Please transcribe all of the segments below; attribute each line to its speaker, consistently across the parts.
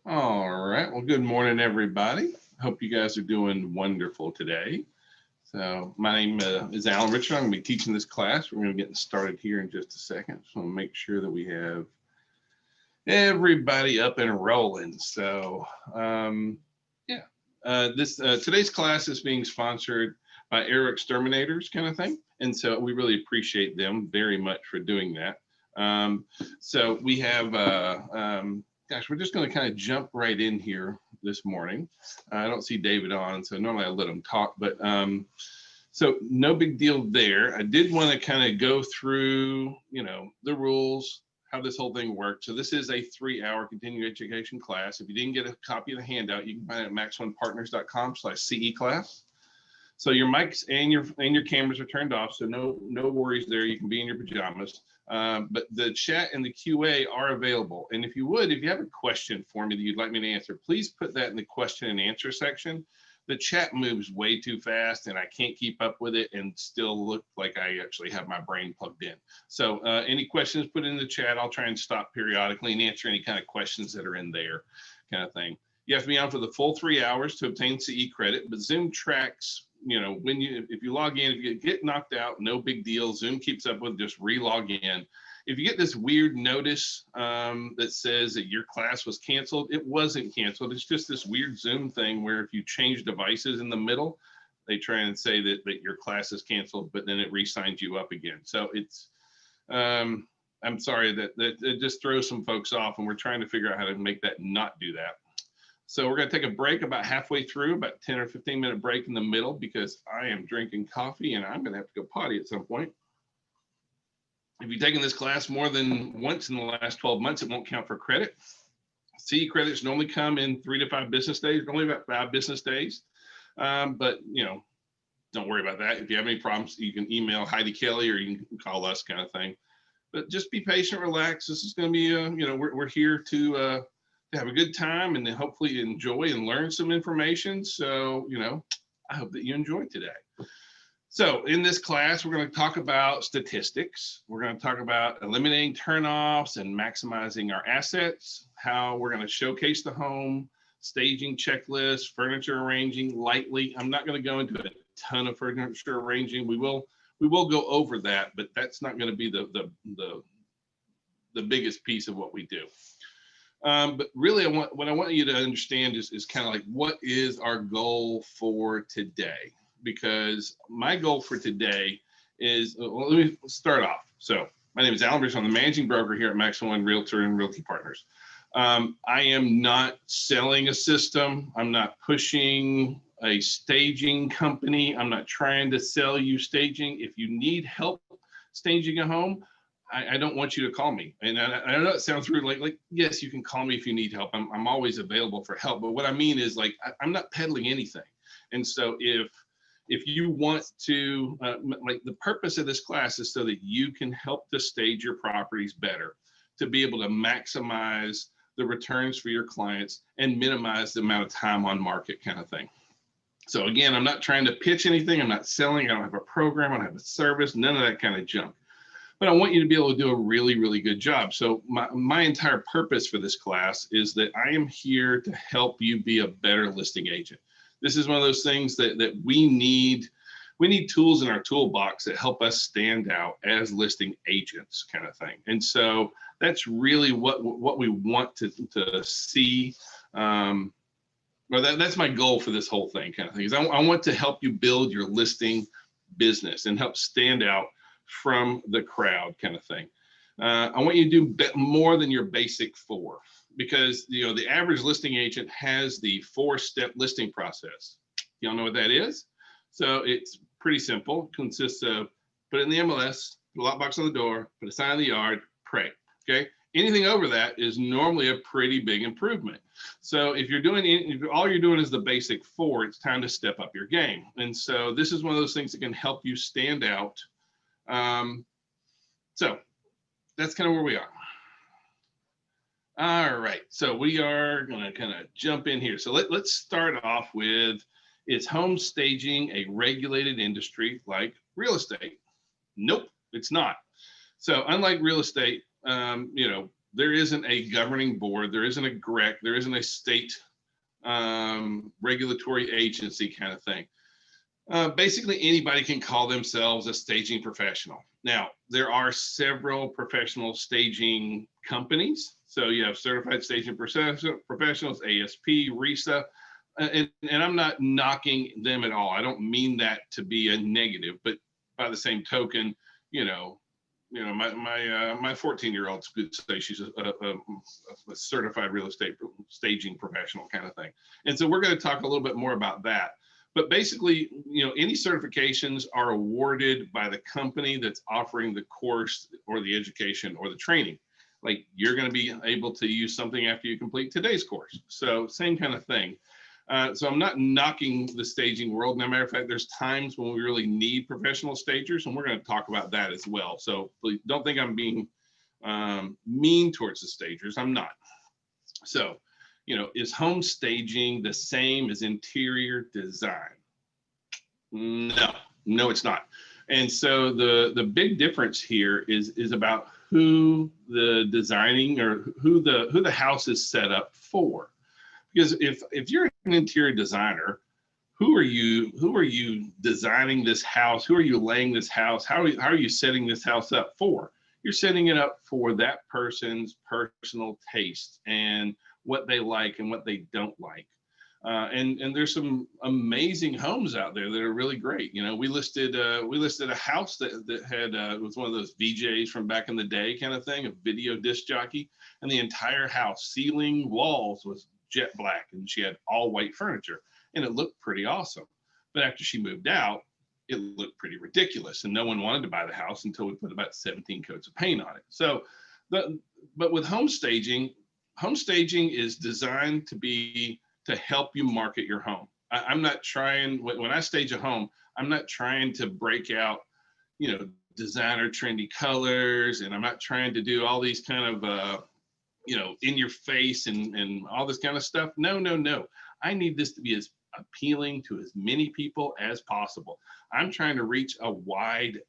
Speaker 1: All right. Well, good morning, everybody. Hope you guys are doing wonderful today. So my name is Alan Richardson. I'm going to be teaching this class. We're going to get started here in just a second. So I'll make sure that we have everybody up and rolling. So yeah, this today's class is being sponsored by Air Exterminators kind of thing. And so we really appreciate them very much for doing that. So we have gosh, we're just going to kind of jump right in here this morning. I don't see David on, so normally I let him talk, but so no big deal there. I did want to kind of go through, the rules, how this whole thing works. So this is a 3-hour continuing education class. If you didn't get a copy of the handout, you can find it at max1partners.com/CE class. So your mics and your cameras are turned off, so no worries there. You can be in your pajamas. But the chat and the QA are available. And if you have a question for me that you'd like me to answer, please put that in the question and answer section. The chat moves way too fast and I can't keep up with it and still look like I actually have my brain plugged in. So any questions, put in the chat. I'll try and stop periodically and answer any kind of questions that are in there, kind of thing. You have to be on for the full 3 hours to obtain CE credit, but Zoom tracks, if you log in, if you get knocked out, no big deal. Zoom keeps up with, just re-log in. If you get this weird notice that says that your class was canceled, it wasn't canceled. It's just this weird Zoom thing where if you change devices in the middle, they try and say that your class is canceled, but then it re-signs you up again. So it's, I'm sorry that it just throws some folks off, and we're trying to figure out how to make that not do that. So we're going to take a break about halfway through, about 10 or 15-minute break in the middle, because I am drinking coffee and I'm going to have to go potty at some point. If you've taken this class more than once in the last 12 months, it won't count for credit. CE credits normally come in 3 to 5 business days, only about 5 business days. But, don't worry about that. If you have any problems, you can email Heidi Kelly or you can call us, kind of thing. But just be patient, relax. This is going to be, we're here to have a good time and then hopefully enjoy and learn some information. So, I hope that you enjoyed today. So in this class, we're going to talk about statistics. We're going to talk about eliminating turnoffs and maximizing our assets, how we're going to showcase the home, staging checklists, furniture arranging lightly. I'm not going to go into a ton of furniture arranging. We will go over that, but that's not going to be the biggest piece of what we do. But really, what I want you to understand is kind of like, what is our goal for today? Because my goal for today is, well, let me start off. So my name is Alan Richardson. I'm the managing broker here at Max One Realtor and Realty Partners. I am not selling a system. I'm not pushing a staging company. I'm not trying to sell you staging. If you need help staging a home, I don't want you to call me. And I know it sounds rude, like yes, you can call me if you need help. I'm always available for help. But what I mean is, like, I'm not peddling anything. And so if you want to, like, the purpose of this class is so that you can help to stage your properties better, to be able to maximize the returns for your clients and minimize the amount of time on market, kind of thing. So again, I'm not trying to pitch anything. I'm not selling. I don't have a program. I don't have a service, none of that kind of junk. But I want you to be able to do a really, really good job. So my entire purpose for this class is that I am here to help you be a better listing agent. This is one of those things that we need. We need tools in our toolbox that help us stand out as listing agents, kind of thing. And so that's really what we want to see. Well, that's my goal for this whole thing, kind of thing. Is I want to help you build your listing business and help stand out from the crowd, kind of thing. I want you to do more than your basic 4, because the average listing agent has the 4-step listing process. Y'all know what that is? So it's pretty simple. It consists of put it in the MLS, put a lockbox on the door, put a sign in the yard, pray. Okay. Anything over that is normally a pretty big improvement. So if all you're doing is the basic 4, it's time to step up your game. And so this is one of those things that can help you stand out. So that's kind of where we are. All right, so we are gonna kind of jump in here. So let's start off with, is home staging a regulated industry like real estate? Nope, it's not. So unlike real estate, there isn't a governing board, there isn't a GREC, there isn't a state regulatory agency kind of thing. Basically, anybody can call themselves a staging professional. Now, there are several professional staging companies. So you have certified staging professionals, ASP, RISA, and I'm not knocking them at all. I don't mean that to be a negative, but by the same token, my 14-year-old could say she's a certified real estate staging professional kind of thing. And so we're going to talk a little bit more about that. But basically, any certifications are awarded by the company that's offering the course or the education or the training. Like, you're going to be able to use something after you complete today's course. So same kind of thing. So I'm not knocking the staging world. As a matter of fact, there's times when we really need professional stagers, and we're going to talk about that as well. So please don't think I'm being mean towards the stagers. I'm not. So, is home staging the same as interior design? No, it's not. And so the big difference here is about who the designing or who the house is set up for. Because if you're an interior designer, who are you designing this house? Who are you laying this house? How are you setting this house up for? You're setting it up for that person's personal taste and what they like and what they don't like. And there's some amazing homes out there that are really great. We listed a house that had was one of those VJs from back in the day kind of thing, a video disc jockey, and the entire house, ceiling, walls was jet black, and she had all white furniture, and it looked pretty awesome. But after she moved out, it looked pretty ridiculous, and no one wanted to buy the house until we put about 17 coats of paint on it. So, but with home staging is designed to help you market your home. I'm not trying, when I stage a home, I'm not trying to break out, designer trendy colors, and I'm not trying to do all these kind of, in your face and all this kind of stuff. No. I need this to be as appealing to as many people as possible. I'm trying to reach a wide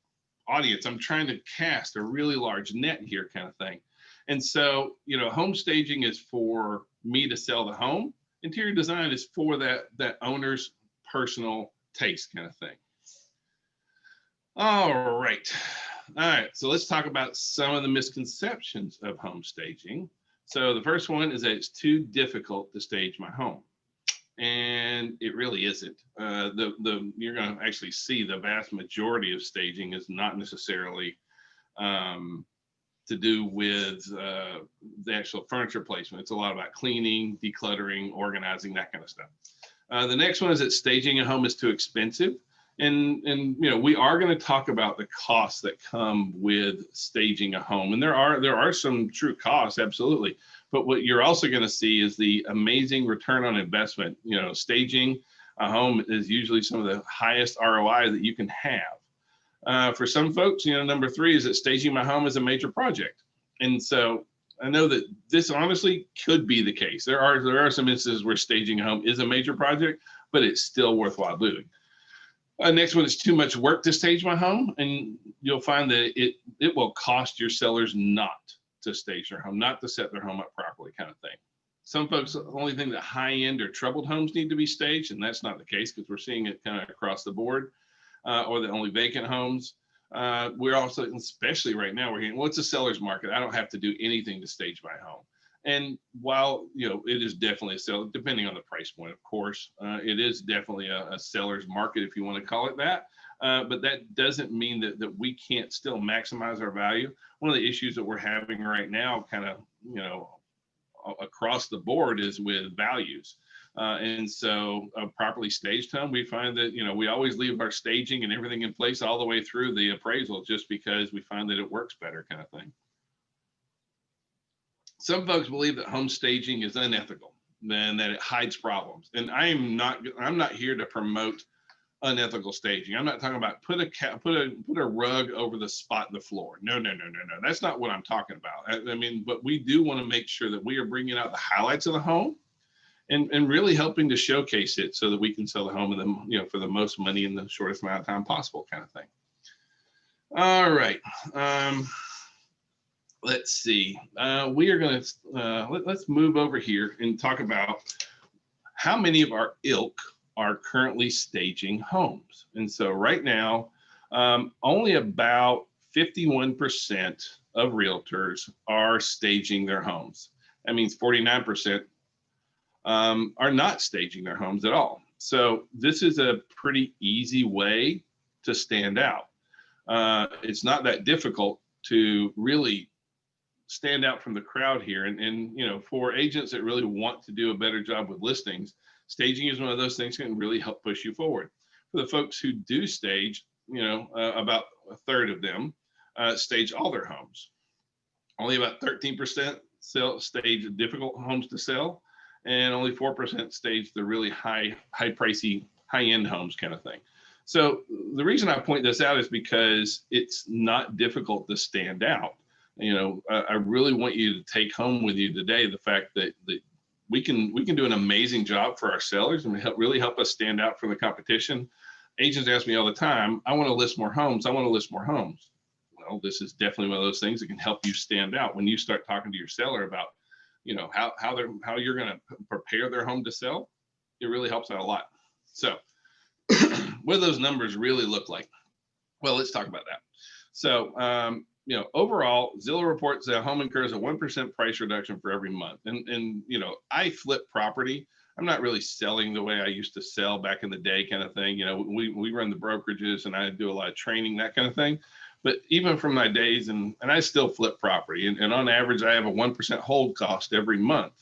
Speaker 1: audience. I'm trying to cast a really large net here kind of thing. And so, home staging is for me to sell the home. Interior design is for that owner's personal taste kind of thing. All right. So let's talk about some of the misconceptions of home staging. So the first one is that it's too difficult to stage my home. And it really isn't. You're going to actually see the vast majority of staging is not necessarily to do with the actual furniture placement. It's a lot about cleaning, decluttering, organizing, that kind of stuff. The next one is that staging a home is too expensive. And we are going to talk about the costs that come with staging a home. And there are some true costs, absolutely. But what you're also going to see is the amazing return on investment. Staging a home is usually some of the highest ROI that you can have. For some folks, number 3 is that staging my home is a major project. And so I know that this honestly could be the case. There are some instances where staging a home is a major project, but it's still worthwhile doing. Next one is too much work to stage my home, and you'll find that it will cost your sellers not to stage their home, not to set their home up properly kind of thing. Some folks only think that high-end or troubled homes need to be staged, and that's not the case because we're seeing it kind of across the board, or the only vacant homes. We're also, especially right now, we're hearing, well, it's a seller's market. I don't have to do anything to stage my home. And while, it is definitely a seller, depending on the price point, of course, it is definitely a seller's market, if you want to call it that. But that doesn't mean that we can't still maximize our value. One of the issues that we're having right now, kind of, across the board, is with values. And so a properly staged home, we find that, we always leave our staging and everything in place all the way through the appraisal, just because we find that it works better kind of thing. Some folks believe that home staging is unethical and that it hides problems. And I'm not here to promote unethical staging. I'm not talking about put a rug over the spot in the floor. No. That's not what I'm talking about. But we do want to make sure that we are bringing out the highlights of the home and really helping to showcase it so that we can sell the home for the most money in the shortest amount of time possible kind of thing. All right. let's see. We are going to let's move over here and talk about how many of our ilk are currently staging homes. And so right now, only about 51% of realtors are staging their homes. That means 49% are not staging their homes at all. So this is a pretty easy way to stand out. It's not that difficult to really stand out from the crowd here. And you know, for agents that really want to do a better job with listings, staging is one of those things that can really help push you forward. For the folks who do stage, you know, about a third of them stage all their homes. Only about 13% stage difficult homes to sell, and only 4% stage the really high pricey, high-end homes kind of thing. So the reason I point this out is because it's not difficult to stand out. You know, I really want you to take home with you today the fact that we can do an amazing job for our sellers and really help us stand out from the competition. Agents ask me all the time, I want to list more homes. I want to list more homes. Well, this is definitely one of those things that can help you stand out when you start talking to your seller about, you know, how you're going to prepare their home to sell. It really helps out a lot. So what do those numbers really look like? Well, let's talk about that. So, you know, overall, Zillow reports that a home incurs a 1% price reduction for every month. And, you know, I flip property. I'm not really selling the way I used to sell back in the day kind of thing. You know, we run the brokerages and I do a lot of training, that kind of thing. But even from my days, and I still flip property. And on average, I have a 1% hold cost every month.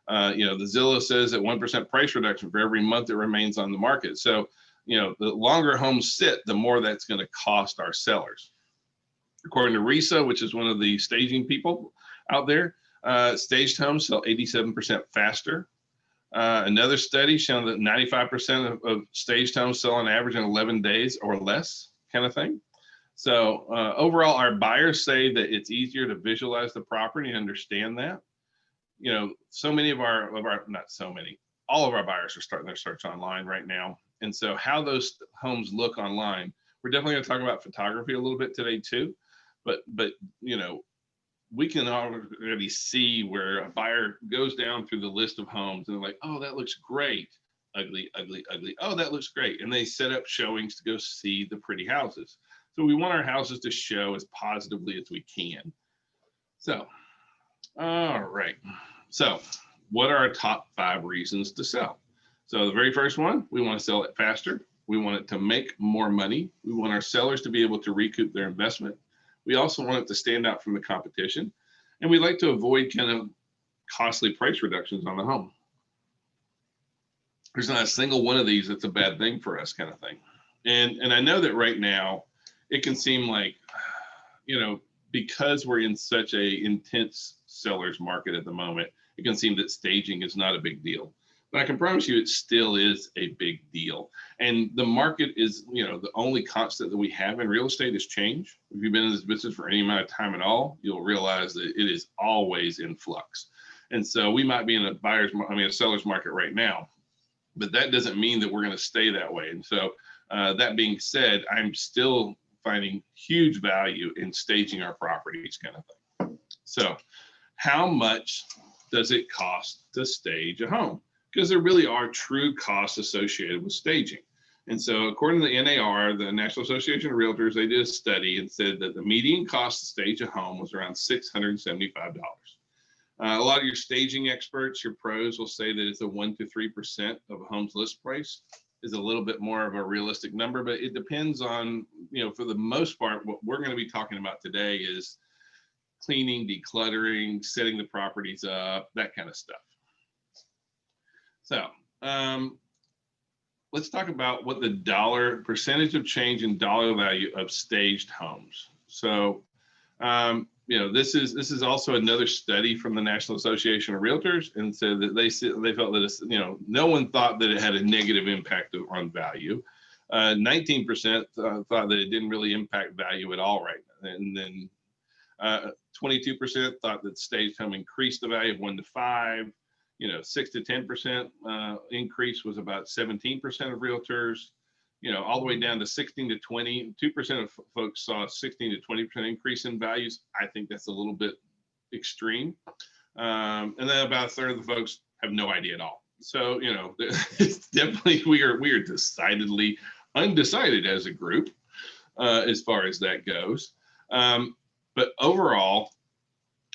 Speaker 1: You know, the Zillow says that 1% price reduction for every month it remains on the market. So, you know, the longer homes sit, the more that's going to cost our sellers. According to RISA, which is one of the staging people out there, staged homes sell 87% faster. Another study showing that 95% of staged homes sell on average in 11 days or less, kind of thing. So overall, our buyers say that it's easier to visualize the property and understand that. You know, so many of our not so many, all of our buyers are starting their search online right now. And so how those homes look online, we're definitely going to talk about photography a little bit today too. But you know, we can already see where a buyer goes down through the list of homes and they're like, oh, that looks great. Ugly, ugly, ugly. Oh, that looks great. And they set up showings to go see the pretty houses. So we want our houses to show as positively as we can. So, all right. So what are our top 5 reasons to sell? So the very first one, we want to sell it faster. We want it to make more money. We want our sellers to be able to recoup their investment. We also want it to stand out from the competition. And we like to avoid kind of costly price reductions on the home. There's not a single one of these that's a bad thing for us, kind of thing. And I know that right now it can seem like, you know, because we're in such a intense seller's market at the moment, it can seem that staging is not a big deal. But I can promise you it still is a big deal. And the market is, you know, the only constant that we have in real estate is change. If you've been in this business for any amount of time at all, you'll realize that it is always in flux. And so we might be in a seller's market right now, but that doesn't mean that we're going to stay that way. And so that being said, I'm still finding huge value in staging our properties, kind of thing. So how much does it cost to stage a home? Because there really are true costs associated with staging. And so according to the NAR, the National Association of Realtors, they did a study and said that the median cost to stage a home was around $675. A lot of your staging experts, your pros, will say that it's a 1 to 3% of a home's list price is a little bit more of a realistic number, but it depends on, you know, for the most part, what we're going to be talking about today is cleaning, decluttering, setting the properties up, that kind of stuff. So let's talk about what the percentage of change in dollar value of staged homes. So, you know, this is also another study from the National Association of Realtors, and said that they felt that it's, you know, no one thought that it had a negative impact on value. 19% thought that it didn't really impact value at all, right? And then 22% thought that staged home increased the value of 1 to 5. You know, 6 to 10% increase was about 17% of realtors. You know, all the way down to 16 to 20, 2% of folks saw 16 to 20% increase in values. I think that's a little bit extreme. And then about a third of the folks have no idea at all. So, you know, it's definitely, we are decidedly undecided as a group as far as that goes. But overall,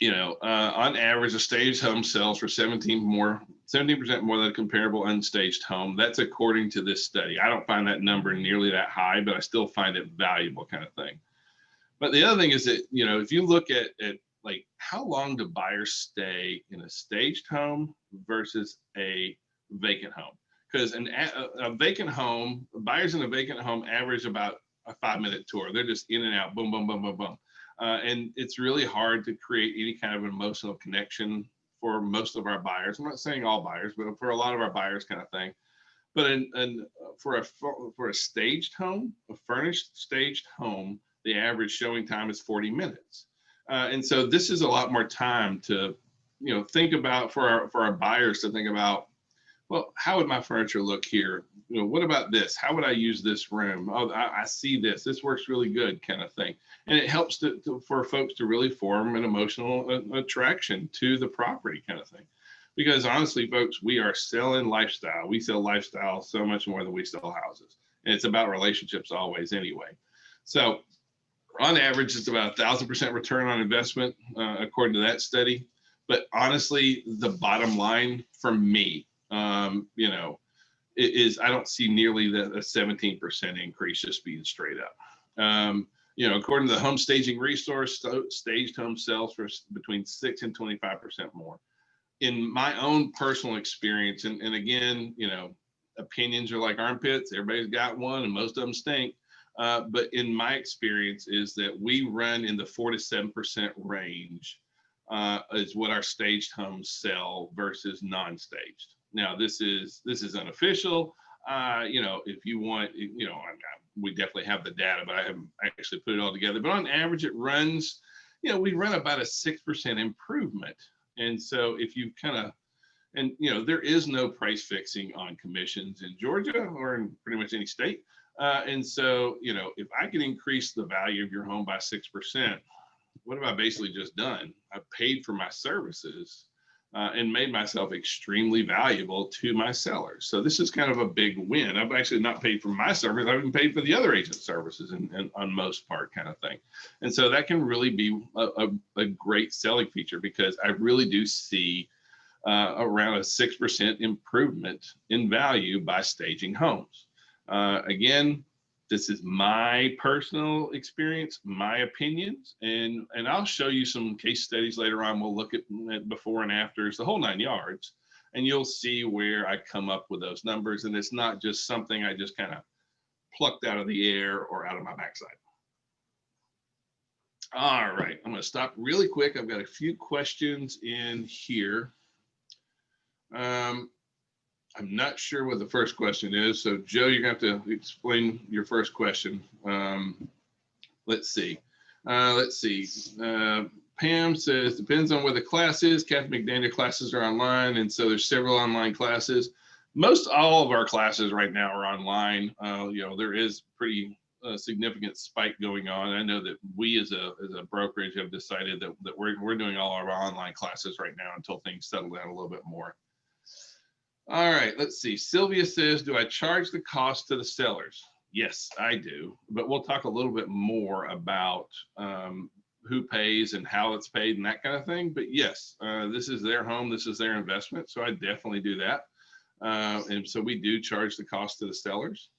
Speaker 1: you know, on average, a staged home sells for 17% more than a comparable unstaged home. That's according to this study. I don't find that number nearly that high, but I still find it valuable, kind of thing. But the other thing is that, you know, if you look at like how long do buyers stay in a staged home versus a vacant home? Because a vacant home, buyers in a vacant home average about a 5-minute tour. They're just in and out, boom, boom, boom, boom, boom. And it's really hard to create any kind of emotional connection for most of our buyers. I'm not saying all buyers, but for a lot of our buyers, kind of thing. But for a staged home, a furnished staged home, the average showing time is 40 minutes. And so this is a lot more time to, you know, think about for our buyers to think about, well, how would my furniture look here? You know, what about this? How would I use this room? Oh, I see this. This works really good, kind of thing. And it helps for folks to really form an emotional attraction to the property, kind of thing. Because honestly, folks, we are selling lifestyle. We sell lifestyle so much more than we sell houses. And it's about relationships always anyway. So on average, it's about 1,000% return on investment, according to that study. But honestly, the bottom line for me, you know, is I don't see nearly a 17% increase, just being straight up. You know, according to the home staging resource, staged home sells for between 6 and 25% more. In my own personal experience, and again, you know, opinions are like armpits. Everybody's got one, and most of them stink. But in my experience, is that we run in the 4 to 7% range is what our staged homes sell versus non-staged. Now, this is unofficial. You know, if you want, you know, we definitely have the data, but I haven't actually put it all together. But on average, it runs, you know, we run about a 6% improvement. And so if you kind of, and, you know, there is no price fixing on commissions in Georgia or in pretty much any state. And so, you know, if I can increase the value of your home by 6%, what have I basically just done? I've paid for my services and made myself extremely valuable to my sellers. So this is kind of a big win. I've actually not paid for my service. I've even paid for the other agent services and on most part, kind of thing. And so that can really be a great selling feature, because I really do see around a 6% improvement in value by staging homes. Again, this is my personal experience, my opinions, and I'll show you some case studies later on. We'll look at before and afters, the whole 9 yards, and you'll see where I come up with those numbers. And it's not just something I just kind of plucked out of the air or out of my backside. All right, I'm going to stop really quick. I've got a few questions in here. I'm not sure what the first question is. So Joe, you're going to have to explain your first question. Let's see. Pam says, depends on where the class is. Kathy McDaniel classes are online. And so there's several online classes. Most all of our classes right now are online. You know, there is pretty significant spike going on. I know that we as a brokerage have decided that we're doing all of our online classes right now until things settle down a little bit more. All right, let's see. Sylvia says, do I charge the cost to the sellers? Yes, I do. But we'll talk a little bit more about who pays and how it's paid and that kind of thing. But yes, this is their home. This is their investment. So I definitely do that. And so we do charge the cost to the sellers.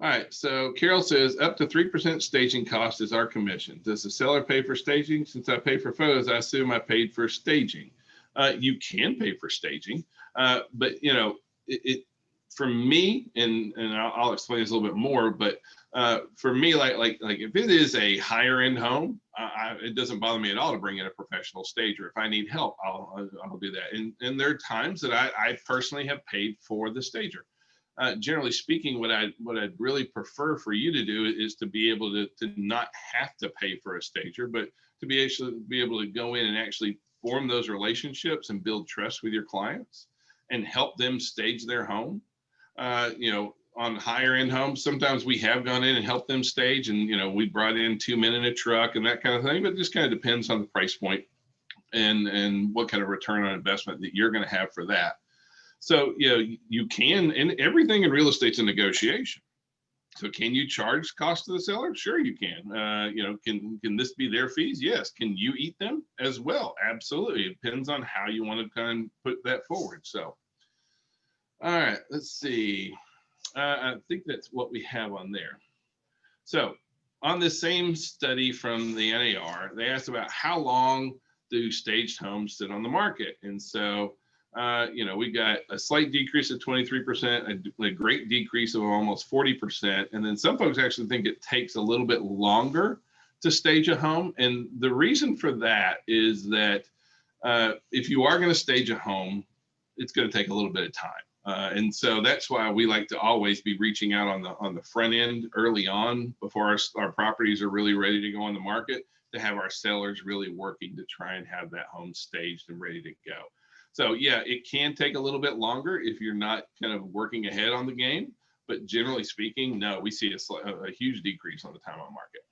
Speaker 1: All right, so Carol says, up to 3% staging cost is our commission. Does the seller pay for staging? Since I pay for photos, I assume I paid for staging. You can pay for staging, but you know, it for me, and I'll explain this a little bit more, but for me, like if it is a higher end home, it doesn't bother me at all to bring in a professional stager. If I need help, I'll do that. And there are times that I personally have paid for the stager. Generally speaking, what I'd really prefer for you to do is to be able to not have to pay for a stager, but to be able to go in and actually form those relationships and build trust with your clients and help them stage their home. You know, on higher end homes, sometimes we have gone in and helped them stage, and we brought in 2 men in a truck and that kind of thing, but it just kind of depends on the price point and what kind of return on investment that you're going to have for that. So you can, and everything in real estate's a negotiation. So can you charge cost to the seller? Sure you can. Can this be their fees? Yes. Can you eat them as well? Absolutely. It depends on how you want to kind of put that forward. So all right, let's see. I think that's what we have on there. So on the same study from the NAR, they asked about how long do staged homes sit on the market. And so, we got a slight decrease of 23%, a great decrease of almost 40%. And then some folks actually think it takes a little bit longer to stage a home. And the reason for that is that if you are going to stage a home, it's going to take a little bit of time. And so that's why we like to always be reaching out on the front end early on before our properties are really ready to go on the market, to have our sellers really working to try and have that home staged and ready to go. So yeah, it can take a little bit longer if you're not kind of working ahead on the game, but generally speaking, no, we see a huge decrease on the time on market.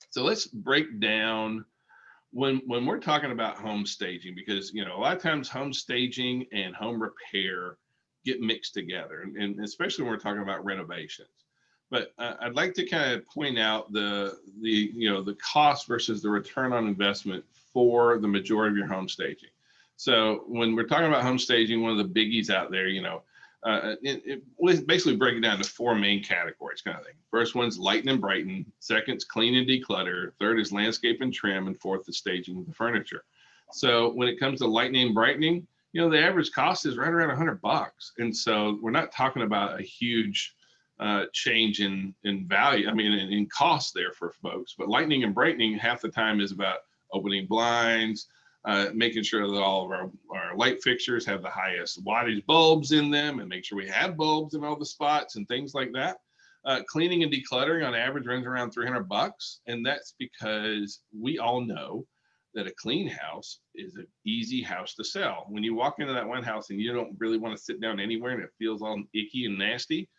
Speaker 1: So let's break down when we're talking about home staging, because a lot of times home staging and home repair get mixed together, and especially when we're talking about renovations. But I'd like to kind of point out the cost versus the return on investment for the majority of your home staging. So when we're talking about home staging, one of the biggies out there, it basically break it down to 4 main categories kind of thing. First one's lighten and brighten. Second's clean and declutter. Third is landscape and trim. And fourth is staging the furniture. So when it comes to lightening and brightening, the average cost is right around $100. And so we're not talking about a huge change in value, in cost there for folks. But lightening and brightening half the time is about opening blinds, making sure that all of our light fixtures have the highest wattage bulbs in them, and make sure we have bulbs in all the spots and things like that. Cleaning and decluttering on average runs around $300. And that's because we all know that a clean house is an easy house to sell. When you walk into that one house and you don't really want to sit down anywhere and it feels all icky and nasty,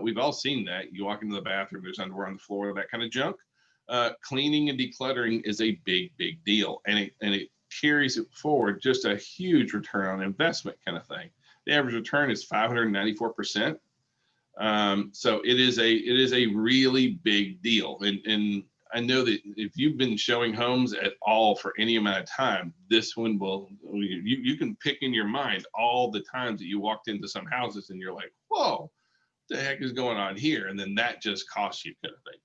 Speaker 1: we've all seen that. You walk into the bathroom, there's underwear on the floor, that kind of junk. Cleaning and decluttering is a big deal. And it carries it forward, just a huge return on investment kind of thing. The average return is 594%. So it is a really big deal. And I know that if you've been showing homes at all for any amount of time, this one you can pick in your mind all the times that you walked into some houses and you're like, whoa, what the heck is going on here? And then that just costs you kind of thing.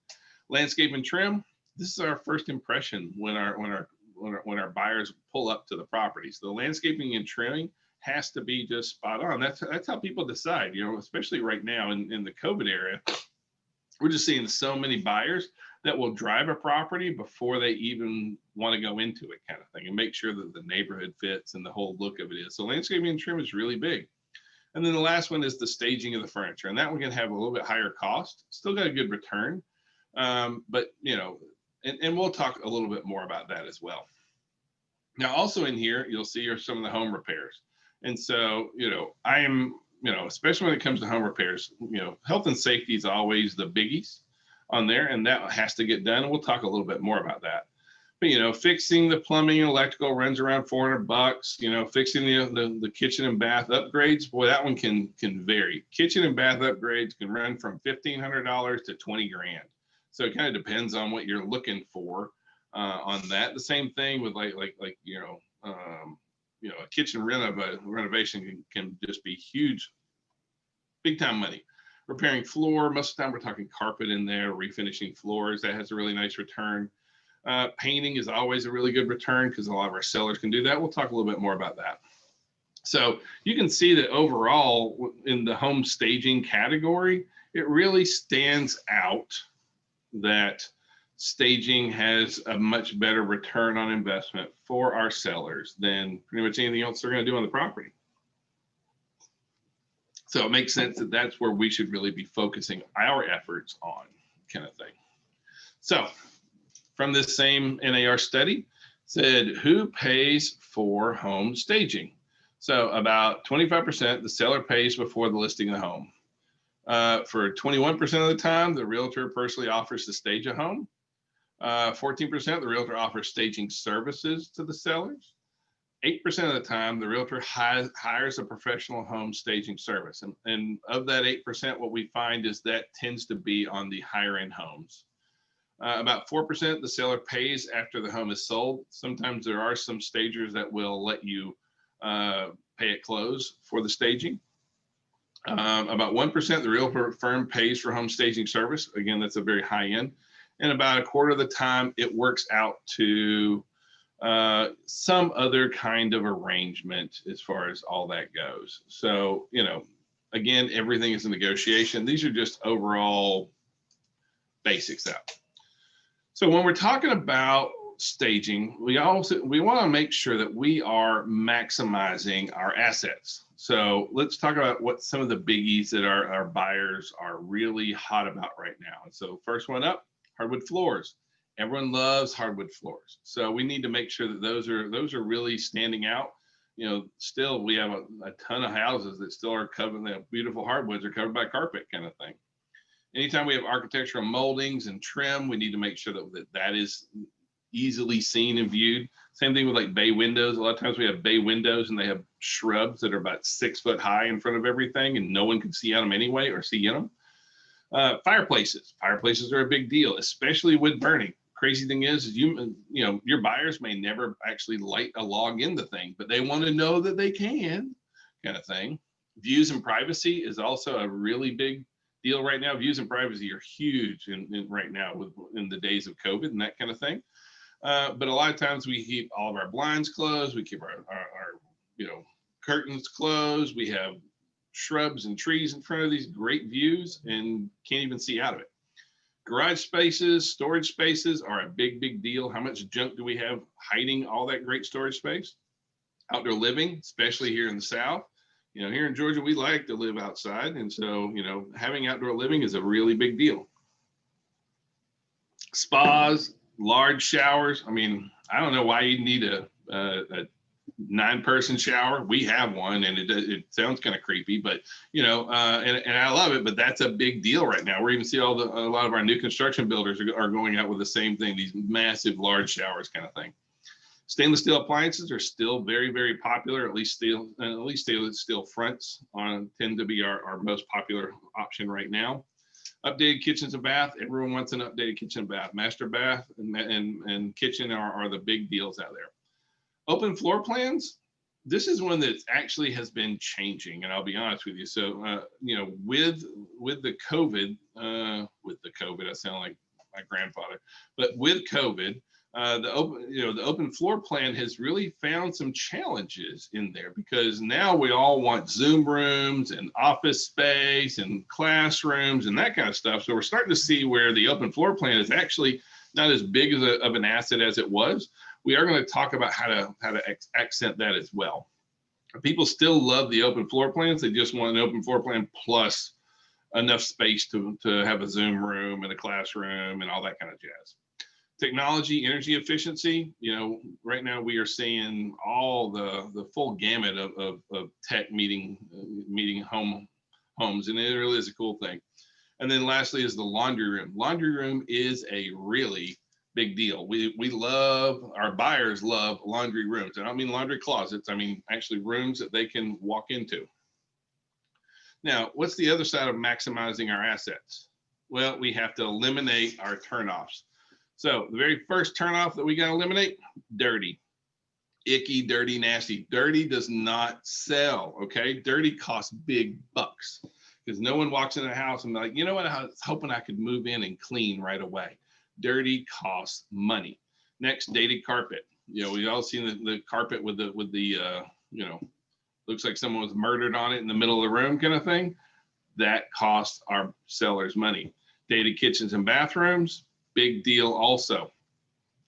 Speaker 1: Landscape and trim, this is our first impression when our buyers pull up to the property. So the landscaping and trimming has to be just spot on. That's how people decide, especially right now in the COVID era. We're just seeing so many buyers that will drive a property before they even want to go into it kind of thing, and make sure that the neighborhood fits and the whole look of it is. So landscaping and trim is really big. And then the last one is the staging of the furniture. And that one can have a little bit higher cost, still got a good return. But and we'll talk a little bit more about that as well. Now, also in here, you'll see are some of the home repairs. And so, I am, especially when it comes to home repairs, health and safety is always the biggies on there, and that has to get done. And we'll talk a little bit more about that. But, fixing the plumbing and electrical runs around $400. Fixing the kitchen and bath upgrades, boy, that one can vary. Kitchen and bath upgrades can run from $1,500 to $20,000. So it kind of depends on what you're looking for on that. The same thing with a kitchen renovation can just be huge, big time money. Repairing floor, most of the time we're talking carpet in there, refinishing floors, that has a really nice return. Painting is always a really good return because a lot of our sellers can do that. We'll talk a little bit more about that. So you can see that overall in the home staging category, it really stands out that staging has a much better return on investment for our sellers than pretty much anything else they're going to do on the property. So it makes sense that that's where we should really be focusing our efforts on, kind of thing. So from this same NAR study, said who pays for home staging? So about 25% the seller pays before the listing of the home. For 21% of the time, the realtor personally offers to stage a home. 14%, the realtor offers staging services to the sellers. 8% of the time, the realtor hires a professional home staging service. And of that 8%, what we find is that tends to be on the higher end homes. About 4%, the seller pays after the home is sold. Sometimes there are some stagers that will let you pay at close for the staging. About 1%, the realtor firm pays for home staging service. Again, that's a very high end. And about a quarter of the time, it works out to some other kind of arrangement as far as all that goes. So, you know, again, everything is a negotiation. These are just overall basics out. So when we're talking about staging, we want to make sure that we are maximizing our assets. So let's talk about what some of the biggies that our buyers are really hot about right now. And so first one up, hardwood floors. Everyone loves hardwood floors. So we need to make sure that those are really standing out. You know, still we have a ton of houses that still are covered, the beautiful hardwoods are covered by carpet kind of thing. Anytime we have architectural moldings and trim, we need to make sure that is easily seen and viewed. Same thing with like bay windows. A lot of times we have bay windows and they have shrubs that are about 6 foot high in front of everything and no one can see out them anyway or see in them. Fireplaces are a big deal, especially with burning. Crazy thing is you know, your buyers may never actually light a log in the thing, but they want to know that they can, kind of thing. Views and privacy is also a really big deal right now. Views and privacy are huge in right now in the days of COVID and that kind of thing. But a lot of times we keep all of our blinds closed. We keep our you know, curtains closed. We have shrubs and trees in front of these great views and can't even see out of it. Garage spaces, storage spaces are a big deal. How much junk do we have hiding all that great storage space? Outdoor living, especially here in the South. You know, here in Georgia, we like to live outside. And so, you know, having outdoor living is a really big deal. Spas, large showers. I mean, I don't know why you need a 9-person shower. We have one and it sounds kind of creepy, but you know, and I love it, but that's a big deal right now. We're even seeing a lot of our new construction builders are going out with the same thing, these massive large showers kind of thing. Stainless steel appliances are still very popular. At least stainless steel fronts tend to be our most popular option right now. Updated kitchens and bath. Everyone wants an updated kitchen and bath. Master bath and kitchen are the big deals out there. Open floor plans, this is one that actually has been changing, and I'll be honest with you. So, you know, with the COVID, I sound like my grandfather, but with COVID, the open floor plan has really found some challenges in there because now we all want Zoom rooms and office space and classrooms and that kind of stuff. So we're starting to see where the open floor plan is actually not as big of an asset as it was. We are going to talk about how to accent that as well. People still love the open floor plans. They just want an open floor plan plus enough space to have a Zoom room and a classroom and all that kind of jazz. Technology, energy efficiency. You know, right now we are seeing all the full gamut of tech meeting homes, and it really is a cool thing. And then lastly is the laundry room. Laundry room is a really big deal. Our buyers love laundry rooms. I don't mean laundry closets. I mean actually rooms that they can walk into. Now, what's the other side of maximizing our assets? Well, we have to eliminate our turnoffs. So the very first turnoff that we got to eliminate, dirty. Icky, dirty, nasty. Dirty does not sell, okay? Dirty costs big bucks because no one walks in the house and be like, you know what, I was hoping I could move in and clean right away. Dirty costs money. Next, dated carpet. You know, we all seen the carpet with the you know, looks like someone was murdered on it in the middle of the room kind of thing. That costs our sellers money. Dated kitchens and bathrooms, big deal also.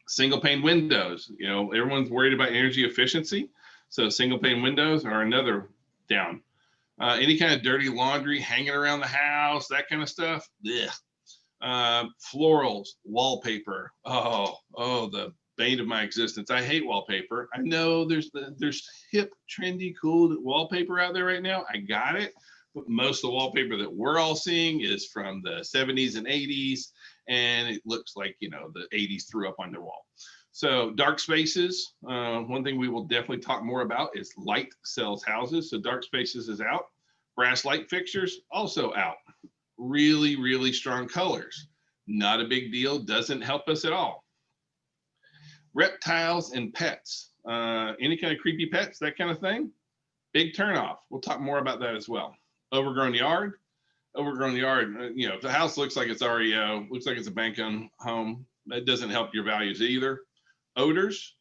Speaker 1: Single pane windows. You know, everyone's worried about energy efficiency. So single pane windows are another down. Any kind of dirty laundry hanging around the house, that kind of stuff. Ugh. Florals, wallpaper. Oh, the bane of my existence. I hate wallpaper. I know there's hip, trendy, cool wallpaper out there right now. I got it, Most of the wallpaper that we're all seeing is from the 70s and 80s, and it looks like, you know, the 80s threw up on their wall. So dark spaces, one thing we will definitely talk more about is light sells houses. So dark spaces is out. Brass light fixtures also out. Really, really strong colors. Not a big deal, doesn't help us at all. Reptiles and pets, any kind of creepy pets, that kind of thing, big turnoff. We'll talk more about that as well. Overgrown yard, you know, if the house looks like it's REO, looks like it's a bank-owned home, that doesn't help your values either. Odors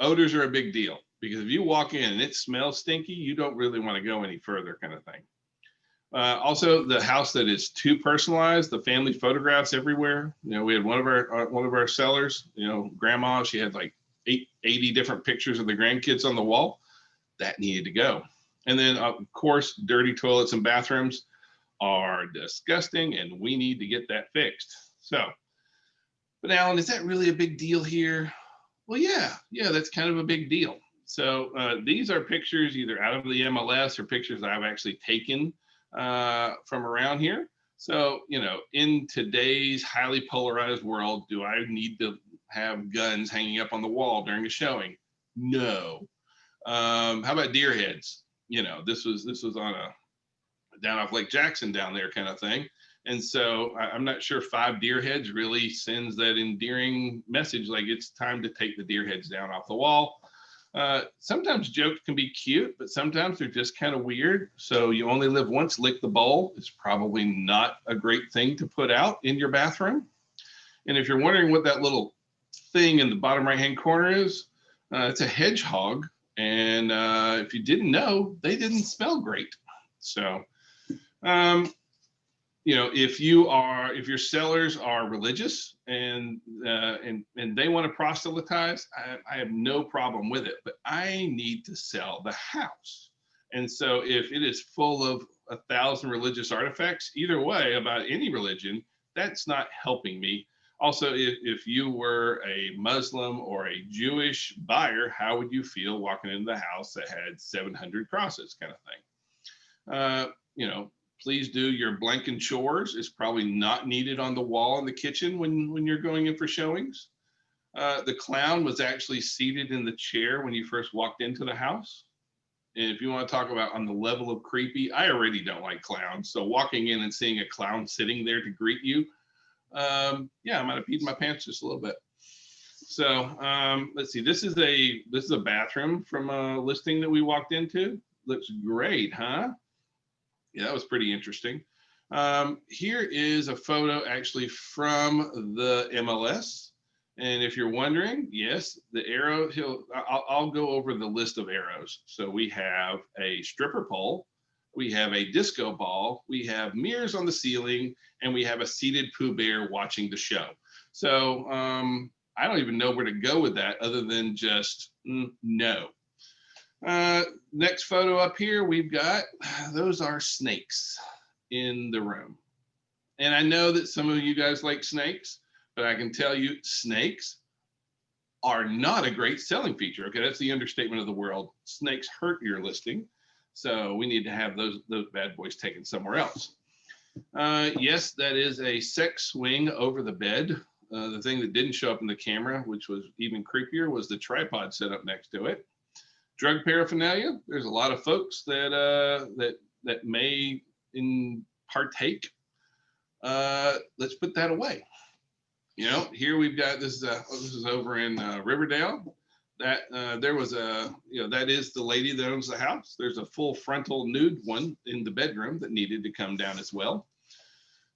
Speaker 1: are a big deal, because if you walk in and it smells stinky, you don't really want to go any further, kind of thing. Also, the house that is too personalized, the family photographs everywhere. You know, we had one of our sellers, you know, grandma, she had like 80 different pictures of the grandkids on the wall. That needed to go. And then, of course, dirty toilets and bathrooms are disgusting, and we need to get that fixed. So, but Alan, is that really a big deal here? Well, yeah, that's kind of a big deal. So these are pictures either out of the MLS or pictures that I've actually taken from around here. So, you know, in today's highly polarized world, do I need to have guns hanging up on the wall during a showing? No. How about deer heads? You know, this was on a down off Lake Jackson down there kind of thing. And so I'm not sure 5 deer heads really sends that endearing message, like it's time to take the deer heads down off the wall. Sometimes jokes can be cute, but sometimes they're just kind of weird. So you only live once, lick the bowl is probably not a great thing to put out in your bathroom. And if you're wondering what that little thing in the bottom right-hand corner is, it's a hedgehog. And if you didn't know, they didn't smell great. So, you know, if your sellers are religious and they want to proselytize, I have no problem with it, but I need to sell the house. And so if it is full of 1,000 religious artifacts, either way about any religion, that's not helping me. Also, if you were a Muslim or a Jewish buyer, how would you feel walking into the house that had 700 crosses, kind of thing? You know, please do your blanket chores. It's probably not needed on the wall in the kitchen when you're going in for showings. The clown was actually seated in the chair when you first walked into the house. And if you want to talk about on the level of creepy, I already don't like clowns. So walking in and seeing a clown sitting there to greet you, yeah, I might have peed my pants just a little bit. So let's see. This is a bathroom from a listing that we walked into. Looks great, huh? Yeah, that was pretty interesting. Here is a photo actually from the MLS. And if you're wondering, yes, the arrow, I'll go over the list of arrows. So we have a stripper pole, we have a disco ball, we have mirrors on the ceiling, and we have a seated Pooh Bear watching the show. So I don't even know where to go with that other than just no. Next photo up here, we've got, those are snakes in the room. And I know that some of you guys like snakes, but I can tell you snakes are not a great selling feature. Okay, that's the understatement of the world. Snakes hurt your listing. So we need to have those bad boys taken somewhere else. Yes, that is a sex swing over the bed. The thing that didn't show up in the camera, which was even creepier, was the tripod set up next to it. Drug paraphernalia. There's a lot of folks that may partake. Let's put that away. You know, here we've got this is over in Riverdale. That there was that is the lady that owns the house. There's a full frontal nude one in the bedroom that needed to come down as well.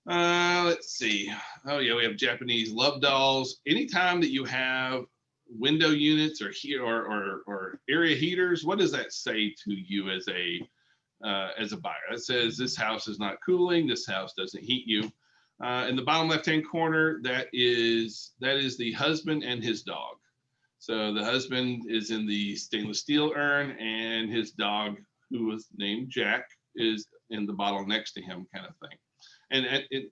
Speaker 1: Let's see. Oh yeah, we have Japanese love dolls. Anytime that you have window units or area heaters, what does that say to you as a buyer? That says this house is not cooling. This house doesn't heat you. In the bottom left-hand corner, that is the husband and his dog. So the husband is in the stainless steel urn, and his dog, who was named Jack, is in the bottle next to him, kind of thing. And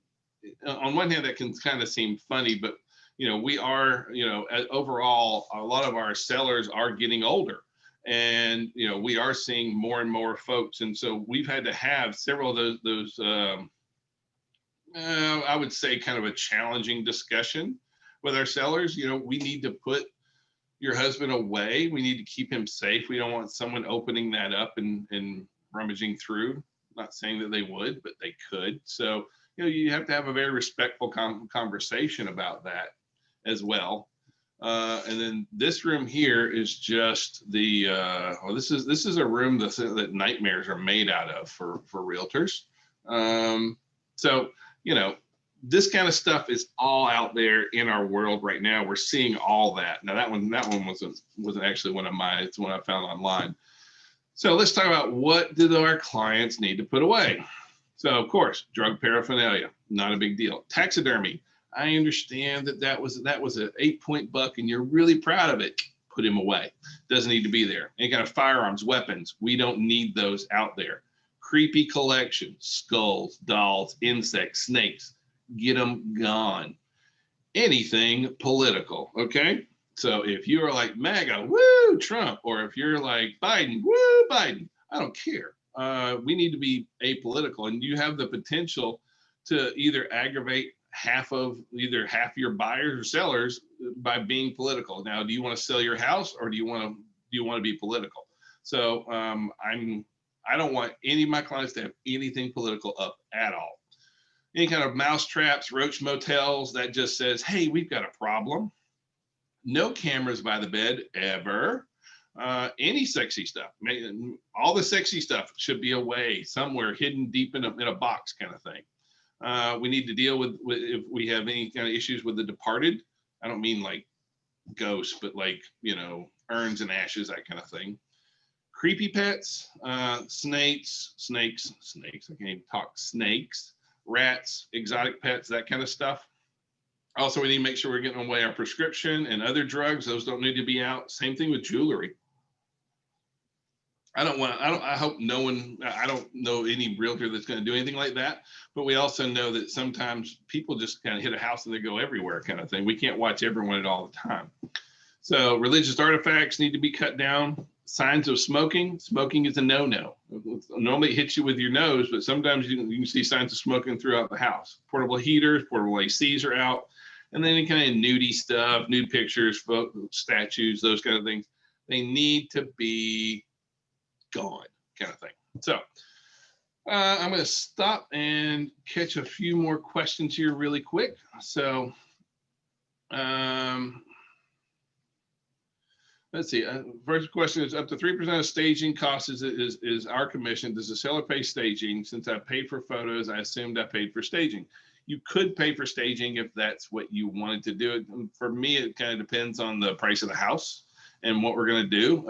Speaker 1: on one hand, that can kind of seem funny, but you know, we are, you know, overall, a lot of our sellers are getting older. And we are seeing more and more folks, and so we've had to have several of those I would say kind of a challenging discussion with our sellers. We need to put your husband away. We need to keep him safe. We don't want someone opening that up and rummaging through. Not saying that they would, but they could. So you have to have a very respectful conversation about that as well. And then this room here is just the this is a room that nightmares are made out of for realtors. So this kind of stuff is all out there in our world right now. We're seeing all that. Now that one wasn't actually one of mine. It's one I found online. So let's talk about, what do our clients need to put away? So of course, drug paraphernalia, not a big deal. Taxidermy. I understand that was an 8-point buck and you're really proud of it. Put him away. Doesn't need to be there. Any kind of firearms, weapons, we don't need those out there. Creepy collection, skulls, dolls, insects, snakes, get them gone. Anything political, okay? So if you are like MAGA, woo, Trump, or if you're like Biden, woo, Biden, I don't care. We need to be apolitical, and you have the potential to either aggravate half your buyers or sellers by being political. Now, do you want to sell your house, or do you want to be political? So I don't want any of my clients to have anything political up at all. Any kind of mouse traps, roach motels, that just says, hey, we've got a problem. No cameras by the bed ever. Any sexy stuff, all the sexy stuff should be away somewhere, hidden deep in a box kind of thing. We need to deal with if we have any kind of issues with the departed. I don't mean like ghosts, but like, urns and ashes, that kind of thing. Creepy pets, snakes, I can't even talk, snakes, rats, exotic pets, that kind of stuff. Also, we need to make sure we're getting away our prescription and other drugs. Those don't need to be out. Same thing with jewelry. I don't know any realtor that's going to do anything like that, but we also know that sometimes people just kind of hit a house and they go everywhere kind of thing. We can't watch everyone at all the time. So religious artifacts need to be cut down. Signs of smoking is a no-no. Normally it hits you with your nose, but sometimes you can see signs of smoking throughout the house. Portable heaters, portable ACs are out. And then any kind of nudie stuff, nude pictures, statues, those kind of things, they need to be gone kind of thing. So I'm going to stop and catch a few more questions here really quick. So let's see. First question is, up to 3% of staging costs is our commission. Does the seller pay staging? Since I paid for photos, I assumed I paid for staging. You could pay for staging if that's what you wanted to do. For me, it kind of depends on the price of the house and what we're going to do.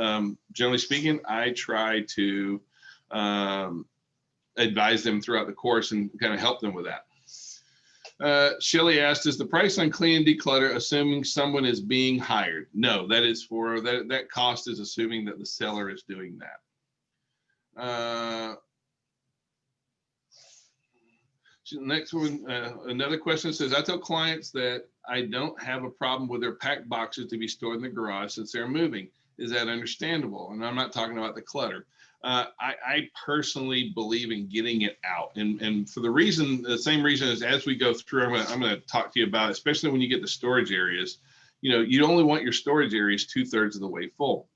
Speaker 1: Generally speaking, I try to advise them throughout the course and kind of help them with that. Shelly asked, is the price on clean and declutter assuming someone is being hired? No, that is for that cost is assuming that the seller is doing that. Next one, another question says, I tell clients that I don't have a problem with their packed boxes to be stored in the garage since they're moving. Is that understandable? And I'm not talking about the clutter. I personally believe in getting it out. And for the same reason as we go through, I'm going to talk to you about, especially when you get to storage areas, you only want your storage areas 2/3 of the way full.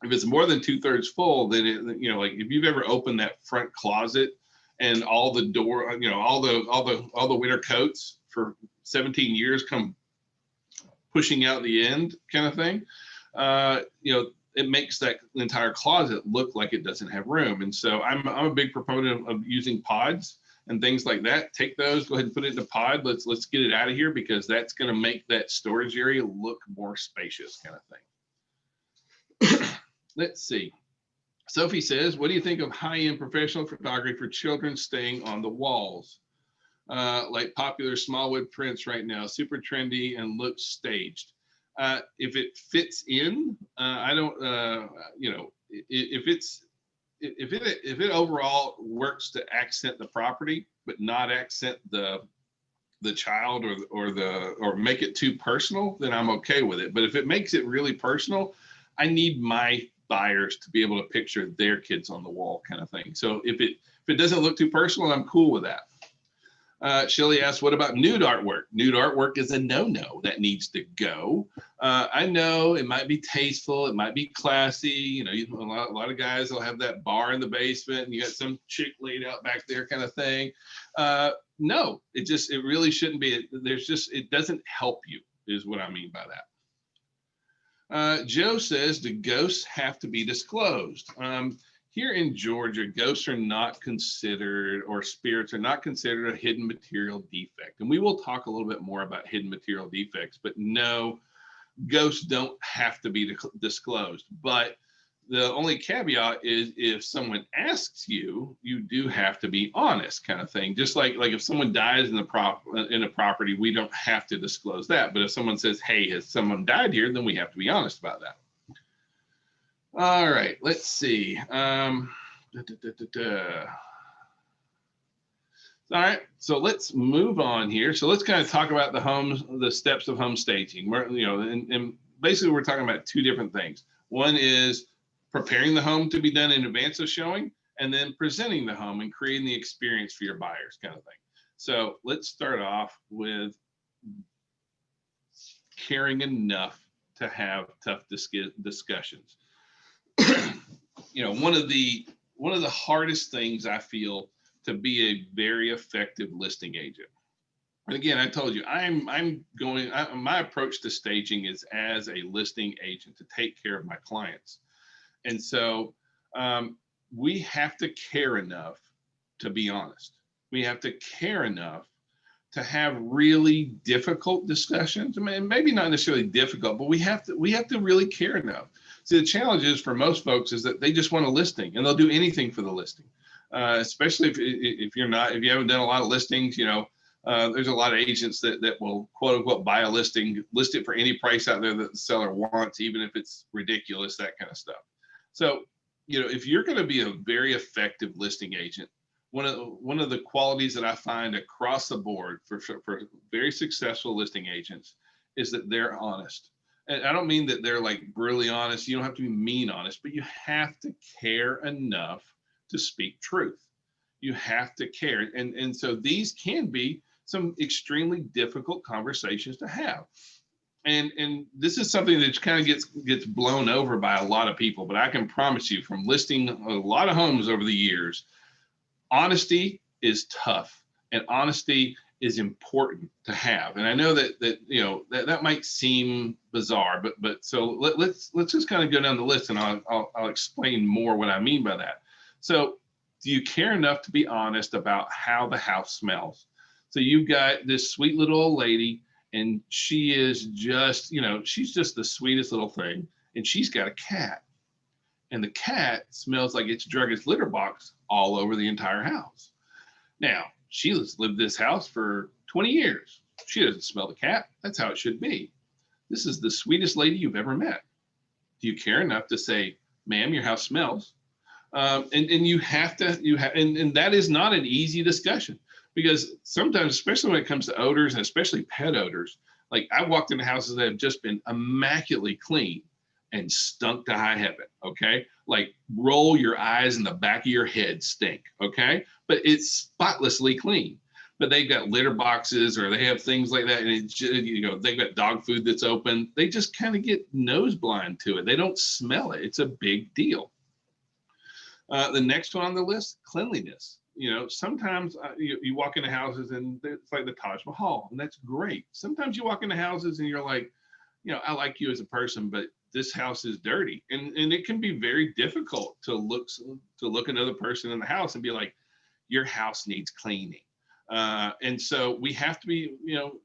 Speaker 1: If it's more than 2/3 full, then like if you've ever opened that front closet and all the door, all the winter coats for 17 years come pushing out the end kind of thing, it makes that entire closet look like it doesn't have room. And so I'm a big proponent of using pods and things like that. Take those, go ahead and put it in a pod. Let's get it out of here, because that's going to make that storage area look more spacious kind of thing. Let's see. Sophie says, what do you think of high-end professional photography for children staying on the walls? Like popular Smallwood prints right now, super trendy and looks staged. If it fits in, I don't, if it overall works to accent the property, but not accent the child or make it too personal, then I'm okay with it. But if it makes it really personal, I need my buyers to be able to picture their kids on the wall kind of thing. So if it doesn't look too personal, I'm cool with that. Shelly asked, what about nude artwork? Nude artwork is a no-no that needs to go. I know it might be tasteful, it might be classy. You know, a lot of guys will have that bar in the basement and you got some chick laid out back there kind of thing. No, it really shouldn't be. It doesn't help you is what I mean by that. Joe says, do ghosts have to be disclosed? Here in Georgia, ghosts are not considered, or spirits are not considered a hidden material defect. And we will talk a little bit more about hidden material defects, but no, ghosts don't have to be disclosed. But the only caveat is if someone asks you, you do have to be honest kind of thing. Just like if someone dies in a property, we don't have to disclose that. But if someone says, hey, has someone died here, then we have to be honest about that. All right, let's see. All right, so let's move on here. So let's kind of talk about the steps of home staging. And basically we're talking about two different things. One is preparing the home to be done in advance of showing, and then presenting the home and creating the experience for your buyers kind of thing. So let's start off with caring enough to have tough discussions. One of the hardest things I feel to be a very effective listing agent. And again, I told you, my approach to staging is as a listing agent to take care of my clients. And so we have to care enough to be honest. We have to care enough to have really difficult discussions. I mean, maybe not necessarily difficult, but we have to really care enough. See, the challenge is for most folks is that they just want a listing and they'll do anything for the listing. Especially if you haven't done a lot of listings, there's a lot of agents that will quote unquote buy a listing, list it for any price out there that the seller wants, even if it's ridiculous, that kind of stuff. So, if you're going to be a very effective listing agent, one of the qualities that I find across the board for very successful listing agents is that they're honest. And I don't mean that they're like brutally honest. You don't have to be mean honest, but you have to care enough to speak truth. You have to care. And so these can be some extremely difficult conversations to have. And this is something that kind of gets blown over by a lot of people, but I can promise you from listing a lot of homes over the years, honesty is tough and honesty is important to have. And I know that might seem bizarre, but so let's just kind of go down the list and I'll explain more what I mean by that. So do you care enough to be honest about how the house smells? So you've got this sweet little old lady and she is just, she's just the sweetest little thing. And she's got a cat and the cat smells like it's drug its litter box all over the entire house. Now, Sheila's lived this house for 20 years. She doesn't smell the cat. That's how it should be. This is the sweetest lady you've ever met. Do you care enough to say, ma'am, your house smells? And that is not an easy discussion because sometimes, especially when it comes to odors and especially pet odors, like I walked into houses that have just been immaculately clean and stunk to high heaven, okay? Like roll your eyes in the back of your head stink, okay? But it's spotlessly clean. But they've got litter boxes or they have things like that and they've got dog food that's open. They just kind of get nose blind to it. They don't smell it. It's a big deal. The next one on the list, cleanliness. Sometimes you walk into houses and it's like the Taj Mahal and that's great. Sometimes you walk into houses and you're like, I like you as a person, but this house is dirty. And it can be very difficult to look another person in the house and be like, your house needs cleaning. And so we have to be,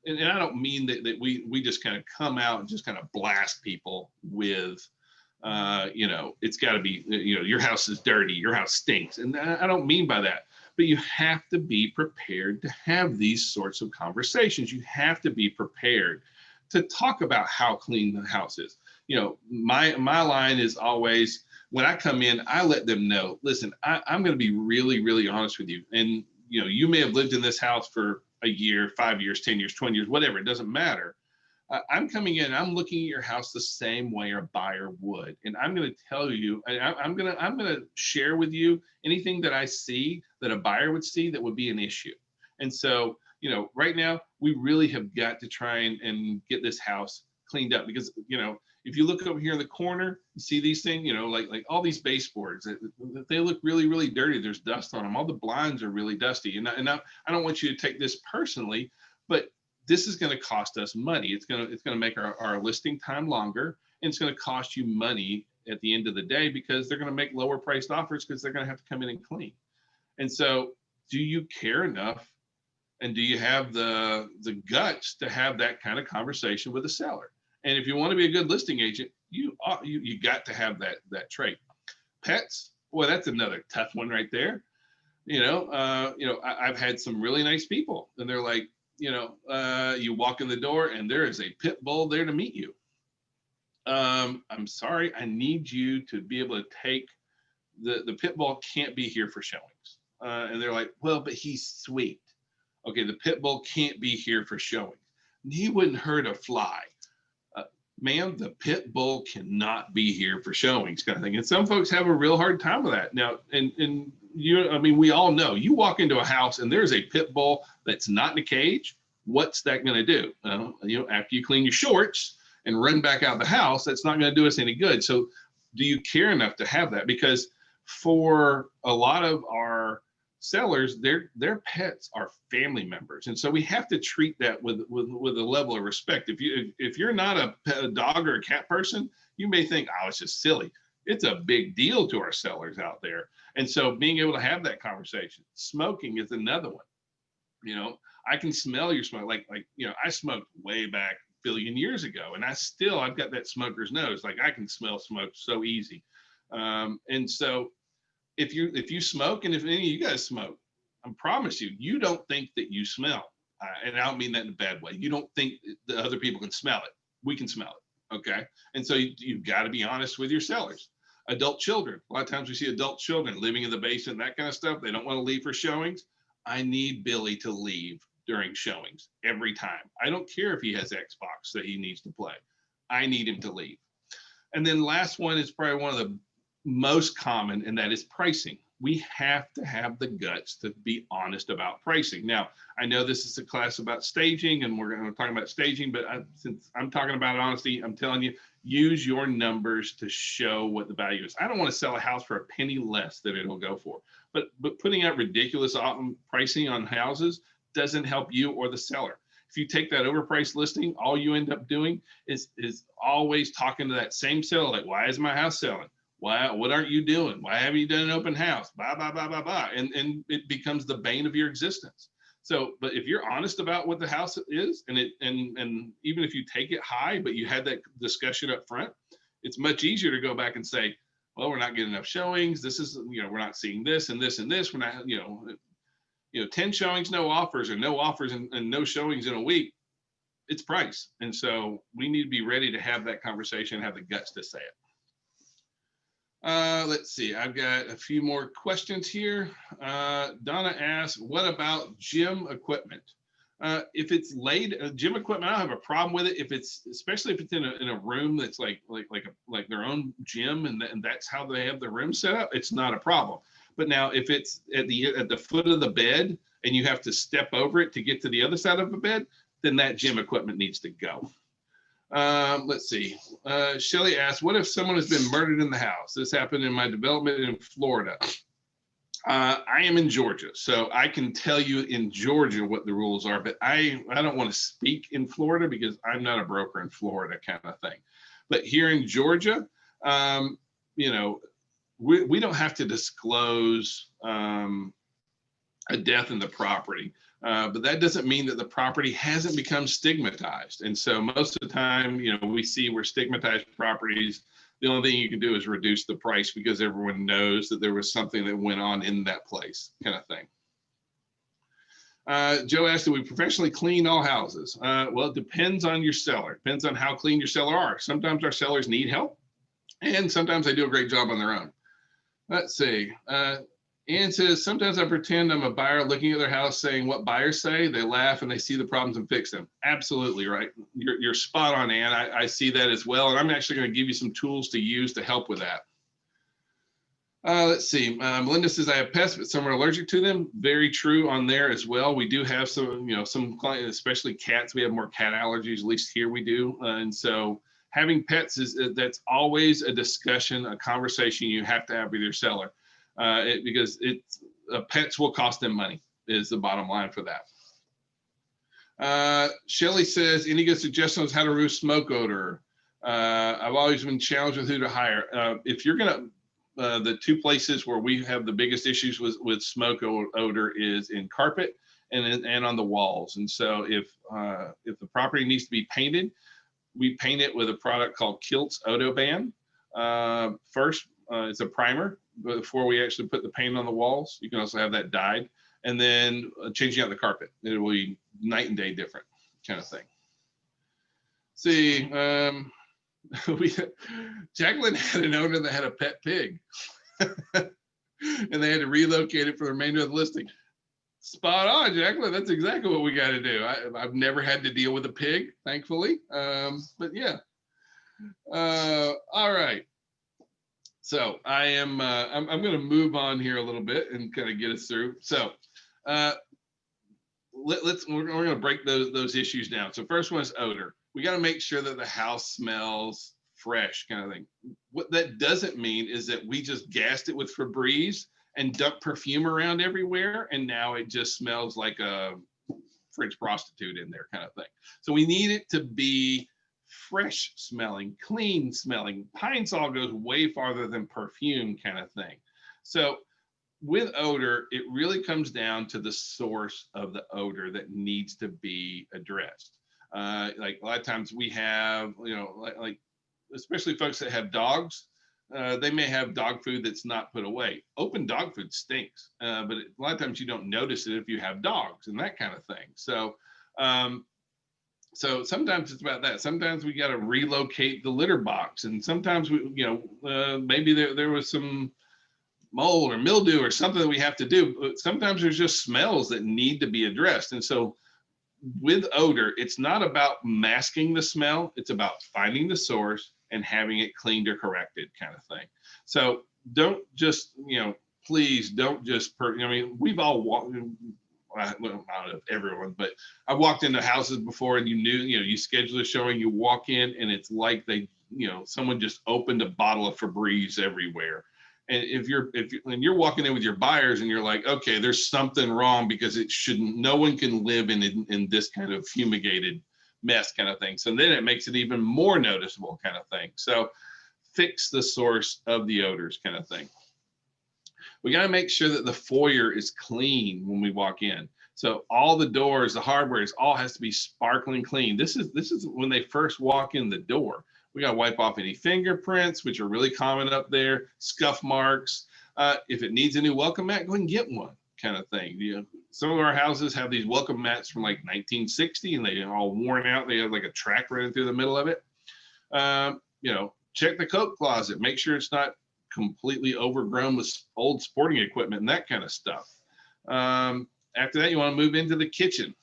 Speaker 1: and I don't mean that we just kind of come out and just kind of blast people with, it's got to be, your house is dirty, your house stinks. And I don't mean by that, but you have to be prepared to have these sorts of conversations. You have to be prepared to talk about how clean the house is. My line is always, when I come in, I let them know, listen, I'm going to be really, really honest with you. And, you may have lived in this house for a year, 5 years, 10 years, 20 years, whatever, it doesn't matter. I'm coming in, I'm looking at your house the same way a buyer would. And I'm going to tell you, I'm going to share with you anything that I see that a buyer would see that would be an issue. And so, right now we really have got to try and get this house cleaned up, because, if you look over here in the corner, you see these things, like all these baseboards, they look really, really dirty. There's dust on them. All the blinds are really dusty. And I don't want you to take this personally, but this is going to cost us money. It's going to make our listing time longer, and it's going to cost you money at the end of the day, because they're going to make lower priced offers because they're going to have to come in and clean. And so, do you care enough, and do you have the guts to have that kind of conversation with a seller? And if you want to be a good listing agent, you got to have that trait. Pets, boy, that's another tough one right there. I've had some really nice people, and they're like, you walk in the door and there is a pit bull there to meet you. I'm sorry, I need you to be able to take the pit bull can't be here for showings. And they're like, well, but he's sweet. Okay, the pit bull can't be here for showings. He wouldn't hurt a fly. Ma'am, the pit bull cannot be here for showings, kind of thing. And some folks have a real hard time with that. Now, and we all know, you walk into a house and there's a pit bull that's not in a cage. What's that going to do? After you clean your shorts and run back out the house, that's not going to do us any good. So do you care enough to have that? Because for a lot of our sellers, their pets are family members, and so we have to treat that with a level of respect. If you're not a dog or a cat person, you may think, oh, it's just silly. It's a big deal to our sellers out there. And so being able to have that conversation. Smoking is another one. I can smell your smoke. Like I smoked way back a billion years ago, and I've got that smoker's nose. Like I can smell smoke so easy. And so if you smoke, and if any of you guys smoke, I promise you don't think that you smell. And I don't mean that in a bad way. You don't think the other people can smell it. We can smell it. Okay. And so you've got to be honest with your sellers. Adult children. A lot of times we see adult children living in the basement, that kind of stuff. They don't want to leave for showings. I need Billy to leave during showings every time. I don't care if he has Xbox that he needs to play. I need him to leave. And then last one is probably one of the most common, and that is pricing. We have to have the guts to be honest about pricing. Now, I know this is a class about staging, and we're going to talk about staging, but since I'm talking about honesty, I'm telling you, use your numbers to show what the value is. I don't want to sell a house for a penny less than it'll go for, but putting out ridiculous pricing on houses doesn't help you or the seller. If you take that overpriced listing, all you end up doing is always talking to that same seller, like, why is my house selling? Why? What aren't you doing? Why haven't you done an open house? Blah, blah, blah, blah, blah. And it becomes the bane of your existence. So, but if you're honest about what the house is, and even if you take it high, but you had that discussion up front, it's much easier to go back and say, well, we're not getting enough showings. This is, we're not seeing this and this and this. We're not, 10 showings, no offers, or no offers and no showings in a week. It's price. And so we need to be ready to have that conversation, have the guts to say it. Let's see, I've got a few more questions here. Donna asks, what about gym equipment? If it's laid, gym equipment, I don't have a problem with it. Especially if it's in a room that's like their own gym, and that's how they have the room set up, it's not a problem. But now if it's at the foot of the bed and you have to step over it to get to the other side of the bed, then that gym equipment needs to go. Let's see. Shelly asked, what if someone has been murdered in the house? This happened in my development in Florida. I am in Georgia, so I can tell you in Georgia what the rules are, but I don't want to speak in Florida because I'm not a broker in Florida, kind of thing. But here in Georgia, we don't have to disclose a death in the property. But that doesn't mean that the property hasn't become stigmatized. And so most of the time, we see where stigmatized properties, the only thing you can do is reduce the price because everyone knows that there was something that went on in that place, kind of thing. Joe asked, do we professionally clean all houses? Well, it depends on your seller. It depends on how clean your seller are. Sometimes our sellers need help, and sometimes they do a great job on their own. Let's see. And says, sometimes I pretend I'm a buyer looking at their house saying what buyers say. They laugh and they see the problems and fix them. Absolutely right. You're spot on, Ann. I see that as well. And I'm actually going to give you some tools to use to help with that. Let's see. Melinda says, I have pests, but some are allergic to them. Very true on there as well. We do have some, some clients, especially cats. We have more cat allergies, at least here we do. And so having pets that's always a discussion, a conversation you have to have with your seller. Because pets will cost them money is the bottom line for that. Shelly says, any good suggestions how to remove smoke odor? I've always been challenged with who to hire. If you're gonna, the two places where we have the biggest issues with smoke odor is in carpet and on the walls. And so if the property needs to be painted, we paint it with a product called Kilt's Odoban. First, it's a primer before we actually put the paint on the walls. You can also have that dyed, and then changing out the carpet. It will be night and day different kind of thing. See, Jacqueline had an owner that had a pet pig and they had to relocate it for the remainder of the listing. Spot on, Jacqueline. That's exactly what we got to do. I've never had to deal with a pig, thankfully. But yeah. All right. So I'm going to move on here a little bit and kind of get us through. So we're going to break those issues down. So first one is odor. We got to make sure that the house smells fresh, kind of thing. What that doesn't mean is that we just gassed it with Febreze and dumped perfume around everywhere, and now it just smells like a French prostitute in there, kind of thing. So we need it to be fresh smelling, clean smelling. Pine Sol goes way farther than perfume, kind of thing. So with odor, it really comes down to the source of the odor that needs to be addressed. Like a lot of times we have, like especially folks that have dogs, they may have dog food that's not put away. Open dog food stinks, but a lot of times you don't notice it if you have dogs and that kind of thing. So so sometimes it's about that. Sometimes we got to relocate the litter box, and sometimes we, maybe there was some mold or mildew or something that we have to do. But sometimes there's just smells that need to be addressed. And so with odor, it's not about masking the smell. It's about finding the source and having it cleaned or corrected, kind of thing. So don't just, please don't just, we've all walked, well, not everyone, but I've walked into houses before and you schedule a showing, you walk in and it's like someone just opened a bottle of Febreze everywhere. And if you're walking in with your buyers and you're like, okay, there's something wrong because no one can live in this kind of fumigated mess, kind of thing. So then it makes it even more noticeable, kind of thing. So fix the source of the odors, kind of thing. We got to make sure that the foyer is clean when we walk in. So all the doors, the hardware, all has to be sparkling clean. This is when they first walk in the door. We got to wipe off any fingerprints, which are really common up there, scuff marks. If it needs a new welcome mat, go and get one, kind of thing. Some of our houses have these welcome mats from like 1960 and they're all worn out. They have like a track running through the middle of it. Check the coat closet, make sure it's not completely overgrown with old sporting equipment and that kind of stuff. After that, you want to move into the kitchen.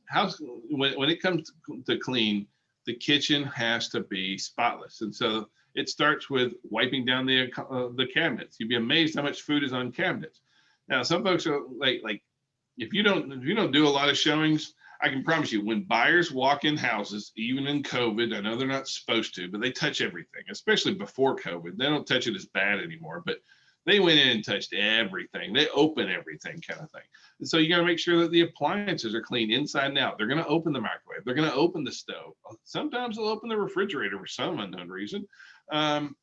Speaker 1: House, when it comes to clean, the kitchen has to be spotless. And so it starts with wiping down the cabinets. You'd be amazed how much food is on cabinets. Now, some folks are like, if you don't do a lot of showings, I can promise you, when buyers walk in houses, even in COVID, I know they're not supposed to, but they touch everything, especially before COVID. They don't touch it as bad anymore, but they went in and touched everything. They open everything, kind of thing. And so you got to make sure that the appliances are clean inside and out. They're going to open the microwave. They're going to open the stove. Sometimes they'll open the refrigerator for some unknown reason. We want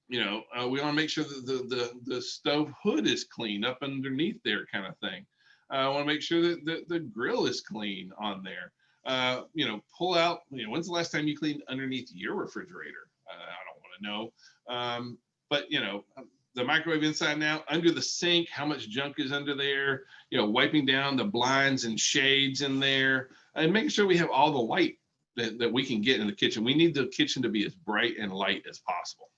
Speaker 1: to make sure that the stove hood is clean up underneath there, kind of thing. I want to make sure that the grill is clean on there. Pull out, when's the last time you cleaned underneath your refrigerator? I don't want to know. But the microwave inside and out, under the sink, how much junk is under there, wiping down the blinds and shades in there, and making sure we have all the light that we can get in the kitchen. We need the kitchen to be as bright and light as possible.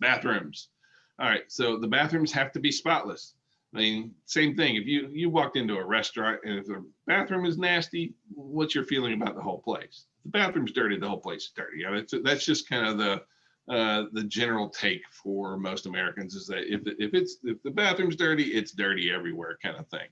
Speaker 1: Bathrooms. All right, so the bathrooms have to be spotless. I mean, same thing. If you walked into a restaurant and if the bathroom is nasty, what's your feeling about the whole place? If the bathroom's dirty, the whole place is dirty. You know, that's just kind of the general take for most Americans is that if the bathroom's dirty, it's dirty everywhere, kind of thing.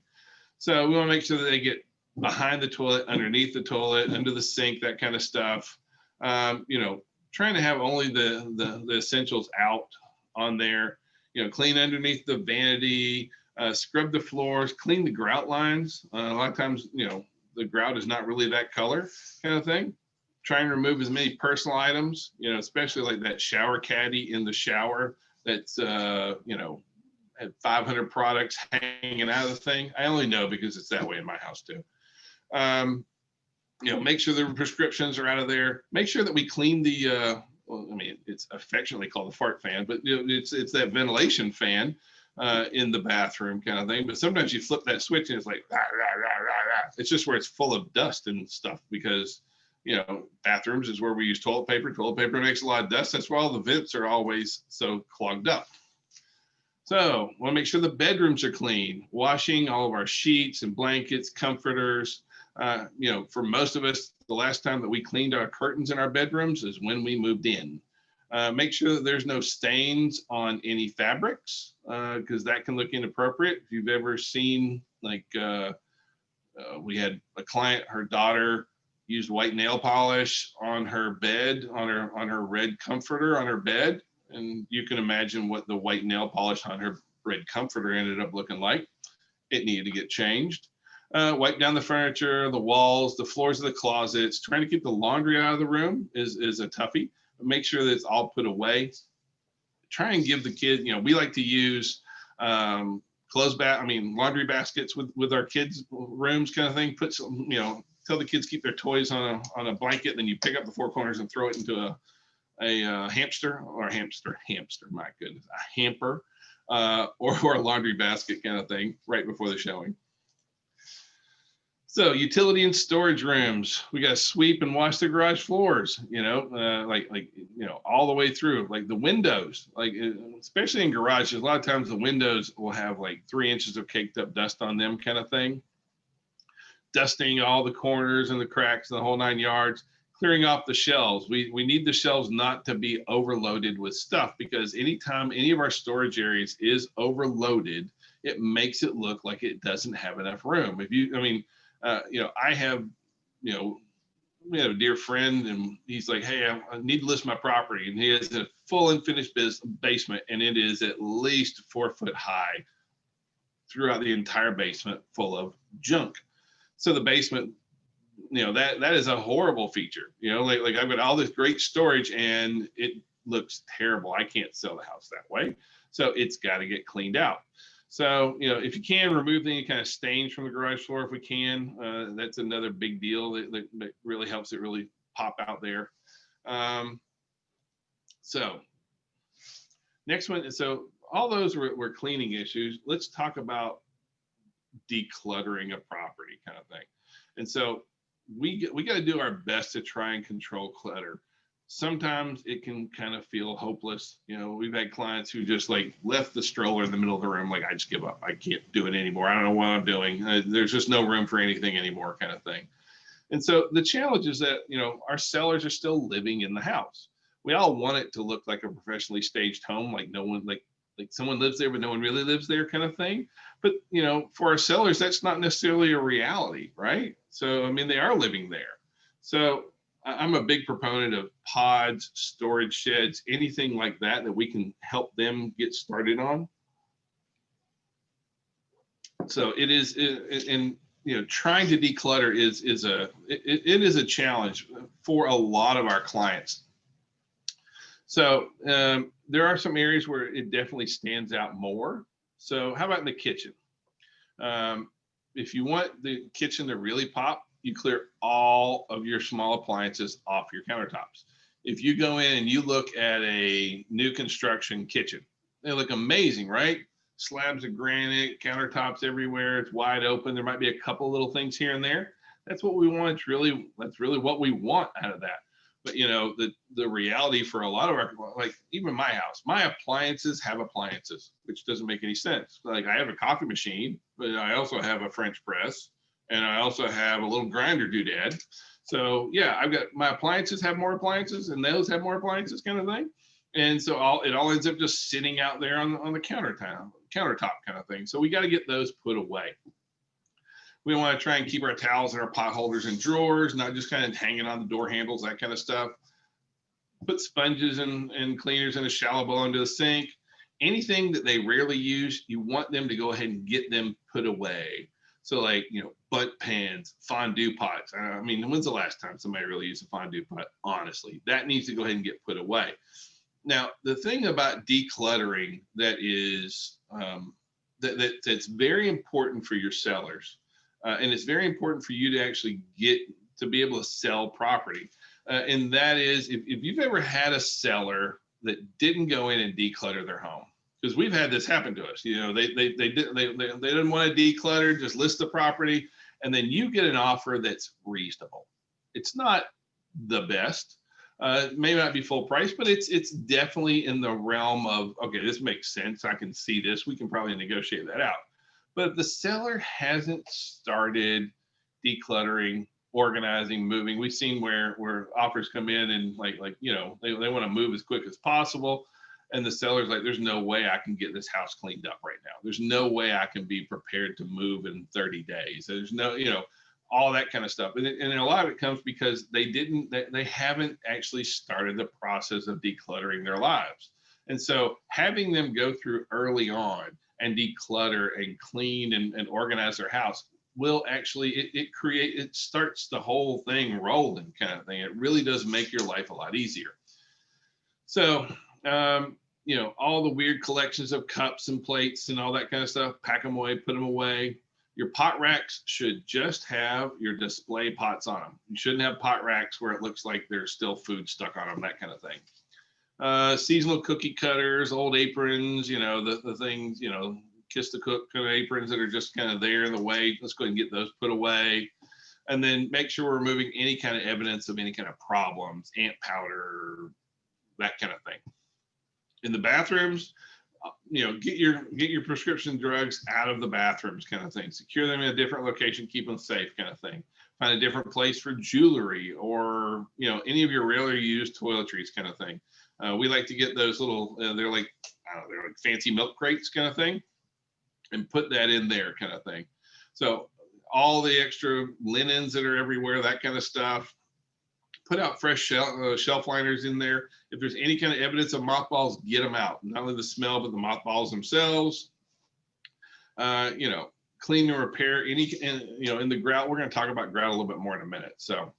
Speaker 1: So we want to make sure that they get behind the toilet, underneath the toilet, under the sink, that kind of stuff. You know, trying to have only the essentials out on there. You know, clean underneath the vanity, scrub the floors, clean the grout lines. A lot of times, you know, the grout is not really that color, kind of thing. Try and remove as many personal items, you know, especially like that shower caddy in the shower that's, you know, had 500 products hanging out of the thing. I only know because it's that way in my house too. You know, make sure the prescriptions are out of there. Make sure that we clean the, well, I mean, it's affectionately called the fart fan, but you know, it's that ventilation fan in the bathroom kind of thing. But sometimes you flip that switch and it's like, rah, rah, rah, rah, rah. It's just where it's full of dust and stuff because, you know, bathrooms is where we use toilet paper. Toilet paper makes a lot of dust. That's why all the vents are always so clogged up. So want to make sure the bedrooms are clean, washing all of our sheets and blankets, comforters. You know, for most of us, the last time that we cleaned our curtains in our bedrooms is when we moved in. Make sure that there's no stains on any fabrics because that can look inappropriate. If you've ever seen, like, we had a client, her daughter used white nail polish on her bed, on her red comforter on her bed. And you can imagine what the white nail polish on her red comforter ended up looking like. It needed to get changed. Wipe down the furniture, the walls, the floors of the closets. Trying to keep the laundry out of the room is a toughie. But make sure that it's all put away. Try and give the kid, you know, we like to use laundry baskets with our kids' rooms kind of thing. Put some, you know, tell the kids keep their toys on a blanket, then you pick up the four corners and throw it into a hamster, my goodness, a hamper, or a laundry basket kind of thing right before the showing. So utility and storage rooms, we got to sweep and wash the garage floors, you know, like, you know, all the way through, like the windows, like especially in garages, a lot of times the windows will have like 3 inches of caked up dust on them kind of thing. Dusting all the corners and the cracks and the whole 9 yards, clearing off the shelves. We need the shelves not to be overloaded with stuff because anytime any of our storage areas is overloaded, it makes it look like it doesn't have enough room. You know, I have, you know, we have a dear friend and he's like, hey, I need to list my property. And he has a full and finished basement and it is at least 4 foot high throughout the entire basement full of junk. So the basement, you know, that is a horrible feature, you know, like I've got all this great storage and it looks terrible. I can't sell the house that way. So it's got to get cleaned out. So, you know, if you can remove any kind of stains from the garage floor, if we can, that's another big deal that really helps it really pop out there. So next one, so all those were cleaning issues. Let's talk about decluttering a property kind of thing. And so we got to do our best to try and control clutter. Sometimes it can kind of feel hopeless. You know, we've had clients who just like left the stroller in the middle of the room, like, I just give up. I can't do it anymore. I don't know what I'm doing. There's just no room for anything anymore kind of thing. And so the challenge is that, you know, our sellers are still living in the house. We all want it to look like a professionally staged home, like no one, like someone lives there, but no one really lives there kind of thing. But, you know, for our sellers, that's not necessarily a reality, right? So, I mean, they are living there. So I'm a big proponent of pods, storage sheds, anything like that we can help them get started on. So it is, and you know, trying to declutter is a challenge for a lot of our clients. So there are some areas where it definitely stands out more. So how about in the kitchen? If you want the kitchen to really pop, you clear all of your small appliances off your countertops. If you go in and you look at a new construction kitchen, they look amazing, right? Slabs of granite, countertops everywhere, it's wide open. There might be a couple little things here and there. That's what we want. That's really what we want out of that. But the reality for a lot of our, like even my house, my appliances have appliances, which doesn't make any sense. Like I have a coffee machine, but I also have a French press, and I also have a little grinder doodad. So yeah, I've got my appliances have more appliances, and those have more appliances, kind of thing. And so it all ends up just sitting out there on the countertop kind of thing. So we got to get those put away. We want to try and keep our towels and our pot holders in drawers, not just kind of hanging on the door handles, that kind of stuff. Put sponges and cleaners in a shallow bowl under the sink. Anything that they rarely use, you want them to go ahead and get them put away. So like, butt pans, fondue pots. I mean, when's the last time somebody really used a fondue pot? Honestly, that needs to go ahead and get put away. Now, the thing about decluttering that is, that's very important for your sellers, and it's very important for you to actually get to be able to sell property. And that is, if you've ever had a seller that didn't go in and declutter their home, because we've had this happen to us. They didn't want to declutter, just list the property, and then you get an offer that's reasonable. It's not the best. It may not be full price, but it's definitely in the realm of, okay, this makes sense. I can see this. We can probably negotiate that out. But if the seller hasn't started decluttering, organizing, moving, we've seen where offers come in and like they want to move as quick as possible. And the seller's like, there's no way I can get this house cleaned up right now. There's no way I can be prepared to move in 30 days. There's no, all that kind of stuff. And a lot of it comes because they haven't actually started the process of decluttering their lives. And so having them go through early on and declutter and clean and organize their house will actually, it starts the whole thing rolling kind of thing. It really does make your life a lot easier. So, all the weird collections of cups and plates and all that kind of stuff, pack them away, put them away. Your pot racks should just have your display pots on them. You shouldn't have pot racks where it looks like there's still food stuck on them, that kind of thing. Seasonal cookie cutters, old aprons, the things, kiss the cook kind of aprons that are just kind of there in the way. Let's go ahead and get those put away. And then make sure we're removing any kind of evidence of any kind of problems, ant powder, that kind of thing. In the bathrooms, get your prescription drugs out of the bathrooms kind of thing. Secure them in a different location, keep them safe kind of thing. Find a different place for jewelry or, any of your rarely used toiletries kind of thing. We like to get those little, they're like fancy milk crates kind of thing, and put that in there kind of thing. So all the extra linens that are everywhere, that kind of stuff. Put out fresh shelf liners in there. If there's any kind of evidence of mothballs, get them out. Not only the smell, but the mothballs themselves. Clean and repair any, in the grout. We're going to talk about grout a little bit more in a minute. So,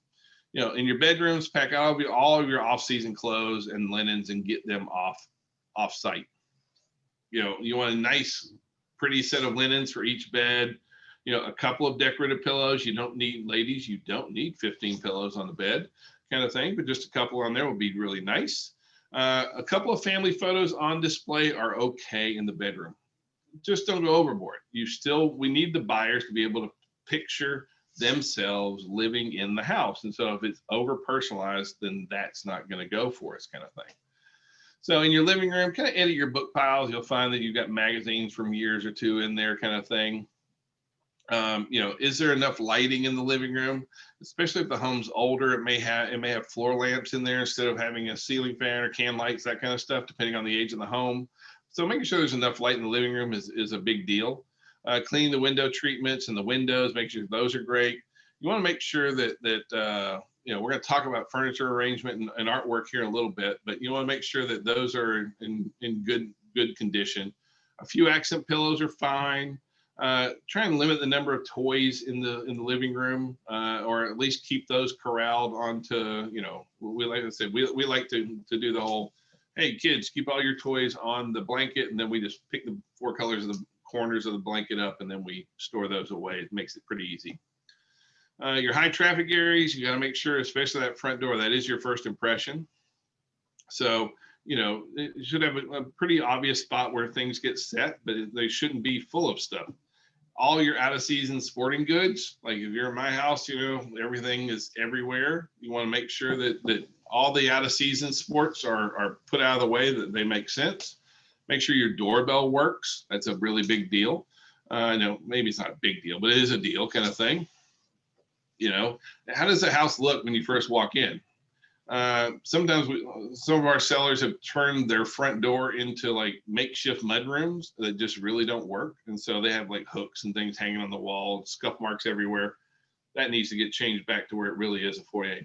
Speaker 1: in your bedrooms, pack out all of your off-season clothes and linens and get them off site. You want a nice, pretty set of linens for each bed. A couple of decorative pillows. You don't need 15 pillows on the bed kind of thing, but just a couple on there will be really nice. A couple of family photos on display are okay in the bedroom. Just don't go overboard. We need the buyers to be able to picture themselves living in the house. And so if it's over personalized, then that's not going to go for us kind of thing. So in your living room, kind of edit your book piles. You'll find that you've got magazines from years or two in there kind of thing. Is there enough lighting in the living room? Especially if the home's older, it may have floor lamps in there instead of having a ceiling fan or can lights, that kind of stuff, depending on the age of the home. So making sure there's enough light in the living room is a big deal. Clean the window treatments and the windows, make sure those are great. You want to make sure that we're going to talk about furniture arrangement and artwork here in a little bit, but you want to make sure that those are in good condition. A few accent pillows are fine. Try and limit the number of toys in the living room, or at least keep those corralled onto, we like to do the whole, hey kids, keep all your toys on the blanket, and then we just pick the 4 colors of the corners of the blanket up, and then we store those away. It makes it pretty easy. Your high traffic areas, you got to make sure, especially that front door, that is your first impression. So it should have a pretty obvious spot where things get set, but they shouldn't be full of stuff. All your out of season sporting goods, like if you're in my house, everything is everywhere. You want to make sure that all the out of season sports are put out of the way, that they make sense. Make sure your doorbell works. That's a really big deal. I know maybe it's not a big deal, but it is a deal kind of thing. You know, how does the house look when you first walk in? Sometimes some of our sellers have turned their front door into like makeshift mud rooms that just really don't work. And so they have like hooks and things hanging on the wall, scuff marks everywhere. That needs to get changed back to where it really is a foyer.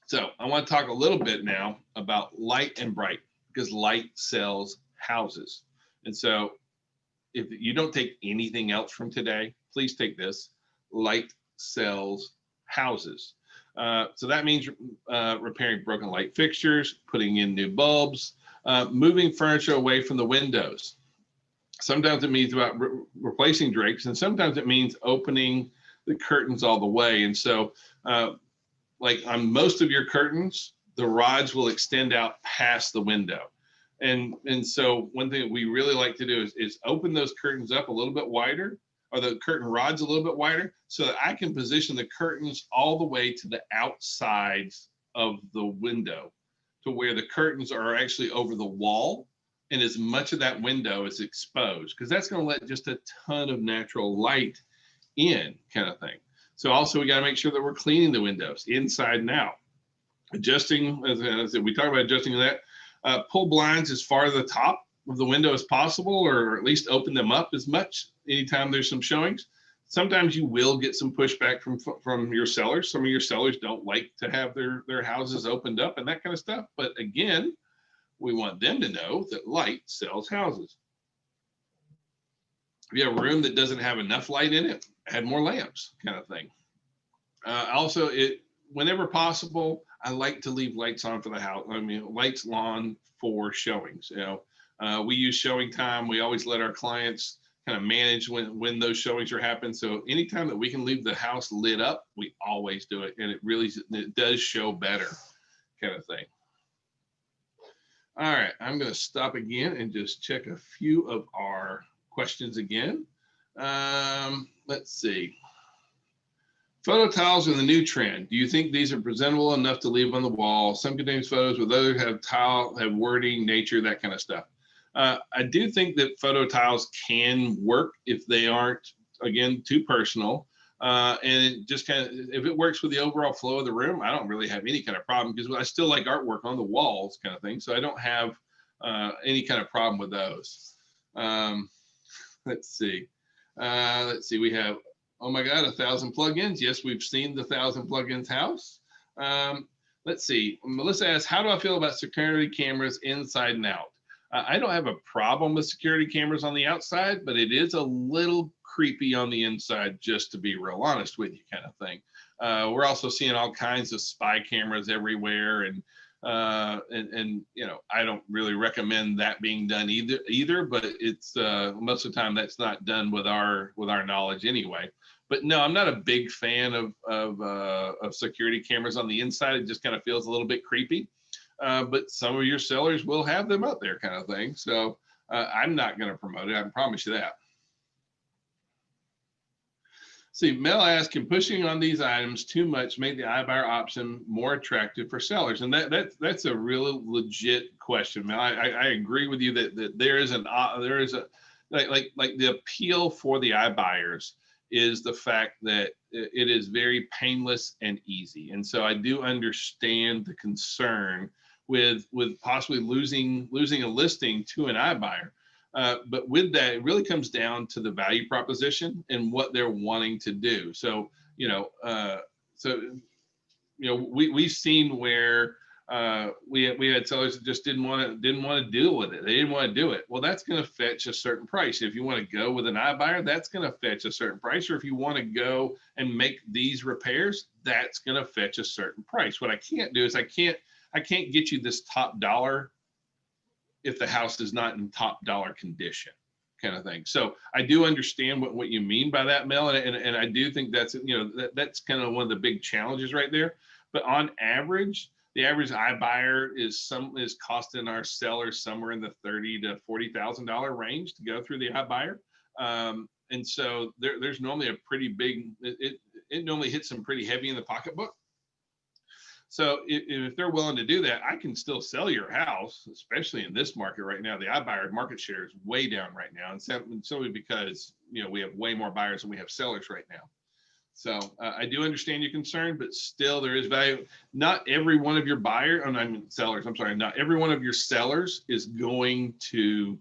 Speaker 1: So I want to talk a little bit now about light and bright, because light sells houses. And so if you don't take anything else from today, please take this: light sells houses. So that means repairing broken light fixtures, putting in new bulbs, moving furniture away from the windows. Sometimes it means about replacing drapes, and sometimes it means opening the curtains all the way. And so like on most of your curtains, the rods will extend out past the window. And so one thing we really like to do is open those curtains up a little bit wider, or the curtain rods a little bit wider, so that I can position the curtains all the way to the outsides of the window, to where the curtains are actually over the wall, and as much of that window is exposed, because that's going to let just a ton of natural light in, kind of thing. So also we got to make sure that we're cleaning the windows inside and out. Adjusting, as we talk about adjusting that, pull blinds as far to the top of the window as possible, or at least open them up as much anytime there's some showings. Sometimes you will get some pushback from your sellers. Some of your sellers don't like to have their houses opened up and that kind of stuff. But again, we want them to know that light sells houses. If you have a room that doesn't have enough light in it, add more lamps, kind of thing. Also, whenever possible, I like to leave lights on for the house. I mean, lights on for showings. You know, we use showing time. We always let our clients kind of manage when those showings are happening. So anytime that we can leave the house lit up, we always do it, and it does show better, kind of thing. All right, I'm going to stop again and just check a few of our questions again. Let's see. Photo tiles are the new trend. Do you think these are presentable enough to leave on the wall? Some contain photos, with others have wording, nature, that kind of stuff. I do think that photo tiles can work if they aren't, again, too personal. And it just kind of, if it works with the overall flow of the room, I don't really have any kind of problem, because I still like artwork on the walls, kind of thing. So I don't have any kind of problem with those. Let's see. We have, oh my God, 1,000 plugins. Yes, we've seen the 1,000 plugins house. Let's see. Melissa asks, how do I feel about security cameras inside and out? I don't have a problem with security cameras on the outside, but it is a little creepy on the inside, just to be real honest with you, kind of thing. We're also seeing all kinds of spy cameras everywhere, and you know, I don't really recommend that being done either, but it's most of the time that's not done with our knowledge anyway. But no, I'm not a big fan of security cameras on the inside. It just kind of feels a little bit creepy. But some of your sellers will have them up there, kind of thing. So I'm not going to promote it. I can promise you that. See, Mel asked, can pushing on these items too much make the iBuyer option more attractive for sellers? And that's a really legit question, Mel. I agree with you that there is a like the appeal for the iBuyers is the fact that it is very painless and easy. And so I do understand the concern with possibly losing a listing to an iBuyer. But with that, it really comes down to the value proposition and what they're wanting to do. So, we've seen where we had sellers that just didn't want to deal with it. They didn't want to do it. Well, that's going to fetch a certain price. If you want to go with an iBuyer, that's going to fetch a certain price. Or if you want to go and make these repairs, that's going to fetch a certain price. What I can't do is I can't get you this top dollar if the house is not in top dollar condition, kind of thing. So I do understand what you mean by that, Mel, and I do think that's that's kind of one of the big challenges right there. But on average, the average iBuyer is costing our sellers somewhere in the $30,000 to $40,000 range to go through the iBuyer, and so there's normally a pretty big. It normally hits them pretty heavy in the pocketbook. So if they're willing to do that, I can still sell your house, especially in this market right now. The iBuyer market share is way down right now, and simply because we have way more buyers than we have sellers right now. So I do understand your concern, but still there is value. Not every one of your buyers, I mean sellers, I'm sorry, not every one of your sellers is going to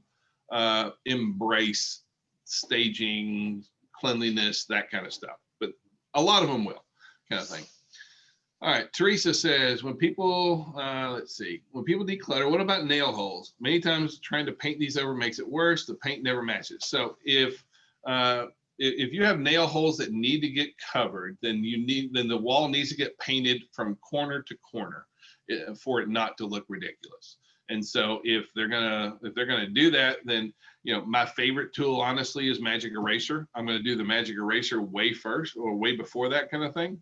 Speaker 1: embrace staging, cleanliness, that kind of stuff. But a lot of them will, kind of thing. All right, Teresa says, when people, when people declutter, what about nail holes? Many times trying to paint these over makes it worse. The paint never matches. So if you have nail holes that need to get covered, then the wall needs to get painted from corner to corner for it not to look ridiculous. And so if they're gonna do that, then my favorite tool honestly is Magic Eraser. I'm gonna do the Magic Eraser way first or way before that kind of thing.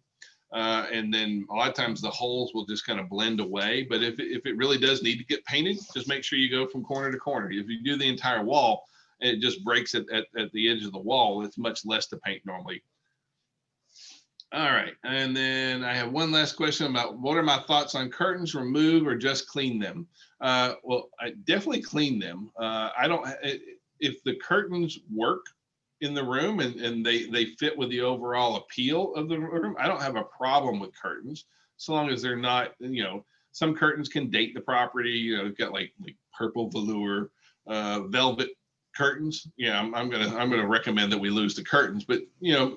Speaker 1: And then a lot of times the holes will just kind of blend away. But if it really does need to get painted, just make sure you go from corner to corner. If you do the entire wall and it just breaks at the edge of the wall, it's much less to paint normally. All right, and then I have one last question about what are my thoughts on curtains, remove or just clean them? Well, I definitely clean them. If the curtains work in the room and they fit with the overall appeal of the room, I don't have a problem with curtains, so long as they're not, some curtains can date the property. You've got like purple velour, velvet curtains. I'm gonna recommend that we lose the curtains, but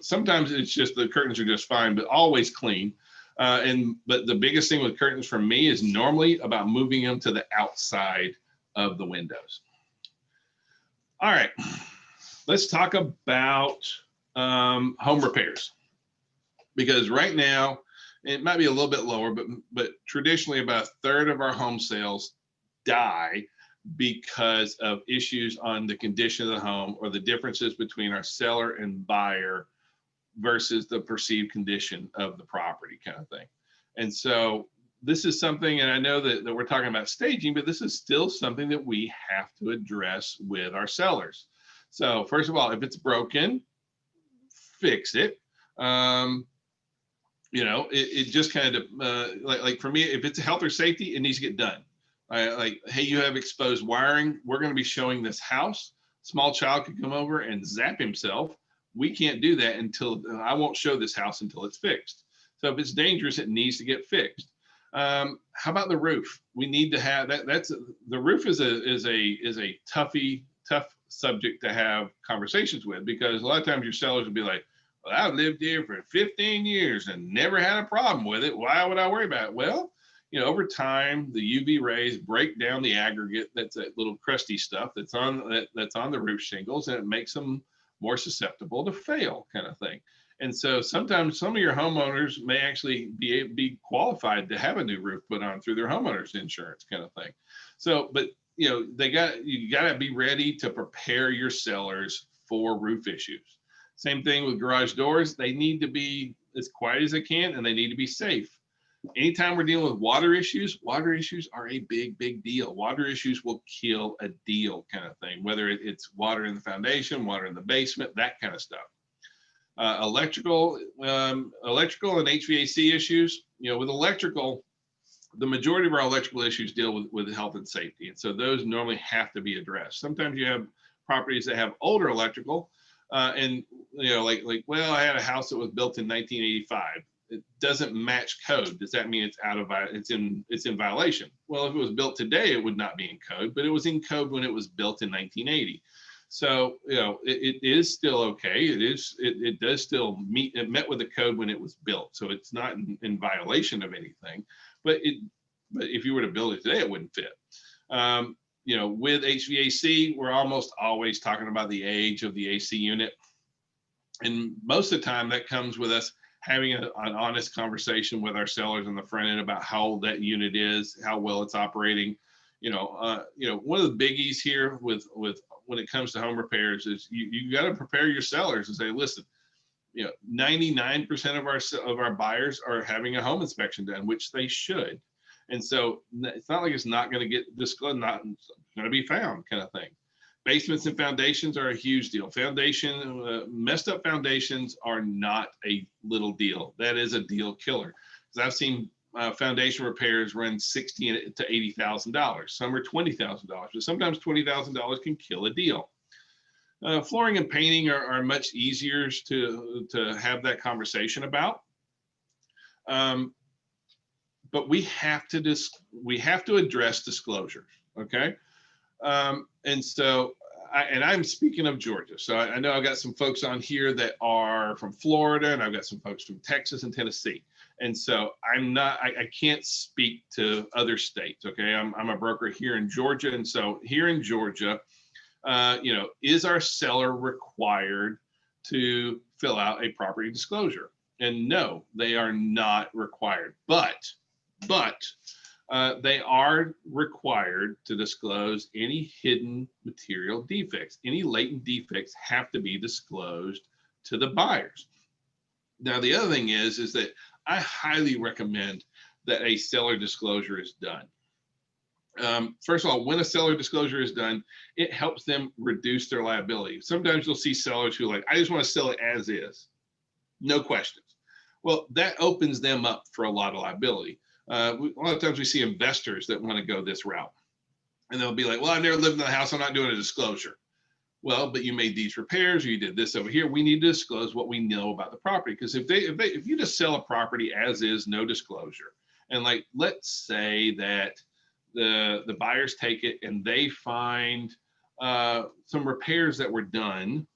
Speaker 1: sometimes it's just the curtains are just fine, but always clean. But the biggest thing with curtains for me is normally about moving them to the outside of the windows. All right, let's talk about home repairs, because right now it might be a little bit lower, but traditionally about a third of our home sales die because of issues on the condition of the home or the differences between our seller and buyer versus the perceived condition of the property, kind of thing. And so this is something, and I know that we're talking about staging, but this is still something that we have to address with our sellers. So first of all, if it's broken, fix it. It just kind of like for me, if it's a health or safety, it needs to get done. Like, hey, you have exposed wiring. We're going to be showing this house. Small child could come over and zap himself. We can't do that until I won't show this house until it's fixed. So if it's dangerous, it needs to get fixed. How about the roof? We need to have that. The roof is a tough subject to have conversations with, because a lot of times your sellers will be like, well, I've lived here for 15 years and never had a problem with it. Why would I worry about it? Well, over time, the UV rays break down the aggregate. That's that little crusty stuff that's on the roof shingles, and it makes them more susceptible to fail, kind of thing. And so sometimes some of your homeowners may actually be qualified to have a new roof put on through their homeowner's insurance, kind of thing. So, but you got to be ready to prepare your sellers for roof issues. Same thing with garage doors. They need to be as quiet as they can, and they need to be safe. Anytime we're dealing with water issues are a big deal. Water issues will kill a deal, kind of thing, whether it's water in the foundation, water in the basement, that kind of stuff. Electrical and HVAC issues. With electrical, the majority of our electrical issues deal with health and safety, and so those normally have to be addressed. Sometimes you have properties that have older electrical, and well, I had a house that was built in 1985. It doesn't match code. Does that mean it's in violation? Well, if it was built today, it would not be in code, but it was in code when it was built in 1980. So it is still okay. It does still meet. It met with the code when it was built, so it's not in violation of anything. But if you were to build it today, it wouldn't fit. With HVAC, we're almost always talking about the age of the AC unit, and most of the time that comes with us having an honest conversation with our sellers on the front end about how old that unit is, how well it's operating. One of the biggies here with when it comes to home repairs is you got to prepare your sellers and say, listen, 99% of our buyers are having a home inspection done, which they should. And so it's not like it's not going to get disclosed, not going to be found, kind of thing. Basements and foundations are a huge deal. Messed up foundations are not a little deal. That is a deal killer. Because I've seen foundation repairs run $60,000 to $80,000. Some are $20,000, but sometimes $20,000 can kill a deal. Flooring and painting are much easier to have that conversation about. But we have to address disclosures, okay? And so, I'm speaking of Georgia. So I know I've got some folks on here that are from Florida, and I've got some folks from Texas and Tennessee. And so I can't speak to other states, okay? I'm a broker here in Georgia. And so here in Georgia, is our seller required to fill out a property disclosure? And no, they are not required, but they are required to disclose any hidden material defects. Any latent defects have to be disclosed to the buyers. Now, the other thing is that I highly recommend that a seller disclosure is done. First of all, when a seller disclosure is done, it helps them reduce their liability. Sometimes you'll see sellers who are like, I just want to sell it as is, no questions. Well, that opens them up for a lot of liability. A lot of times we see investors that want to go this route, and they'll be like, well, I've never lived in the house, I'm not doing a disclosure. Well, but you made these repairs, or you did this over here. We need to disclose what we know about the property, because if you just sell a property as is, no disclosure, and like, let's say that the buyers take it and they find some repairs that were done,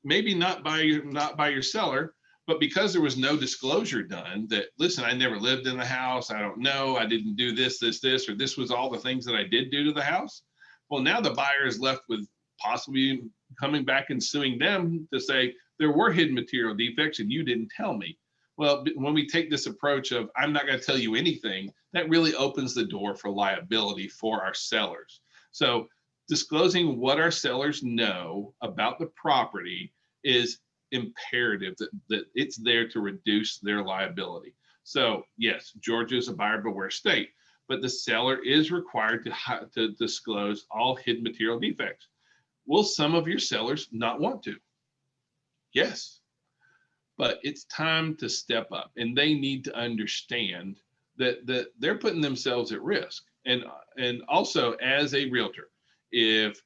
Speaker 1: maybe not by your seller, but because there was no disclosure done, that, listen, I never lived in the house, I don't know, I didn't do this, or this was all the things that I did do to the house. Well, now the buyer is left with possibly coming back and suing them to say there were hidden material defects and you didn't tell me. Well, when we take this approach of I'm not going to tell you anything, that really opens the door for liability for our sellers. So disclosing what our sellers know about the property is imperative, that it's there to reduce their liability. So yes, Georgia is a buyer beware state, but the seller is required to disclose all hidden material defects. Will some of your sellers not want to? Yes, but it's time to step up, and they need to understand that they're putting themselves at risk. And also, as a realtor, if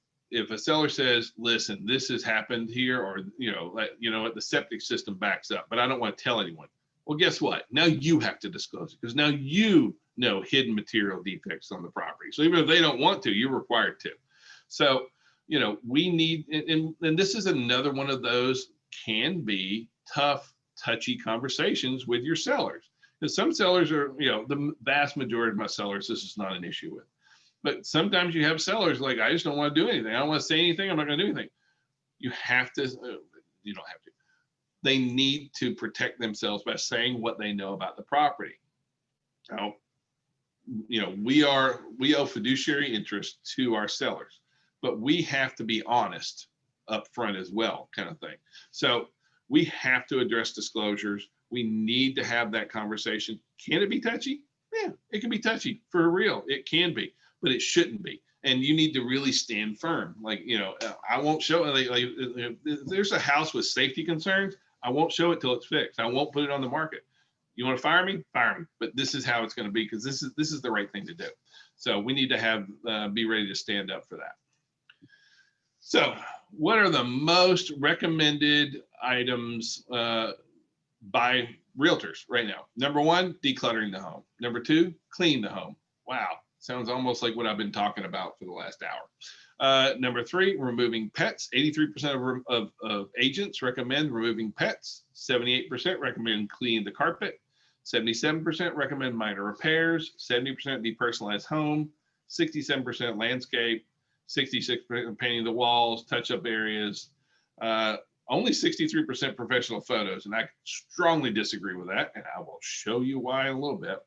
Speaker 1: a seller says, listen, this has happened here, or the septic system backs up, but I don't want to tell anyone. Well, guess what? Now you have to disclose it, because now you know hidden material defects on the property. So even if they don't want to, you're required to. So, we need, and this is another one of those can be tough, touchy conversations with your sellers. Because some sellers are, the vast majority of my sellers, this is not an issue with. But sometimes you have sellers like, I just don't want to do anything. I don't want to say anything. I'm not going to do anything. You have to, you don't have to. They need to protect themselves by saying what they know about the property. Now, we owe fiduciary interest to our sellers, but we have to be honest up front as well, kind of thing. So we have to address disclosures. We need to have that conversation. Can it be touchy? Yeah, it can be touchy for real. It can be, but it shouldn't be. And you need to really stand firm. Like, I won't show it. Like, if there's a house with safety concerns, I won't show it till it's fixed. I won't put it on the market. You want to fire me? Fire me. But this is how it's going to be, because this is the right thing to do. So we need to be ready to stand up for that. So what are the most recommended items by realtors right now? Number one, decluttering the home. Number two, clean the home. Wow, sounds almost like what I've been talking about for the last hour. Number three, removing pets. 83% of agents recommend removing pets. 78% recommend cleaning the carpet. 77% recommend minor repairs. 70% depersonalized home. 67% landscape. 66% painting the walls, touch-up areas. Only 63% professional photos, and I strongly disagree with that, and I will show you why in a little bit.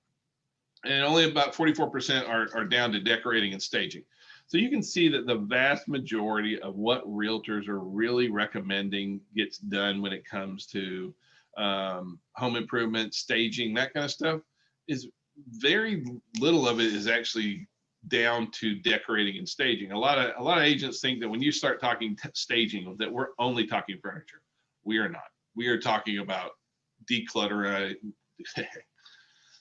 Speaker 1: And only about 44% are down to decorating and staging. So you can see that the vast majority of what realtors are really recommending gets done when it comes to home improvement, staging, that kind of stuff, is very little of it is actually down to decorating and staging. A lot of agents think that when you start talking staging, that we're only talking furniture. We are not. We are talking about decluttering.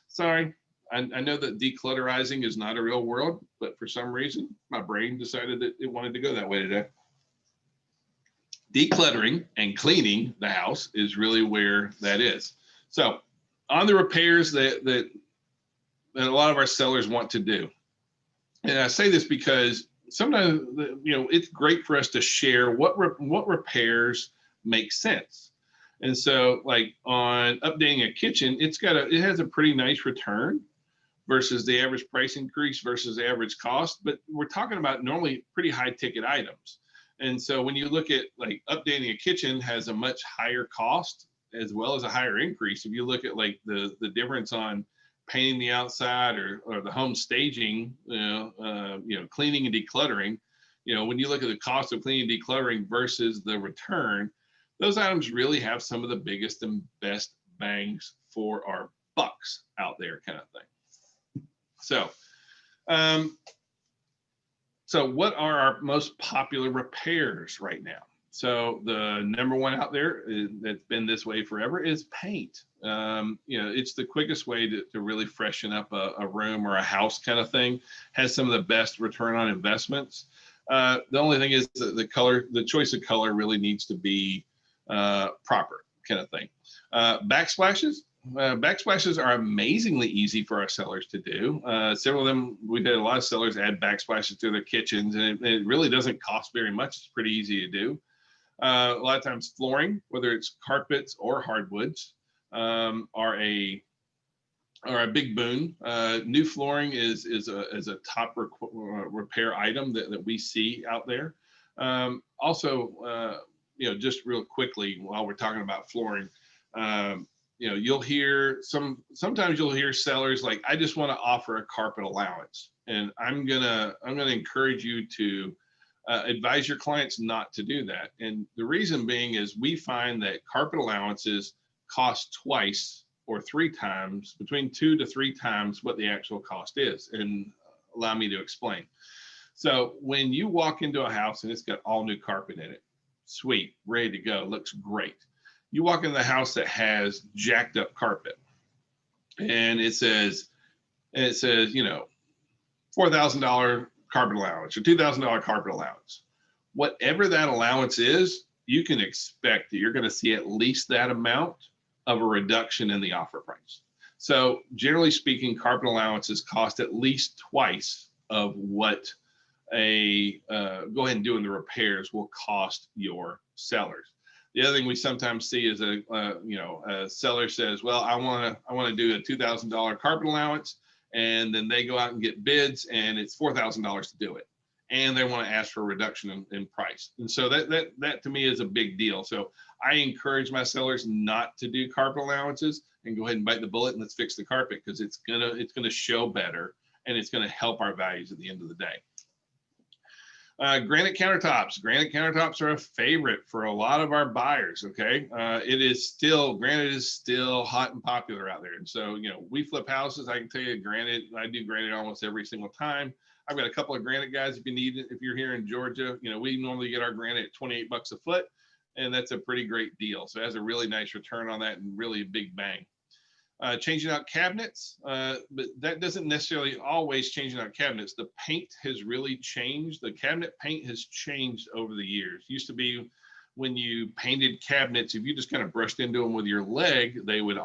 Speaker 1: Sorry, I know that declutterizing is not a real world, but for some reason, my brain decided that it wanted to go that way today. Decluttering and cleaning the house is really where that is. So on the repairs that a lot of our sellers want to do. And I say this because sometimes, it's great for us to share what repairs make sense. And so like on updating a kitchen, it has a pretty nice return versus the average price increase versus the average cost, but we're talking about normally pretty high ticket items. And so when you look at like updating a kitchen has a much higher cost as well as a higher increase. If you look at like the difference on painting the outside or the home staging, cleaning and decluttering, when you look at the cost of cleaning and decluttering versus the return, those items really have some of the biggest and best bangs for our bucks out there kind of thing. So what are our most popular repairs right now? So the number one out there that's been this way forever is paint. It's the quickest way to really freshen up a room or a house kind of thing. Has some of the best return on investments. The only thing is the choice of color really needs to be proper kind of thing. Backsplashes. Backsplashes are amazingly easy for our sellers to do. Several of them, we've had a lot of sellers add backsplashes to their kitchens, and it really doesn't cost very much. It's pretty easy to do. A lot of times flooring, whether it's carpets or hardwoods, are a big boon. New flooring is a top repair item that we see out there. Also, just real quickly while we're talking about flooring, you'll hear sometimes you'll hear sellers like, I just want to offer a carpet allowance, and I'm gonna encourage you to advise your clients not to do that. And the reason being is we find that carpet allowances cost twice or three times, between 2 to 3 times what the actual cost is. And allow me to explain. So when you walk into a house and it's got all new carpet in it, sweet, ready to go, looks great. You walk into the house that has jacked up carpet and it says, $4,000 carpet allowance or $2,000 carpet allowance. Whatever that allowance is, you can expect that you're going to see at least that amount of a reduction in the offer price. So generally speaking, carpet allowances cost at least twice of what go ahead and doing the repairs will cost your sellers. The other thing we sometimes see is a seller says, well, I want to do a $2,000 carpet allowance, and then they go out and get bids and it's $4,000 to do it. And they want to ask for a reduction in price. And so that to me is a big deal. So I encourage my sellers not to do carpet allowances and go ahead and bite the bullet and let's fix the carpet, because it's gonna show better and it's gonna help our values at the end of the day. Granite countertops. Granite countertops are a favorite for a lot of our buyers. Okay, granite is still hot and popular out there. And so, we flip houses. I can tell you, granite. I do granite almost every single time. I've got a couple of granite guys if you need it. If you're here in Georgia, we normally get our granite at 28 bucks a foot, and that's a pretty great deal. So it has a really nice return on that and really a big bang. Changing out cabinets, but that doesn't necessarily always changing out cabinets. The paint has really changed. The cabinet paint has changed over the years. Used to be when you painted cabinets, if you just kind of brushed into them with your leg, they would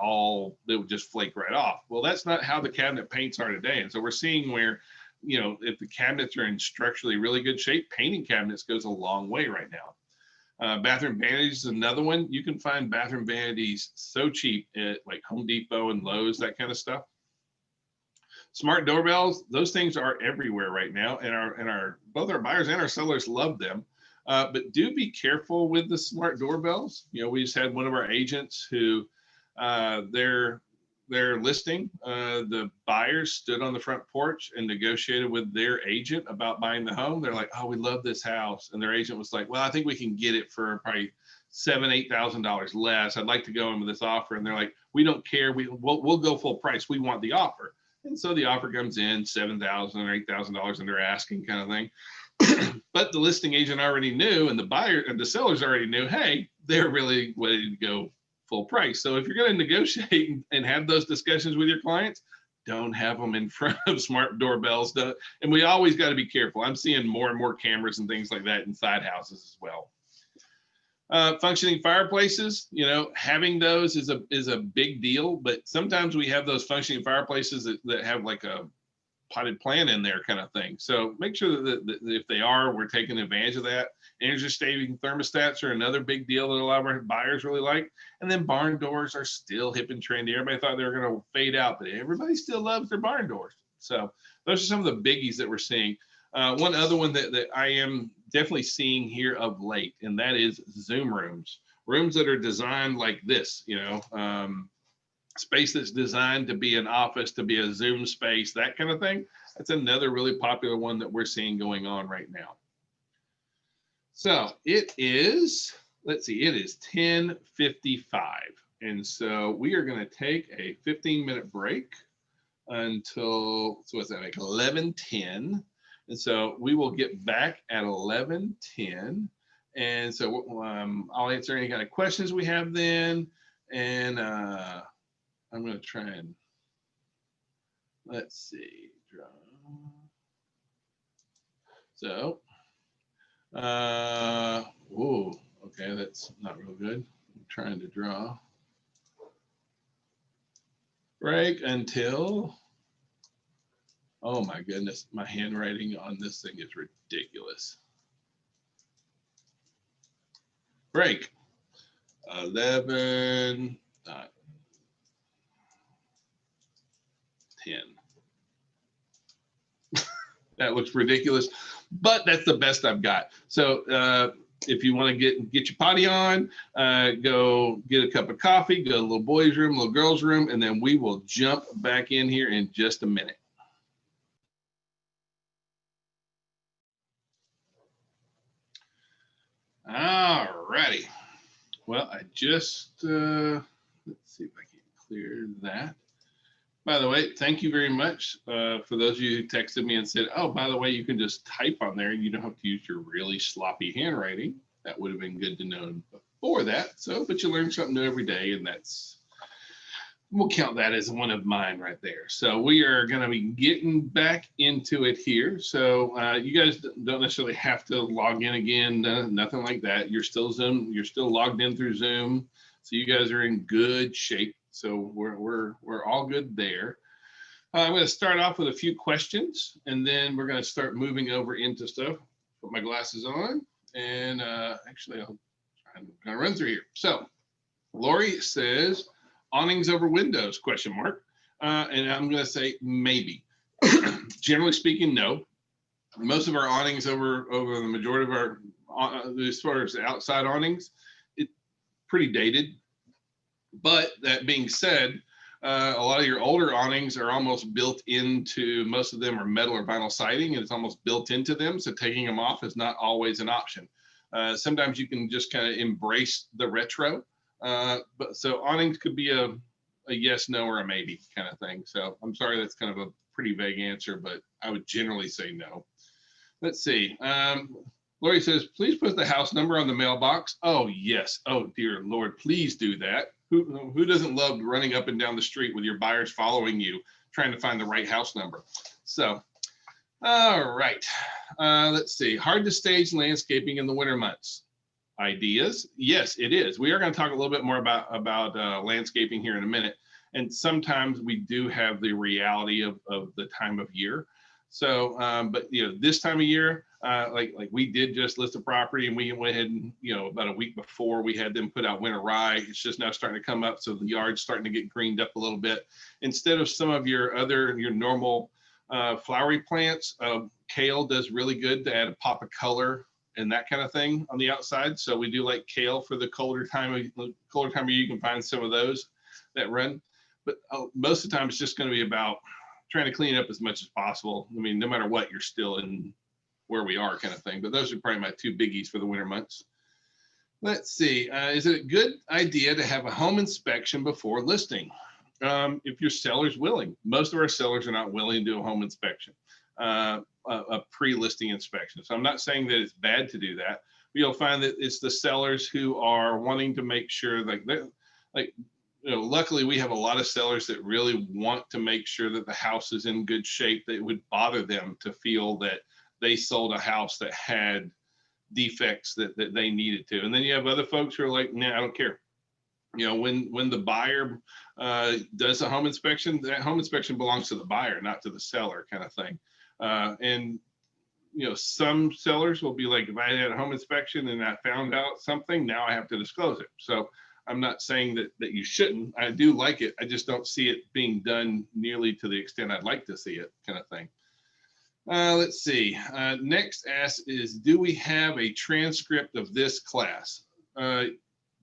Speaker 1: just flake right off. Well, that's not how the cabinet paints are today. And so we're seeing where, if the cabinets are in structurally really good shape, painting cabinets goes a long way right now. Bathroom vanities is another one. You can find bathroom vanities so cheap at like Home Depot and Lowe's, that kind of stuff. Smart doorbells, those things are everywhere right now, and both our buyers and our sellers love them. But do be careful with the smart doorbells. We just had one of our agents who their listing, the buyers stood on the front porch and negotiated with their agent about buying the home. They're like, oh, we love this house. And their agent was like, well, I think we can get it for probably $7,000, $8,000 less. I'd like to go in with this offer. And they're like, we don't care. We'll go full price. We want the offer. And so the offer comes in $7,000 or $8,000 and they're asking kind of thing. But the listing agent already knew, and the buyer and the sellers already knew, hey, they're really ready to go full price. So if you're going to negotiate and have those discussions with your clients, don't have them in front of smart doorbells. And we always got to be careful. I'm seeing more and more cameras and things like that inside houses as well. Functioning fireplaces, you know, having those is a big deal, but sometimes we have those functioning fireplaces that have like a potted plant in there kind of thing. So make sure that if they are, we're taking advantage of that. Energy saving thermostats are another big deal that a lot of our buyers really like. And then barn doors are still hip and trendy. Everybody thought they were going to fade out, but everybody still loves their barn doors. So those are some of the biggies that we're seeing. One other one that I am definitely seeing here of late, and that is Zoom rooms that are designed like this, you know, space that's designed to be an office, to be a Zoom space, that kind of thing. That's another really popular one that we're seeing going on right now. So it is, let's see, it is 10:55. And so we are going to take a 15-minute break until, so what's that, like 11:10. And so we will get back at 11:10. And so I'll answer any kind of questions we have then. And I'm going to try and, let's see, draw. So, whoa, okay, that's not real good. I'm trying to draw. Break until, oh my goodness, my handwriting on this thing is ridiculous. Break 11:10. That looks ridiculous, but that's the best I've got. So if you want to get your potty on, go get a cup of coffee, go to the little boys' room, little girls' room, and then we will jump back in here in just a minute. All righty. Well, I just, let's see if I can clear that. By the way, thank you very much for those of you who texted me and said, oh, by the way, you can just type on there and you don't have to use your really sloppy handwriting. That would have been good to know before that. So, but you learn something new every day, and we'll count that as one of mine right there. So we are going to be getting back into it here. So you guys don't necessarily have to log in again, nothing like that. You're still logged in through Zoom. So you guys are in good shape. So we're all good there. I'm going to start off with a few questions, and then we're going to start moving over into stuff. Put my glasses on, and actually I'm going to run through here. So Lori says, awnings over windows, question mark. And I'm going to say maybe. Generally speaking, no. Most of our awnings over the majority of our, as far as outside awnings, it's pretty dated. But that being said, a lot of your older awnings are almost built into, most of them are metal or vinyl siding, and it's almost built into them. So taking them off is not always an option. Sometimes you can just kind of embrace the retro. But so awnings could be a yes, no, or a maybe kind of thing. So I'm sorry, that's kind of a pretty vague answer, but I would generally say no. Let's see. Lori says, please put the house number on the mailbox. Oh, yes. Oh, dear Lord, please do that. Who doesn't love running up and down the street with your buyers following you, trying to find the right house number? So, all right. Let's see. Hard to stage landscaping in the winter months. Ideas? Yes, it is. We are going to talk a little bit more about landscaping here in a minute. And sometimes we do have the reality of the time of year. So, but you know, this time of year, like we did just list a property, and we went ahead and, you know, about a week before we had them put out winter rye. It's just now starting to come up, so the yard's starting to get greened up a little bit. Instead of some of your normal flowery plants, kale does really good to add a pop of color and that kind of thing on the outside. So we do like kale for the colder time of year. You can find some of those that run, but most of the time it's just going to be about trying to clean up as much as possible. I mean, no matter what, you're still in where we are kind of thing. But those are probably my two biggies for the winter months. Let's see. Is it a good idea to have a home inspection before listing? If your seller's willing. Most of our sellers are not willing to do a home inspection, a pre-listing inspection. So I'm not saying that it's bad to do that. But you'll find that it's the sellers who are wanting to make sure, like luckily we have a lot of sellers that really want to make sure that the house is in good shape. That it would bother them to feel that they sold a house that had defects that they needed to. And then you have other folks who are like, nah, I don't care. When the buyer does a home inspection, that home inspection belongs to the buyer, not to the seller, kind of thing. And some sellers will be like, if I had a home inspection and I found out something, now I have to disclose it. So I'm not saying that you shouldn't. I do like it. I just don't see it being done nearly to the extent I'd like to see it, kind of thing. Let's see. Next ask is, do we have a transcript of this class?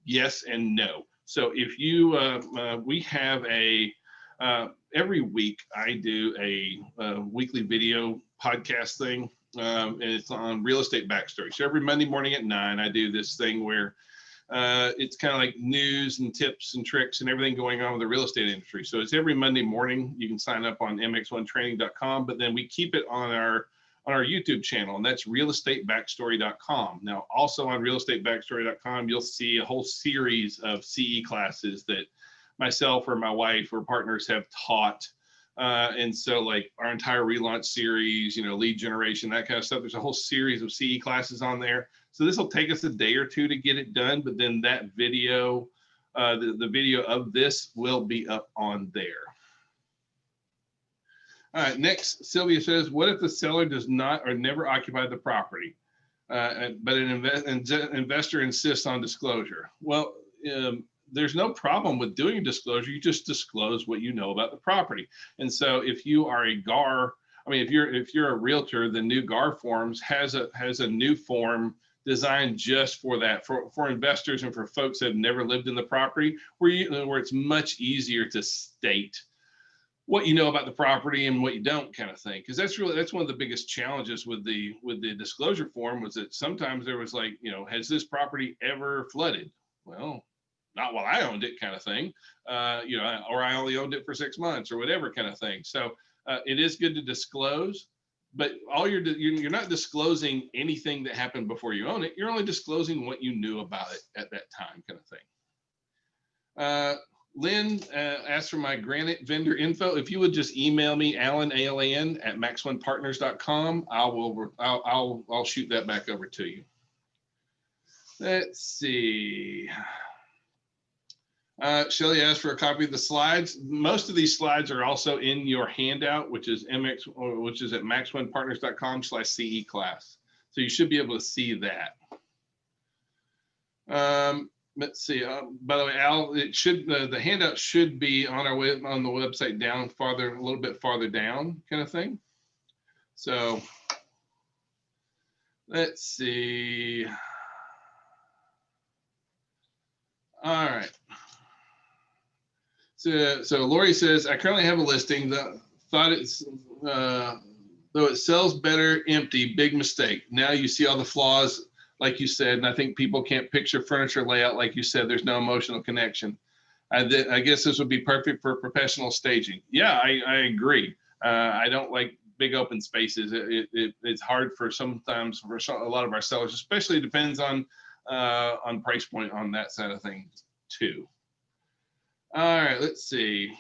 Speaker 1: Yes and no. So if you, we have every week I do a weekly video podcast thing, and it's on real estate backstory. So every Monday morning at 9, I do this thing where it's kind of like news and tips and tricks and everything going on with the real estate industry. So it's every Monday morning. You can sign up on mx1training.com, but then we keep it on our YouTube channel, and that's realestatebackstory.com. Now, also on realestatebackstory.com, you'll see a whole series of CE classes that myself or my wife or partners have taught. And so like our entire relaunch series, lead generation, that kind of stuff, there's a whole series of CE classes on there. So this will take us a day or two to get it done, but then that video, the video of this will be up on there. All right, next, Sylvia says, what if the seller does not or never occupy the property, but an investor insists on disclosure? Well, there's no problem with doing a disclosure. You just disclose what you know about the property. And so if you are a GAR, if you're a realtor, the new GAR forms has a new form designed just for that, for investors and for folks that have never lived in the property, where it's much easier to state what you know about the property and what you don't, kind of thing. Because that's one of the biggest challenges with the disclosure form, was that sometimes there was like, has this property ever flooded? Well, not while I owned it, kind of thing. Or I only owned it for 6 months or whatever, kind of thing. So it is good to disclose, but you're not disclosing anything that happened before you own it. You're only disclosing what you knew about it at that time, kind of thing. Lynn asked for my granite vendor info. If you would just email me, Alan, ALAN, at max1partners.com, I'll shoot that back over to you. Let's see. Shelly asked for a copy of the slides. Most of these slides are also in your handout, which is at max1partners.com/CE class. So you should be able to see that. Let's see. By the way, Al, the handout should be on the website down farther, a little bit farther down, kind of thing. So let's see. All right. So Lori says, I currently have a listing that thought it's, though it sells better empty, big mistake. Now you see all the flaws, like you said, and I think people can't picture furniture layout. Like you said, there's no emotional connection. I guess this would be perfect for professional staging. Yeah, I agree. I don't like big open spaces. It's hard sometimes for a lot of our sellers, especially depends on price point on that side of things too. All right, let's see.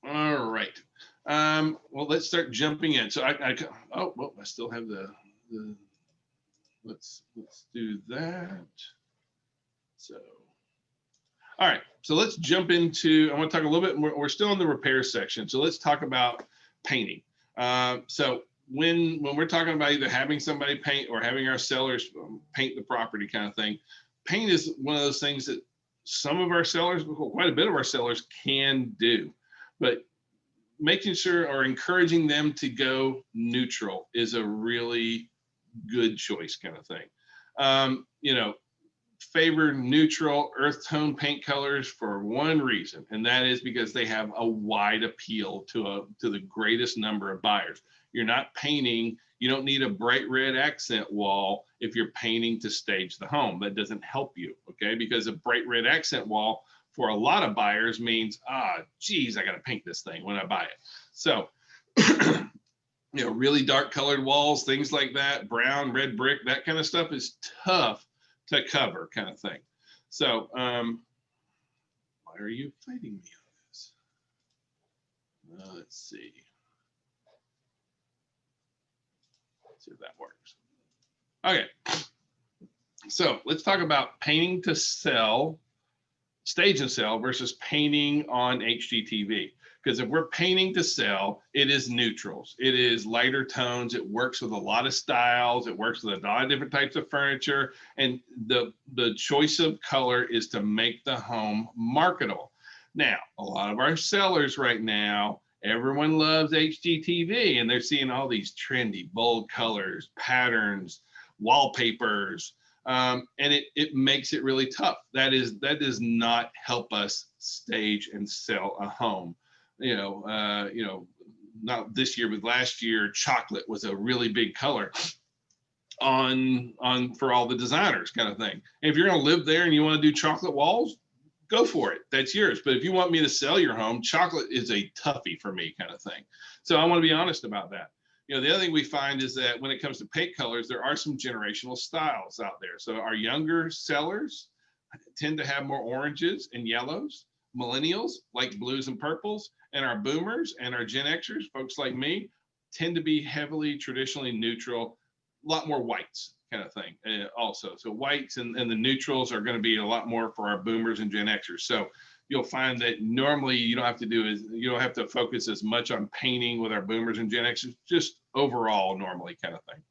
Speaker 1: All right. Well, let's start jumping in. So I still have the let's do that. So, all right. So let's jump into, I want to talk a little bit more. We're still in the repair section. So let's talk about painting. So when we're talking about either having somebody paint or having our sellers paint the property, kind of thing, paint is one of those things that some of our sellers, quite a bit of our sellers, can do, but making sure or encouraging them to go neutral is a really good choice, kind of thing. Favor neutral earth tone paint colors for one reason, and that is because they have a wide appeal to the greatest number of buyers. You're not painting, you don't need a bright red accent wall if you're painting to stage the home. That doesn't help you, okay? Because a bright red accent wall for a lot of buyers means, geez, I gotta paint this thing when I buy it. So, really dark colored walls, things like that, brown, red brick, that kind of stuff is tough to cover, kind of thing. So Why are you fighting me on this? Let's see. Let's see if that works. Okay. So let's talk about painting to sell, stage and sell versus painting on HGTV. Because if we're painting to sell, it is neutrals. It is lighter tones. It works with a lot of styles. It works with a lot of different types of furniture. And the choice of color is to make the home marketable. Now, a lot of our sellers right now, everyone loves HGTV, and they're seeing all these trendy, bold colors, patterns, wallpapers, and it makes it really tough. That does not help us stage and sell a home. Not this year, but last year, chocolate was a really big color on for all the designers, kind of thing. And if you're going to live there and you want to do chocolate walls, go for it. That's yours. But if you want me to sell your home, chocolate is a toughie for me, kind of thing. So I want to be honest about that. The other thing we find is that when it comes to paint colors, there are some generational styles out there. So our younger sellers tend to have more oranges and yellows. Millennials like blues and purples, and our boomers and our Gen Xers, folks like me, tend to be heavily traditionally neutral, a lot more whites, kind of thing also. So whites and the neutrals are going to be a lot more for our boomers and Gen Xers. So you'll find that normally you don't have to focus as much on painting with our boomers and Gen Xers, just overall normally, kind of thing.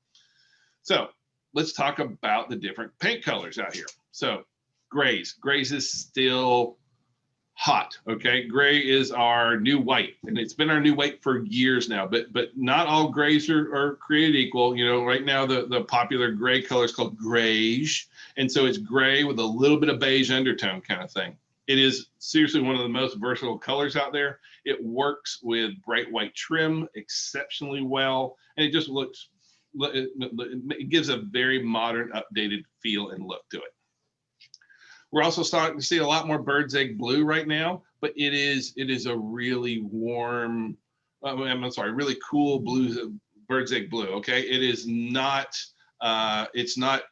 Speaker 1: So let's talk about the different paint colors out here. So grays is still hot. Okay, gray is our new white, and it's been our new white for years now, but not all grays are created equal. Right now the popular gray color is called grayish, and so it's gray with a little bit of beige undertone, kind of thing. It is seriously one of the most versatile colors out there. It works with bright white trim exceptionally well, and it just it gives a very modern, updated feel and look to it. We're also starting to see a lot more bird's egg blue right now, but it is a really warm, really cool blue, bird's egg blue. Okay, it is not, it's not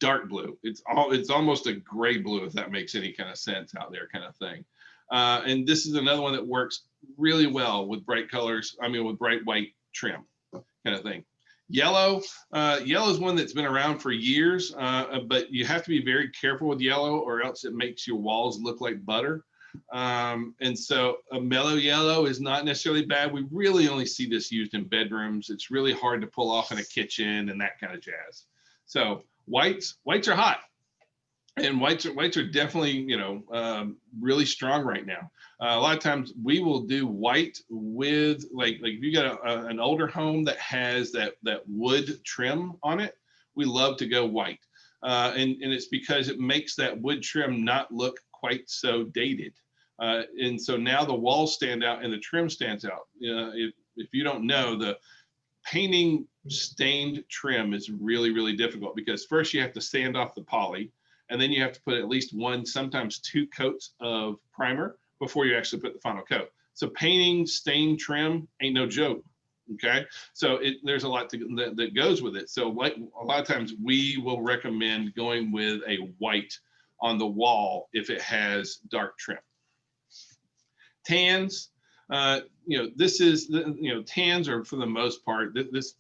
Speaker 1: dark blue. It's almost a gray blue, if that makes any kind of sense out there, kind of thing. And this is another one that works really well with bright colors. With bright white trim, kind of thing. Yellow is one that's been around for years, but you have to be very careful with yellow, or else it makes your walls look like butter. And so a mellow yellow is not necessarily bad. We really only see this used in bedrooms. It's really hard to pull off in a kitchen and that kind of jazz. So whites are hot. And whites are definitely, really strong right now. A lot of times we will do white with, like if you got an older home that has that wood trim on it, we love to go white. And it's because it makes that wood trim not look quite so dated. And so now the walls stand out and the trim stands out. If you don't know, the painting stained trim is really, really difficult, because first you have to sand off the poly, and then you have to put at least one, sometimes two coats of primer before you actually put the final coat. So painting stained trim ain't no joke, okay? So there's a lot that goes with it. So a lot of times we will recommend going with a white on the wall if it has dark trim. Tans, tans are, for the most part, this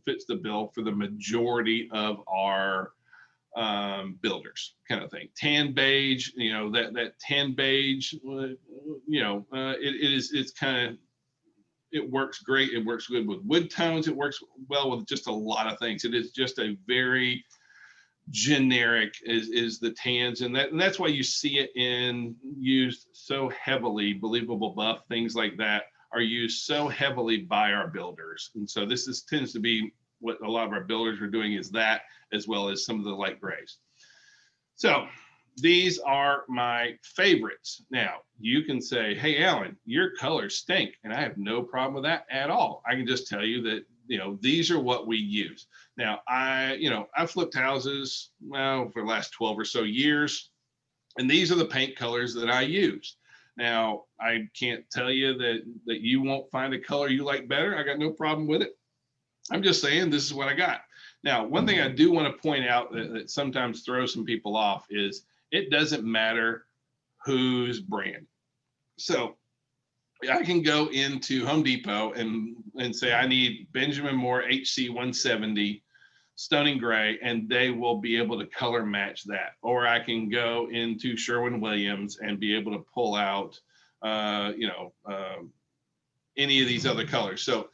Speaker 1: fits the bill for the majority of our builders, kind of thing. Tan beige, that tan beige, it works great. It works good with wood tones. It works well with just a lot of things. It is just a very generic is the tans, and that's why you see it used so heavily. Believable buff, things like that are used so heavily by our builders, and so this tends to be what a lot of our builders are doing, is that, as well as some of the light grays. So these are my favorites. Now you can say, hey Alan, your colors stink, and I have no problem with that at all. I can just tell you that these are what we use. Now I've flipped houses for the last 12 or so years, and these are the paint colors that I use. Now I can't tell you that you won't find a color you like better. I got no problem with it. I'm just saying this is what I got. Now, one thing I do want to point out that sometimes throws some people off is it doesn't matter whose brand. So I can go into Home Depot and say I need Benjamin Moore HC 170 Stone and Gray, and they will be able to color match that. Or I can go into Sherwin-Williams and be able to pull out, any of these other colors. So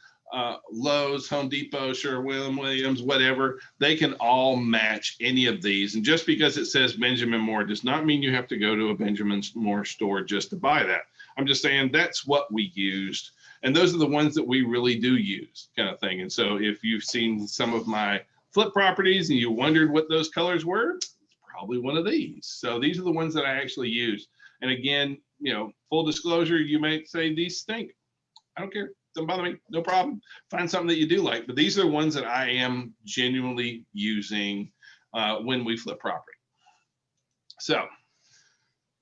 Speaker 1: Lowe's, Home Depot, Sherwin-Williams, whatever, they can all match any of these. And just because it says Benjamin Moore does not mean you have to go to a Benjamin Moore store just to buy that. I'm just saying that's what we used. And those are the ones that we really do use, kind of thing. And so if you've seen some of my flip properties and you wondered what those colors were, it's probably one of these. So these are the ones that I actually use. And again, full disclosure, you may say these stink. I don't care. Don't bother me. No problem. Find something that you do like. But these are the ones that I am genuinely using when we flip property. So,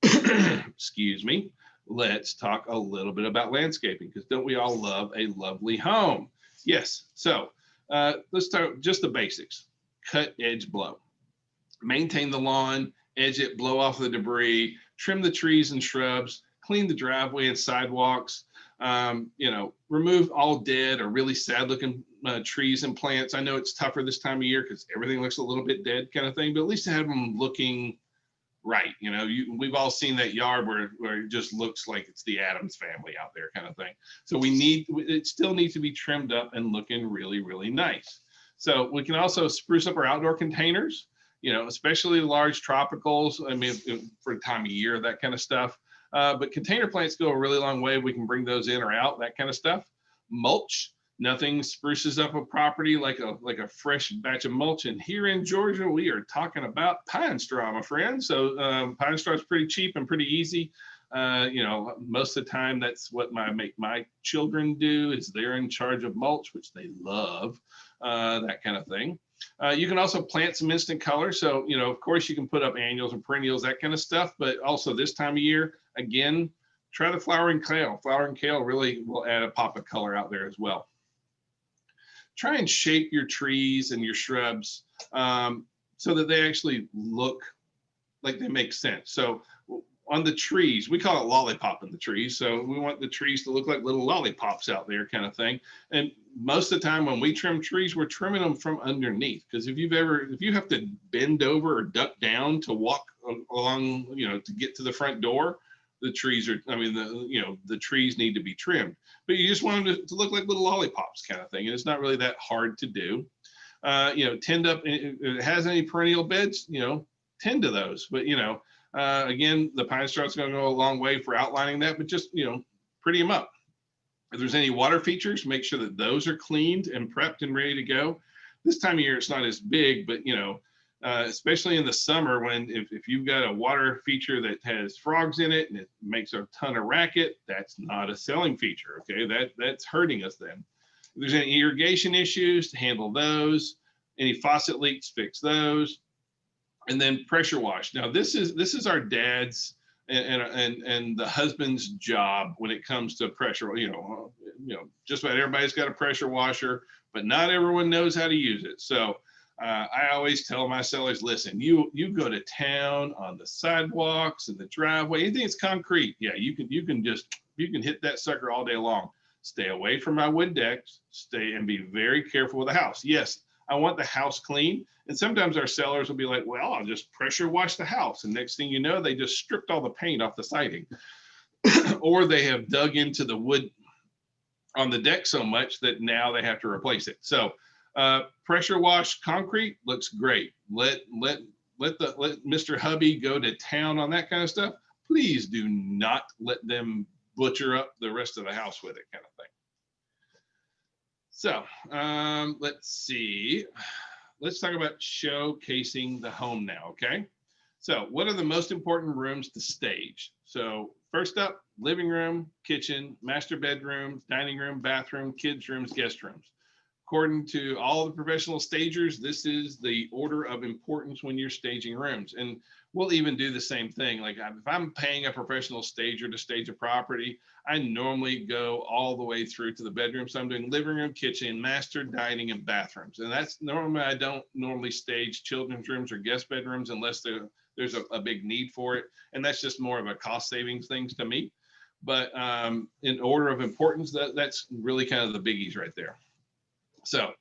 Speaker 1: excuse me. Let's talk a little bit about landscaping, because don't we all love a lovely home? Yes. So let's start just the basics. Cut, edge, blow. Maintain the lawn, edge it, blow off the debris, trim the trees and shrubs, clean the driveway and sidewalks. Remove all dead or really sad looking trees and plants. I know it's tougher this time of year because everything looks a little bit dead, kind of thing, but at least have them looking right. We've all seen that yard where it just looks like it's the Addams family out there, kind of thing. So it still needs to be trimmed up and looking really, really nice. So we can also spruce up our outdoor containers, especially large tropicals. I mean, for the time of year, that kind of stuff. But container plants go a really long way. We can bring those in or out, that kind of stuff. Mulch. Nothing spruces up a property like a fresh batch of mulch. And here in Georgia, we are talking about pine straw, my friend. So pine straw is pretty cheap and pretty easy. Most of the time, that's what my children do. Is they're in charge of mulch, which they love, that kind of thing. You can also plant some instant color. So, of course, you can put up annuals and perennials, that kind of stuff. But also this time of year, again, try the flowering kale. Flowering kale really will add a pop of color out there as well. Try and shape your trees and your shrubs so that they actually look like they make sense. So on the trees, we call it lollipopping the trees. So we want the trees to look like little lollipops out there, kind of thing. And most of the time when we trim trees, we're trimming them from underneath. Because if you have to bend over or duck down to walk along, to get to the front door, the trees the trees need to be trimmed. But you just want them to look like little lollipops, kind of thing. And it's not really that hard to do. Tend up, if it has any perennial beds, tend to those. But, again, the pine straw is going to go a long way for outlining that, but just, pretty them up. If there's any water features, make sure that those are cleaned and prepped and ready to go. This time of year, it's not as big, but, especially in the summer, when if you've got a water feature that has frogs in it and it makes a ton of racket, that's not a selling feature. Okay, that's hurting us then. If there's any irrigation issues, handle those. Any faucet leaks, fix those. And then pressure wash. Now this is our dad's and the husband's job when it comes to pressure. Just about everybody's got a pressure washer, but not everyone knows how to use it. So I always tell my sellers, listen, you go to town on the sidewalks and the driveway, anything that's concrete. Yeah, you can hit that sucker all day long. Stay away from my wood decks. Stay and be very careful with the house. Yes, I want the house clean. And sometimes our sellers will be like, well, I'll just pressure wash the house. And next thing you know, they just stripped all the paint off the siding. Or they have dug into the wood on the deck so much that now they have to replace it. So pressure wash concrete looks great. Let Mr. Hubby go to town on that kind of stuff. Please do not let them butcher up the rest of the house with it, kind of thing. So let's see. Let's talk about showcasing the home now, okay? So what are the most important rooms to stage? So first up, living room, kitchen, master bedroom, dining room, bathroom, kids' rooms, guest rooms. According to all the professional stagers, this is the order of importance when you're staging rooms. And we'll even do the same thing. Like if I'm paying a professional stager to stage a property, I normally go all the way through to the bedroom. So I'm doing living room, kitchen, master, dining, and bathrooms. And that's normally, I don't normally stage children's rooms or guest bedrooms unless there's a big need for it. And that's just more of a cost savings things to me. But in order of importance, that's really kind of the biggies right there. So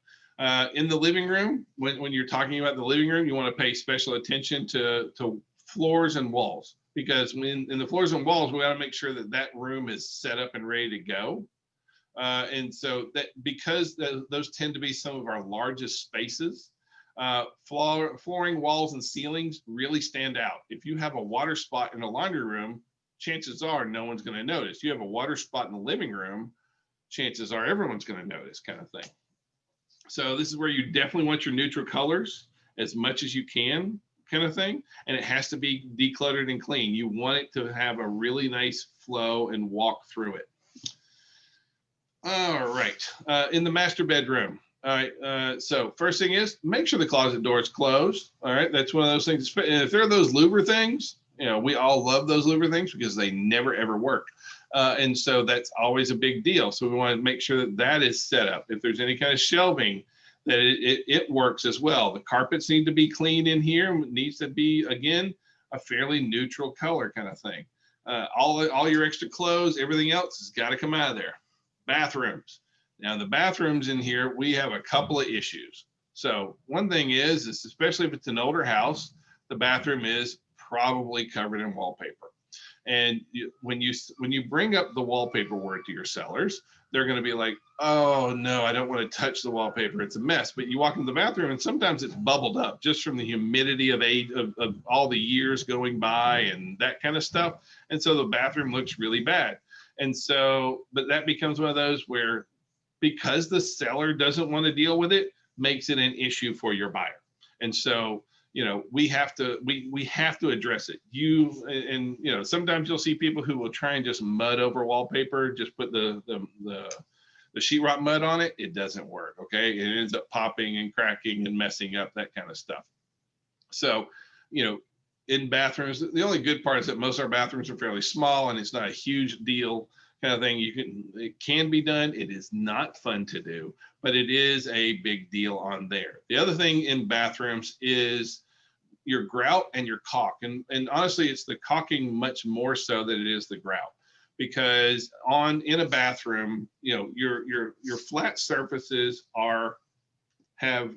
Speaker 1: in the living room, when you're talking about the living room, you want to pay special attention to floors and walls, because when in the floors and walls, we got to make sure that that room is set up and ready to go. And so that because those tend to be some of our largest spaces, flooring, walls, and ceilings really stand out. If you have a water spot in a laundry room, chances are no one's going to notice. You have a water spot in the living room, chances are everyone's going to notice, kind of thing. So this is where you definitely want your neutral colors as much as you can, kind of thing. And it has to be decluttered and clean. You want it to have a really nice flow and walk through it. All right, in the master bedroom. All right, so first thing is make sure the closet door is closed. All right, that's one of those things. And if there are those louver things, you know, we all love those louver things because they never ever work. And so that's always a big deal. So we want to make sure that that is set up. If there's any kind of shelving, that it works as well. The carpets need to be cleaned in here. It needs to be, again, a fairly neutral color kind of thing. All your extra clothes, everything else has got to come out of there. Bathrooms. Now the bathrooms in here, we have a couple of issues. So one thing is especially if it's an older house, the bathroom is probably covered in wallpaper. And when you bring up the wallpaper word to your sellers, they're going to be like, oh no, I don't want to touch the wallpaper, it's a mess. But you walk in the bathroom and sometimes it's bubbled up just from the humidity of all the years going by and that kind of stuff. And so the bathroom looks really bad. And so, but that becomes one of those where, because the seller doesn't want to deal with it, makes it an issue for your buyer. And so, you know, we have to address it. And you know, sometimes you'll see people who will try and just mud over wallpaper, just put the sheetrock mud on it. It doesn't work. Okay, it ends up popping and cracking and messing up, that kind of stuff. So, you know, in bathrooms, the only good part is that most of our bathrooms are fairly small and it's not a huge deal kind of thing. It can be done. It is not fun to do, but it is a big deal on there. The other thing in bathrooms is your grout and your caulk. And honestly, it's the caulking much more so than it is the grout, because in a bathroom, you know, your flat surfaces have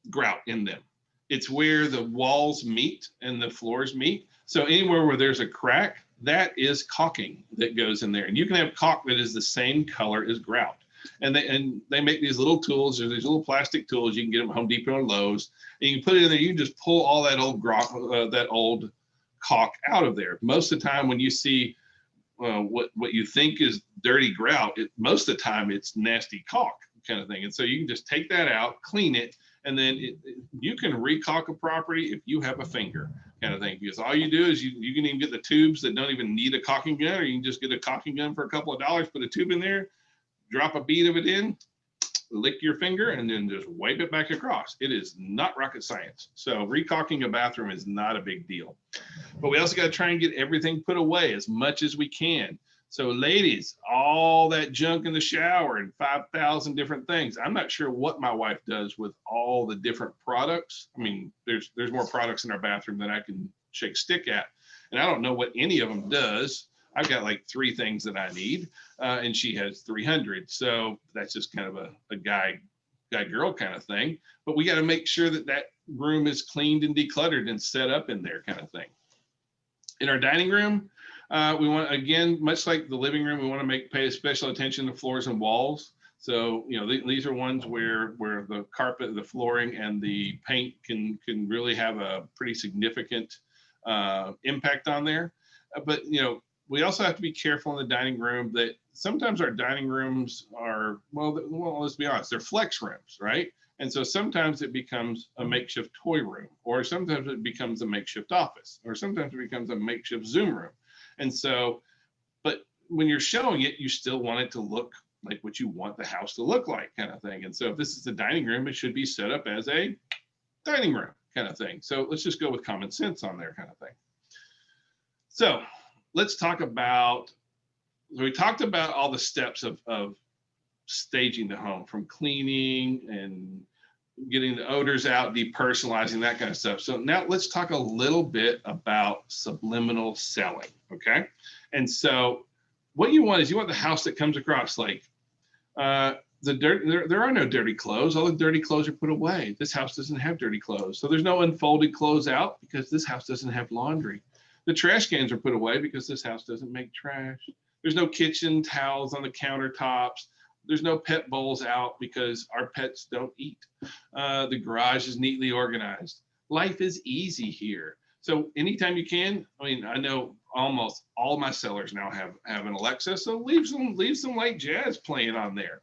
Speaker 1: grout in them. It's where the walls meet and the floors meet. So anywhere where there's a crack, that is caulking that goes in there. And you can have caulk that is the same color as grout. And they make these little tools, or these little plastic tools. You can get them at Home Depot or Lowe's, and you can put it in there. You can just pull all that old caulk out of there. Most of the time when you see what you think is dirty grout, most of the time it's nasty caulk kind of thing. And so you can just take that out, clean it, and then you can recaulk a property if you have a finger kind of thing, because all you do is you can even get the tubes that don't even need a caulking gun, or you can just get a caulking gun for a couple of dollars, put a tube in there, drop a bead of it in, lick your finger, and then just wipe it back across. It is not rocket science. So recaulking a bathroom is not a big deal. But we also got to try and get everything put away as much as we can. So ladies, all that junk in the shower and 5,000 different things. I'm not sure what my wife does with all the different products. I mean, there's more products in our bathroom than I can shake stick at. And I don't know what any of them does. I've got like 3 things that I need, and she has 300. So that's just kind of a guy girl kind of thing. But we got to make sure that room is cleaned and decluttered and set up in there kind of thing. In our dining room, we want, again, much like the living room, we want to pay special attention to floors and walls. So, you know, these are ones where the carpet, the flooring, and the paint can really have a pretty significant impact on there. But, you know, we also have to be careful in the dining room that sometimes our dining rooms are, well, let's be honest, they're flex rooms, right? And so sometimes it becomes a makeshift toy room, or sometimes it becomes a makeshift office, or sometimes it becomes a makeshift Zoom room. And so, but when you're showing it, you still want it to look like what you want the house to look like kind of thing. And so if this is a dining room, it should be set up as a dining room kind of thing. So let's just go with common sense on there kind of thing. So let's talk about, we talked about all the steps of staging the home, from cleaning and getting the odors out, depersonalizing, that kind of stuff. So now let's talk a little bit about subliminal selling, okay? And so what you want is you want the house that comes across like the dirt. There are no dirty clothes. All the dirty clothes are put away. This house doesn't have dirty clothes. So there's no unfolded clothes out because this house doesn't have laundry. The trash cans are put away because this house doesn't make trash. There's no kitchen towels on the countertops. There's no pet bowls out because our pets don't eat. The garage is neatly organized. Life is easy here. So anytime you can, I mean, I know almost all my sellers now have an Alexa, so leave some light jazz playing on there.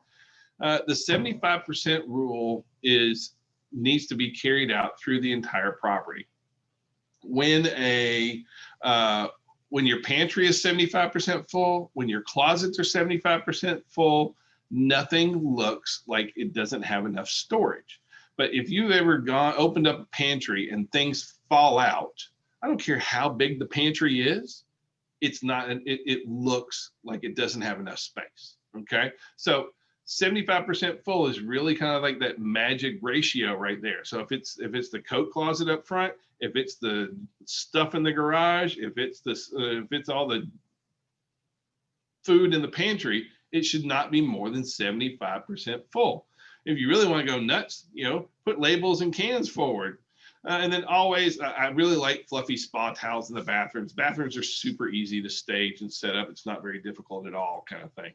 Speaker 1: The 75% rule needs to be carried out through the entire property. When your pantry is 75% full, when your closets are 75% full, nothing looks like it doesn't have enough storage. But if you've ever opened up a pantry and things fall out, I don't care how big the pantry is, it looks like it doesn't have enough space. Okay. So 75% full is really kind of like that magic ratio right there. So if it's the coat closet up front, if it's the stuff in the garage, if it's all the food in the pantry, it should not be more than 75% full. If you really want to go nuts, put labels and cans forward. And then always, I really like fluffy spa towels in the bathrooms. Bathrooms are super easy to stage and set up. It's not very difficult at all, kind of thing.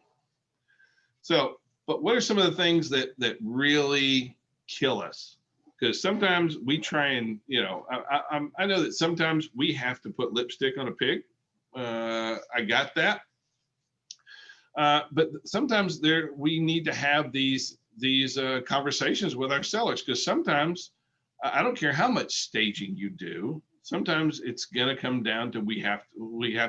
Speaker 1: So, but what are some of the things that really kill us? Because sometimes we try and, I know that sometimes we have to put lipstick on a pig. I got that. But sometimes we need to have these conversations with our sellers, because sometimes I don't care how much staging you do. Sometimes it's going to come down to we have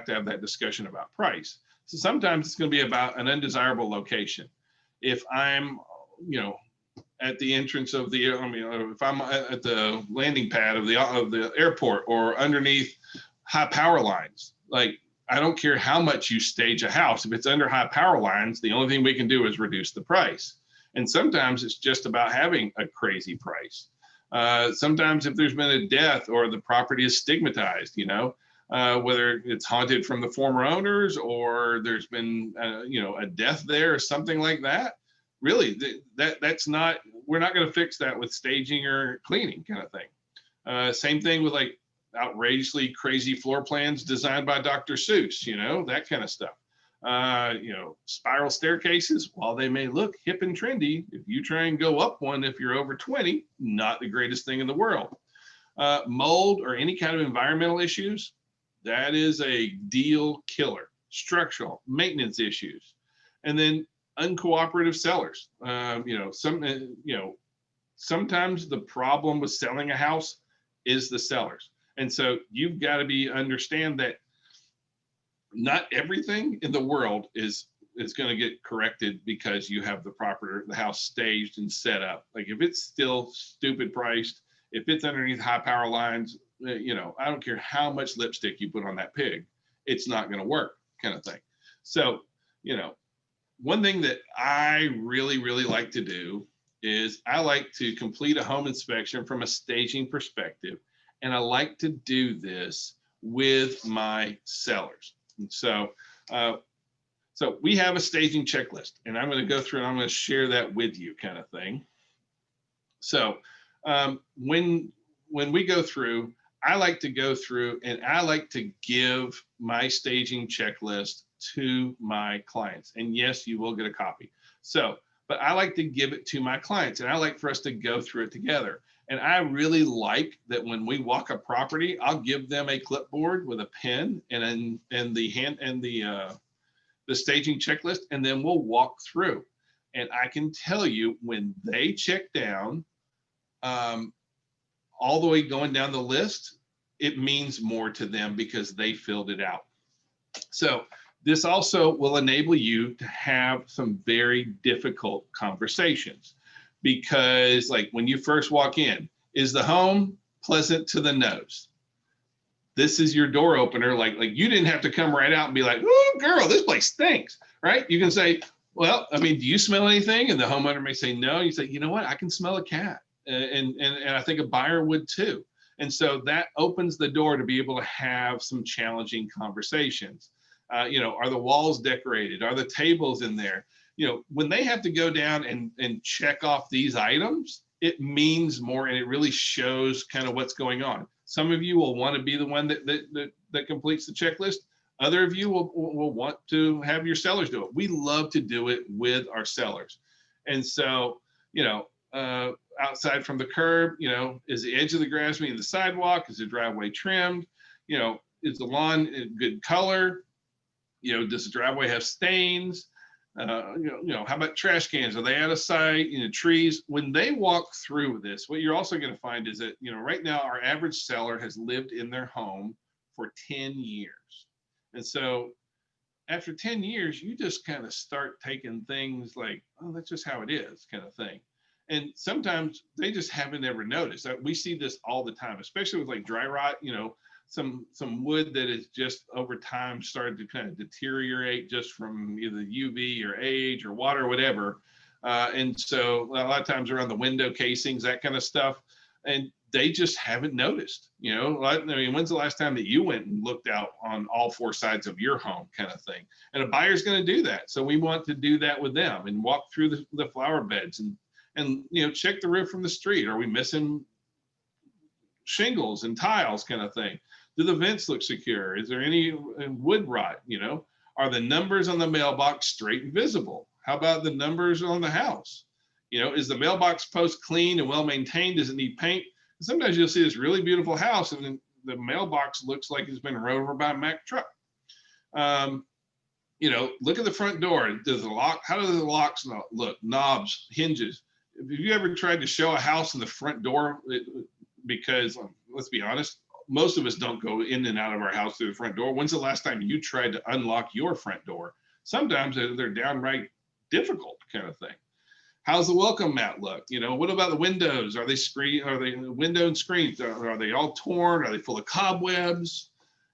Speaker 1: to have that discussion about price. So sometimes it's going to be about an undesirable location. If I'm, at the entrance of if I'm at the landing pad of the airport or underneath high power lines, like, I don't care how much you stage a house. If it's under high power lines, the only thing we can do is reduce the price. And sometimes it's just about having a crazy price. Sometimes if there's been a death or the property is stigmatized, whether it's haunted from the former owners or there's been, a death there or something like that, really, we're not going to fix that with staging or cleaning kind of thing. Same thing with like outrageously crazy floor plans designed by Dr. Seuss, that kind of stuff. Spiral staircases, while they may look hip and trendy, if you try and go up one, if you're over 20, not the greatest thing in the world. Mold or any kind of environmental issues, that is a deal killer. Structural maintenance issues, and then uncooperative sellers. Sometimes the problem with selling a house is the sellers. And so you've got to understand that not everything in the world is going to get corrected because you have the house staged and set up. Like if it's still stupid priced, if it's underneath high power lines, I don't care how much lipstick you put on that pig, it's not going to work, kind of thing. So, one thing that I really, really like to do is I like to complete a home inspection from a staging perspective. And I like to do this with my sellers. And so we have a staging checklist, and I'm going to go through and I'm going to share that with you, kind of thing. So when we go through, I like to go through and I like to give my staging checklist to my clients. And yes, you will get a copy. But I like to give it to my clients, and I like for us to go through it together. And I really like that when we walk a property, I'll give them a clipboard with a pen and the staging checklist, and then we'll walk through. And I can tell you when they check down all the way going down the list, it means more to them because they filled it out. So this also will enable you to have some very difficult conversations, because like when you first walk in, is the home pleasant to the nose? This is your door opener. Like you didn't have to come right out and be like, oh girl, this place stinks, right? You can say, well, do you smell anything? And the homeowner may say no. You say, you know what? I can smell a cat. And I think a buyer would too. And so that opens the door to be able to have some challenging conversations. Are the walls decorated? Are the tables in there? When they have to go down and check off these items, it means more, and it really shows kind of what's going on. Some of you will want to be the one that completes the checklist. Other of you will want to have your sellers do it. We love to do it with our sellers. And so, outside from the curb, is the edge of the grass meeting the sidewalk? Is the driveway trimmed? Is the lawn in good color? Does the driveway have stains? How about trash cans? Are they out of sight? Trees. When they walk through this, what you're also going to find is that, right now our average seller has lived in their home for 10 years. And so after 10 years, you just kind of start taking things like, oh, that's just how it is, kind of thing. And sometimes they just haven't ever noticed. We see this all the time, especially with like dry rot, some wood that is just over time started to kind of deteriorate just from either UV or age or water or whatever. And so a lot of times around the window casings, that kind of stuff, and they just haven't noticed. When's the last time that you went and looked out on all four sides of your home, kind of thing? And a buyer's going to do that. So we want to do that with them and walk through the flower beds and check the roof from the street. Are we missing shingles and tiles, kind of thing? Do the vents look secure? Is there any wood rot? Are the numbers on the mailbox straight and visible? How about the numbers on the house? Is the mailbox post clean and well maintained? Does it need paint? Sometimes you'll see this really beautiful house and then the mailbox looks like it's been run over by a Mack truck. Look at the front door. Does the lock? How do the locks look? Knobs, hinges. Have you ever tried to show a house in the front door? Because let's be honest, most of us don't go in and out of our house through the front door. When's the last time you tried to unlock your front door? Sometimes they're downright difficult, kind of thing. How's the welcome mat look? What about the windows? Are they window and screens? Are they all torn? Are they full of cobwebs?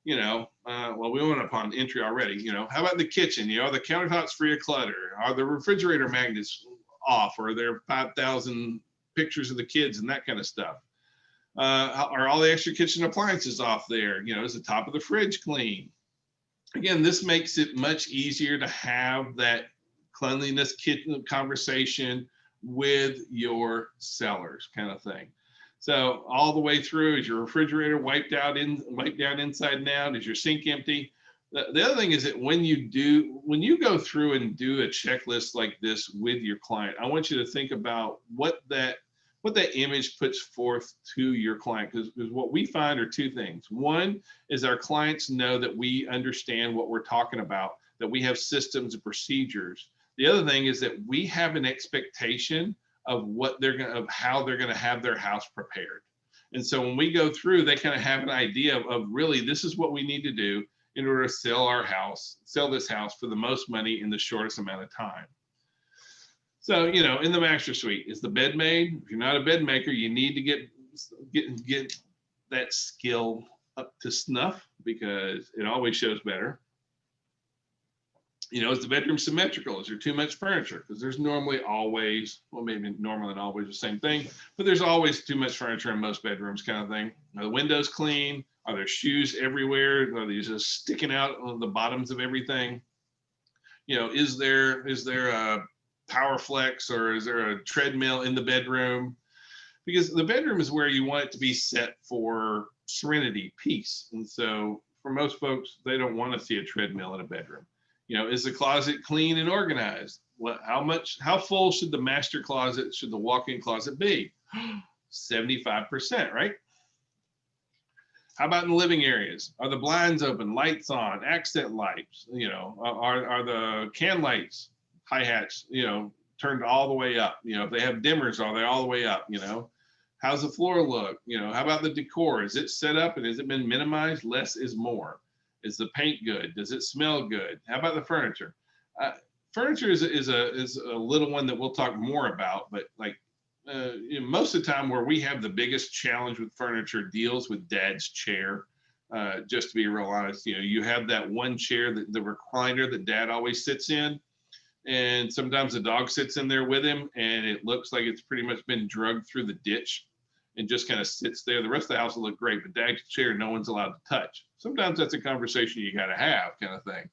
Speaker 1: Well, we went upon entry already. How about the kitchen? Are the countertops free of clutter? Are the refrigerator magnets off? Or are there 5,000 pictures of the kids and that kind of stuff? Are all the extra kitchen appliances off there? Is the top of the fridge clean? Again, this makes it much easier to have that cleanliness kitchen conversation with your sellers, kind of thing. So all the way through, is your refrigerator wiped down inside and out? Is your sink empty? The other thing is that when you go through and do a checklist like this with your client, I want you to think about what that image puts forth to your client, because what we find are two things. One is our clients know that we understand what we're talking about, that we have systems and procedures. The other thing is that we have an expectation of how they're going to have their house prepared. And so when we go through, they kind of have an idea of really, this is what we need to do in order to sell this house for the most money in the shortest amount of time. So, in the master suite, is the bed made? If you're not a bed maker, you need to get that skill up to snuff, because it always shows better. Is the bedroom symmetrical? Is there too much furniture? Because there's normally always, well, maybe normally and always the same thing, but there's always too much furniture in most bedrooms, kind of thing. Are the windows clean? Are there shoes everywhere? Are these just sticking out on the bottoms of everything? Is there a power flex, or is there a treadmill in the bedroom? Because the bedroom is where you want it to be set for serenity, peace. And so for most folks, they don't want to see a treadmill in a bedroom. Is the closet clean and organized? How full should the master closet, should the walk-in closet be? 75%, right? How about in the living areas? Are the blinds open, lights on, accent lights? Are the can lights, hi-hats, turned all the way up? If they have dimmers, are they all the way up? How's the floor look? How about the decor? Is it set up and has it been minimized? Less is more. Is the paint good? Does it smell good? How about the furniture? Furniture is a little one that we'll talk more about, but most of the time where we have the biggest challenge with furniture deals with dad's chair. Just to be real honest, you have that one chair, the recliner that dad always sits in, and sometimes the dog sits in there with him and it looks like it's pretty much been drugged through the ditch. and just kind of sits there. The rest of the house will look great, but dad's chair, no one's allowed to touch. Sometimes that's a conversation you got to have, kind of thing.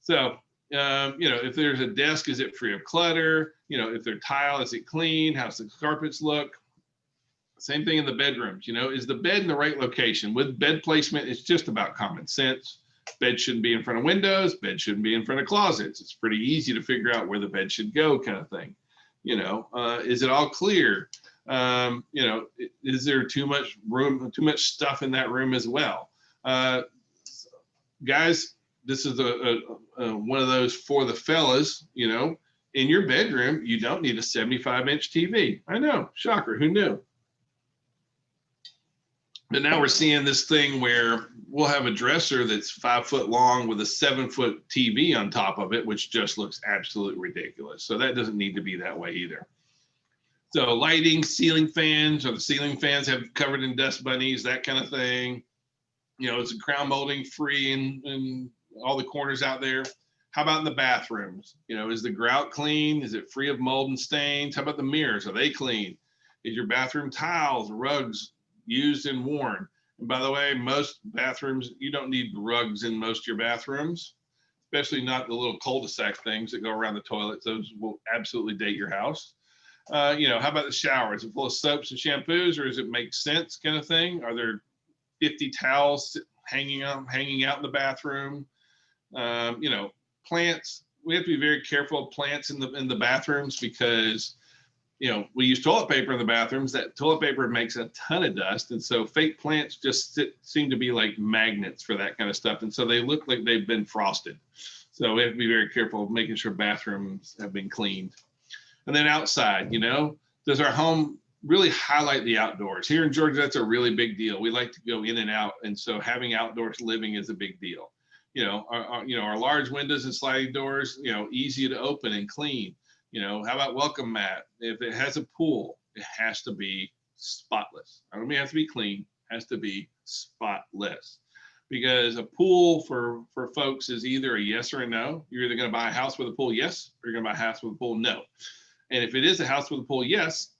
Speaker 1: So, if there's a desk, is it free of clutter? If they're tile, is it clean? How's the carpets look? Same thing in the bedrooms. Is the bed in the right location? With bed placement, it's just about common sense. Bed shouldn't be in front of windows. Bed shouldn't be in front of closets. It's pretty easy to figure out where the bed should go, kind of thing. Is it all clear? Is there too much room, too much stuff in that room as well? Guys, this is one of those for the fellas. In your bedroom, you don't need a 75-inch TV. I know, shocker, who knew? But now we're seeing this thing where we'll have a dresser that's 5 foot long with a 7-foot TV on top of it, which just looks absolutely ridiculous. So that doesn't need to be that way either. So lighting, ceiling fans, or the ceiling fans have covered in dust bunnies, that kind of thing. Is the crown molding free in all the corners out there? How about in the bathrooms? Is the grout clean? Is it free of mold and stains? How about the mirrors? Are they clean? Is your bathroom tiles, rugs used and worn? And by the way, most bathrooms, you don't need rugs in most of your bathrooms, especially not the little cul-de-sac things that go around the toilets. Those will absolutely date your house. How about the shower? Is it full of soaps and shampoos, or does it make sense, kind of thing? Are there 50 towels hanging out in the bathroom? Plants. We have to be very careful of plants in the bathrooms because we use toilet paper in the bathrooms. That toilet paper makes a ton of dust. And so fake plants just seem to be like magnets for that kind of stuff. And so they look like they've been frosted. So we have to be very careful of making sure bathrooms have been cleaned. And then outside, does our home really highlight the outdoors? Here in Georgia, that's a really big deal. We like to go in and out. And so having outdoors living is a big deal. Our large windows and sliding doors, easy to open and clean. How about welcome mat? If it has a pool, it has to be spotless. I don't mean it has to be clean, it has to be spotless. Because a pool for folks is either a yes or a no. You're either going to buy a house with a pool, yes, or you're going to buy a house with a pool, no. And if it is a house with a pool, yes,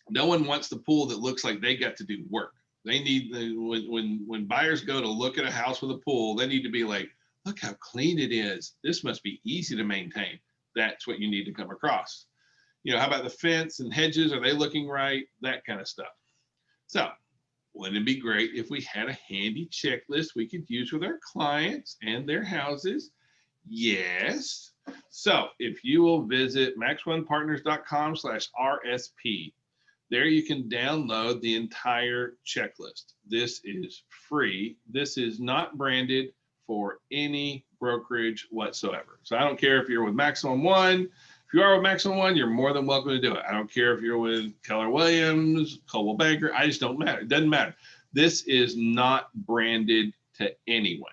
Speaker 1: no one wants the pool that looks like they got to do work. They need, when buyers go to look at a house with a pool, they need to be like, look how clean it is. This must be easy to maintain. That's what you need to come across. How about the fence and hedges? Are they looking right? That kind of stuff. So wouldn't it be great if we had a handy checklist we could use with our clients and their houses? Yes. So if you will visit maxonepartners.com/RSP, there you can download the entire checklist. This is free. This is not branded for any brokerage whatsoever. So I don't care if you're with Maximum One. If you are with Maximum One, you're more than welcome to do it. I don't care if you're with Keller Williams, Coldwell Banker. I just don't matter. It doesn't matter. This is not branded to anyone.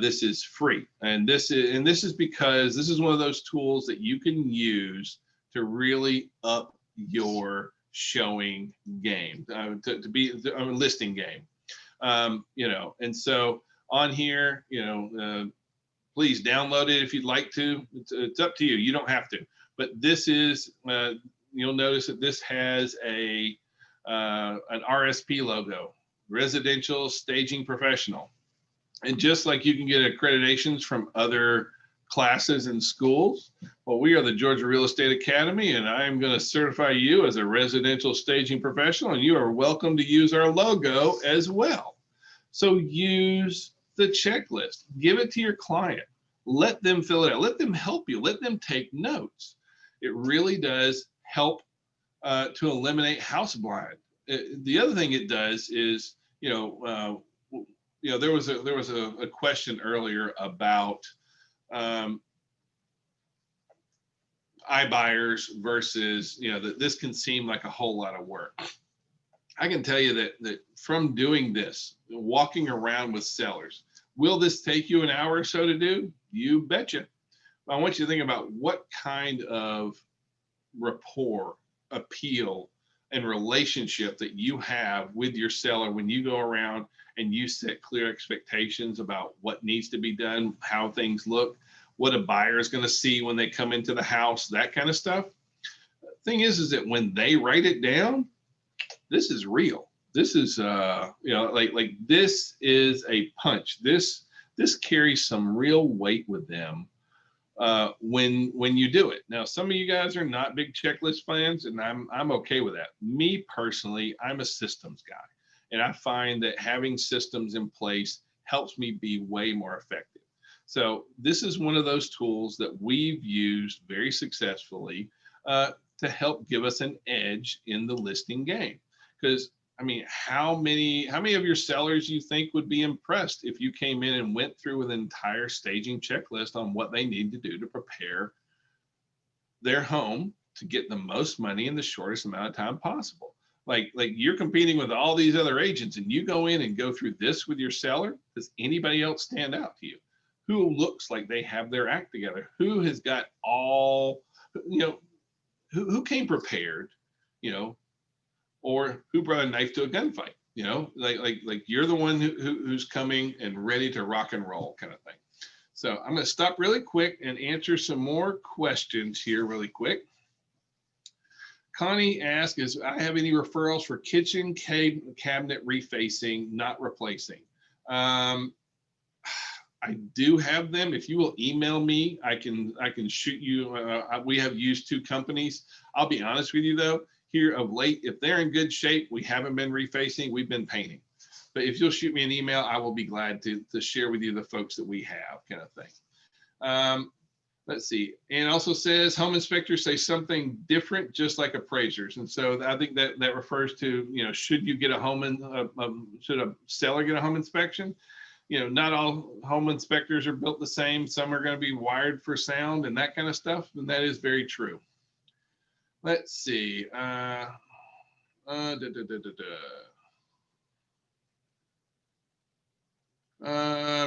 Speaker 1: This is free, and this is because this is one of those tools that you can use to really up your showing game, to be a listing game. And so on here, please download it if you'd like to. It's up to you. You don't have to. But this is, you'll notice that this has an RSP logo, Residential Staging Professional. And just like you can get accreditations from other classes in schools, well, we are the Georgia Real Estate Academy, and I am going to certify you as a residential staging professional, and you are welcome to use our logo as well. So use the checklist, give it to your client, let them fill it out, let them help you, let them take notes. It really does help to eliminate house blind. The other thing it does is, there was a question earlier about iBuyers versus, that this can seem like a whole lot of work. I can tell you that from doing this, walking around with sellers, will this take you an hour or so to do? You betcha. I want you to think about what kind of rapport, appeal, and relationship that you have with your seller when you go around and you set clear expectations about what needs to be done, how things look, what a buyer is going to see when they come into the house, that kind of stuff. The thing is that when they write it down, this is real. This is, like this is a punch. This carries some real weight with them when you do it. Now, some of you guys are not big checklist fans, and I'm okay with that. Me personally, I'm a systems guy, and I find that having systems in place helps me be way more effective. So this is one of those tools that we've used very successfully to help give us an edge in the listing game. Because I mean, how many of your sellers you think would be impressed if you came in and went through with an entire staging checklist on what they need to do to prepare their home to get the most money in the shortest amount of time possible? Like you're competing with all these other agents, and you go in and go through this with your seller. Does anybody else stand out to you? Who looks like they have their act together? Who has got all, who came prepared, or who brought a knife to a gunfight? Like you're the one who's coming and ready to rock and roll, kind of thing. So I'm going to stop really quick and answer some more questions here really quick. Connie asks, I have any referrals for kitchen cabinet refacing, not replacing? I do have them. If you will email me, I can shoot you. We have used 2 companies. I'll be honest with you though, here of late, if they're in good shape, we haven't been refacing, we've been painting. But if you'll shoot me an email, I will be glad to share with you the folks that we have, kind of thing. Let's see. And also says home inspectors say something different, just like appraisers. And so I think that refers to, should you get should a seller get a home inspection? Not all home inspectors are built the same. Some are going to be wired for sound and that kind of stuff. And that is very true. Let's see. I'm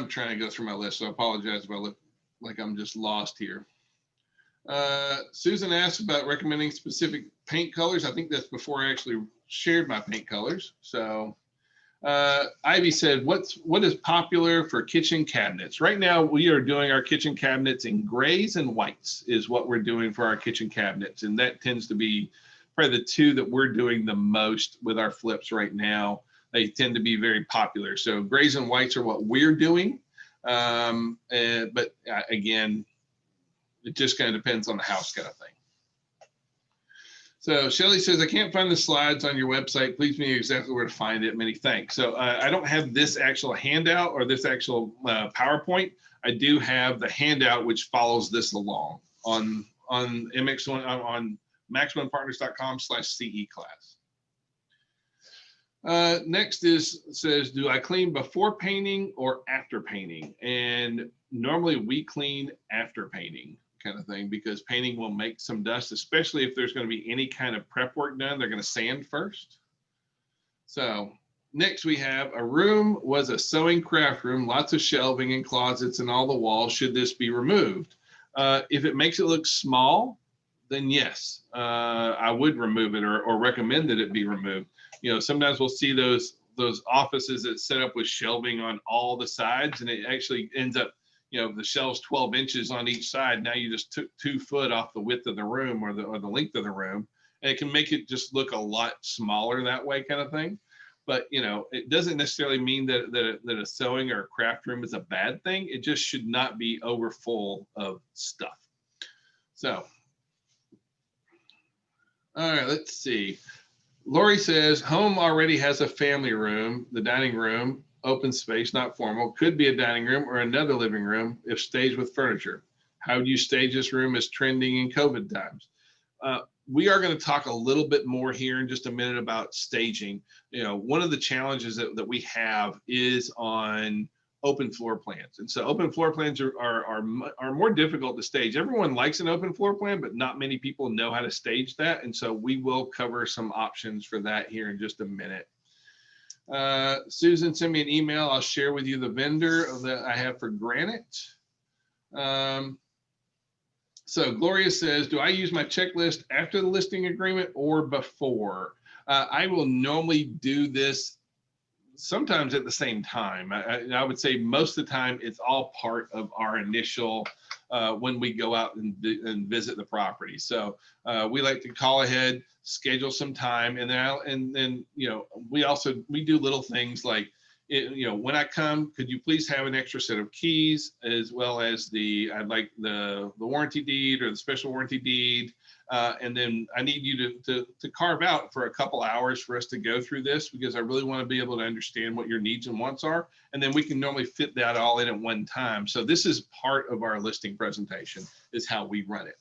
Speaker 1: trying to go through my list, so I apologize if I look like I'm just lost here. Susan asked about recommending specific paint colors. I think that's before I actually shared my paint colors. So Ivy said, what is popular for kitchen cabinets? Right now, we are doing our kitchen cabinets in grays and whites is what we're doing for our kitchen cabinets. And that tends to be probably the 2 that we're doing the most with our flips right now. They tend to be very popular. So grays and whites are what we're doing. But again, it just kind of depends on the house, kind of thing. So Shelly says, I can't find the slides on your website. Please tell me exactly where to find it. Many thanks. So I don't have this actual handout or this actual PowerPoint. I do have the handout, which follows this along on MX1 on max1partners.com/CE class. Next says, do I clean before painting or after painting? And normally we clean after painting, kind of thing, because painting will make some dust, especially if there's going to be any kind of prep work done. They're going to sand first. So next we have, a room was a sewing craft room, lots of shelving and closets and all the walls. Should this be removed? If it makes it look small, then yes, I would remove it or recommend that it be removed. Sometimes we'll see those offices that set up with shelving on all the sides, and it actually ends up, the shelves 12 inches on each side. Now you just took 2 foot off the width of the room or the length of the room, and it can make it just look a lot smaller that way, kind of thing. But it doesn't necessarily mean that a sewing or a craft room is a bad thing. It just should not be over full of stuff. So, all right, let's see. Lori says, home already has a family room, the dining room, open space, not formal, could be a dining room or another living room if staged with furniture. How do you stage this room as trending in COVID times? We are going to talk a little bit more here in just a minute about staging. One of the challenges that we have is on open floor plans. And so open floor plans are more difficult to stage. Everyone likes an open floor plan, but not many people know how to stage that. And so we will cover some options for that here in just a minute. Susan, send me an email. I'll share with you the vendor that I have for granite. So Gloria says, do I use my checklist after the listing agreement or before? I will normally do this sometimes at the same time. I would say most of the time it's all part of our initial when we go out and visit the property. So we like to call ahead, schedule some time, and then you know, we do little things like, you know, when I come, could you please have an extra set of keys, as well as I'd like the warranty deed or the special warranty deed. And then I need you to carve out for a couple hours for us to go through this, because I really want to be able to understand what your needs and wants are. And then we can normally fit that all in at one time. So this is part of our listing presentation, is how we run it.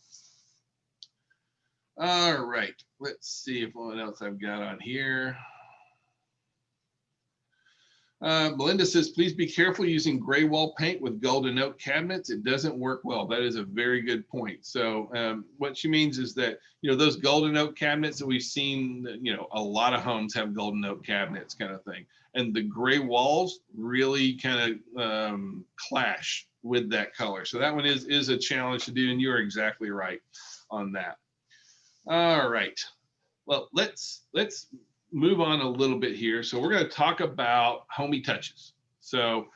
Speaker 1: All right, let's see if what else I've got on here. Melinda says, please be careful using gray wall paint with golden oak cabinets. It doesn't work well. That is a very good point. So what she means is that, you know, those golden oak cabinets that we've seen, you know, a lot of homes have golden oak cabinets kind of thing. And the gray walls really kind of clash with that color. So that one is a challenge to do, and you're exactly right on that. All right. Well, let's move on a little bit here. So we're going to talk about homey touches. So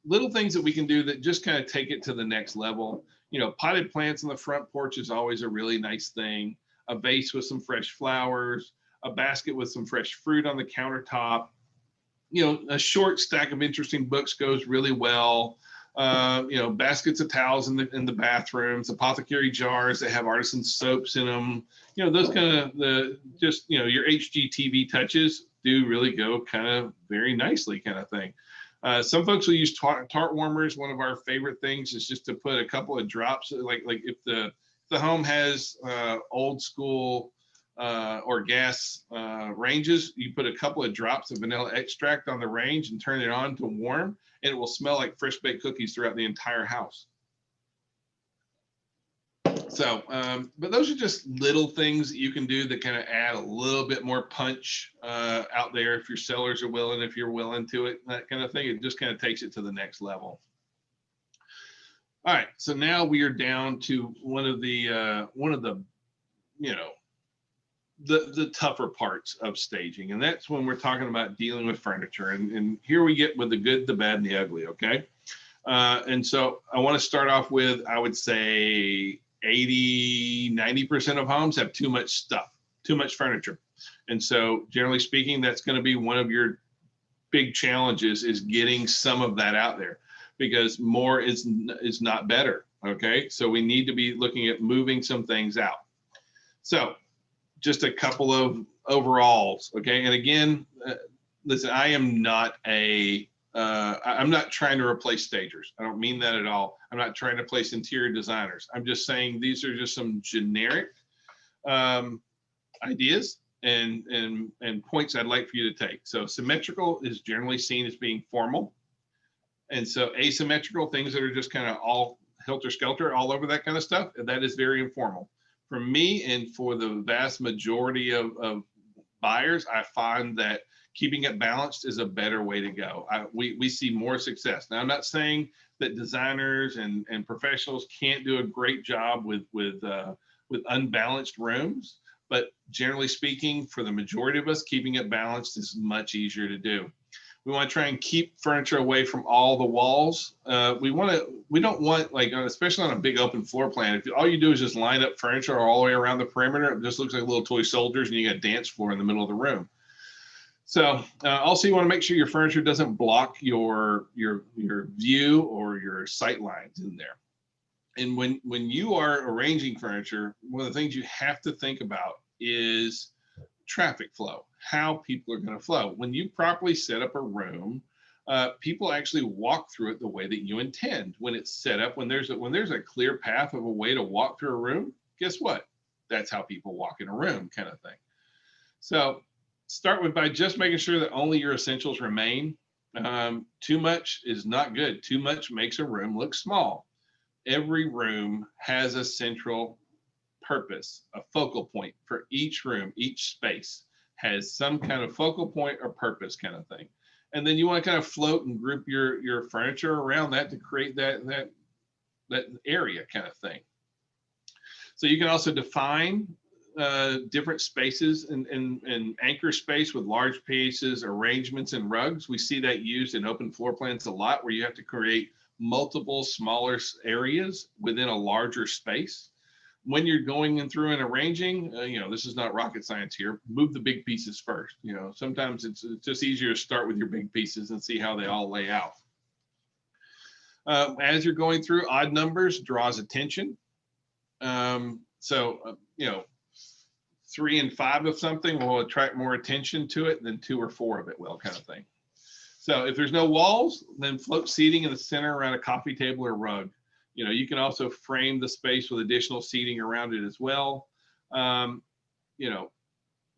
Speaker 1: little things that we can do that just kind of take it to the next level. You know, potted plants on the front porch is always a really nice thing. A vase with some fresh flowers, a basket with some fresh fruit on the countertop. You know, a short stack of interesting books goes really well. You know, baskets of towels in the bathrooms, apothecary jars that have artisan soaps in them. You know, those kind of just, you know, your HGTV touches do really go kind of very nicely kind of thing. Some folks will use tart warmers. One of our favorite things is just to put a couple of drops, like if the home has old school or gas ranges, you put a couple of drops of vanilla extract on the range and turn it on to warm, and it will smell like fresh baked cookies throughout the entire house. So, but those are just little things that you can do that kind of add a little bit more punch out there if your sellers are willing, if you're willing to it, that kind of thing. It just kind of takes it to the next level. All right, so now we are down to one of the you know, the tougher parts of staging, and that's when we're talking about dealing with furniture. And here we get with the good, the bad, and the ugly. Okay, and so I want to start off with, I would say 80–90% of homes have too much stuff, too much furniture. And so generally speaking, that's going to be one of your big challenges, is getting some of that out there, because more is not better. Okay, so we need to be looking at moving some things out. So just a couple of overalls. Okay, and again, listen, I am not I'm not trying to replace stagers. I don't mean that at all. I'm not trying to replace interior designers. I'm just saying these are just some generic ideas and points I'd like for you to take. So symmetrical is generally seen as being formal. And so asymmetrical, things that are just kind of all helter-skelter all over that kind of stuff, that is very informal. For me, and for the vast majority of buyers, I find that keeping it balanced is a better way to go. We see more success. Now, I'm not saying that designers and professionals can't do a great job with unbalanced rooms, but generally speaking, for the majority of us, keeping it balanced is much easier to do. We want to try and keep furniture away from all the walls. We don't want, like, especially on a big open floor plan, if all you do is just line up furniture all the way around the perimeter, it just looks like little toy soldiers, and you got a dance floor in the middle of the room. So also, you want to make sure your furniture doesn't block your view or your sight lines in there. And when you are arranging furniture, one of the things you have to think about is traffic flow, how people are going to flow. When you properly set up a room, people actually walk through it the way that you intend. When it's set up, when there's a clear path of a way to walk through a room, guess what? That's how people walk in a room, kind of thing. So start by just making sure that only your essentials remain. Too much is not good. Too much makes a room look small. Every room has a central purpose, a focal point for each room. Each space has some kind of focal point or purpose, kind of thing. And then you want to kind of float and group your furniture around that to create that area, kind of thing. So you can also define different spaces and anchor space with large pieces, arrangements, and rugs. We see that used in open floor plans a lot, where you have to create multiple smaller areas within a larger space. when you're going in through and arranging, this is not rocket science here. Move the big pieces first. Sometimes it's just easier to start with your big pieces and see how they all lay out. As you're going through, odd numbers draws attention. So 3 and 5 of something will attract more attention to it than 2 or 4 of it will, kind of thing. So if there's no walls, then float seating in the center around a coffee table or rug. You can also frame the space with additional seating around it as well. We'll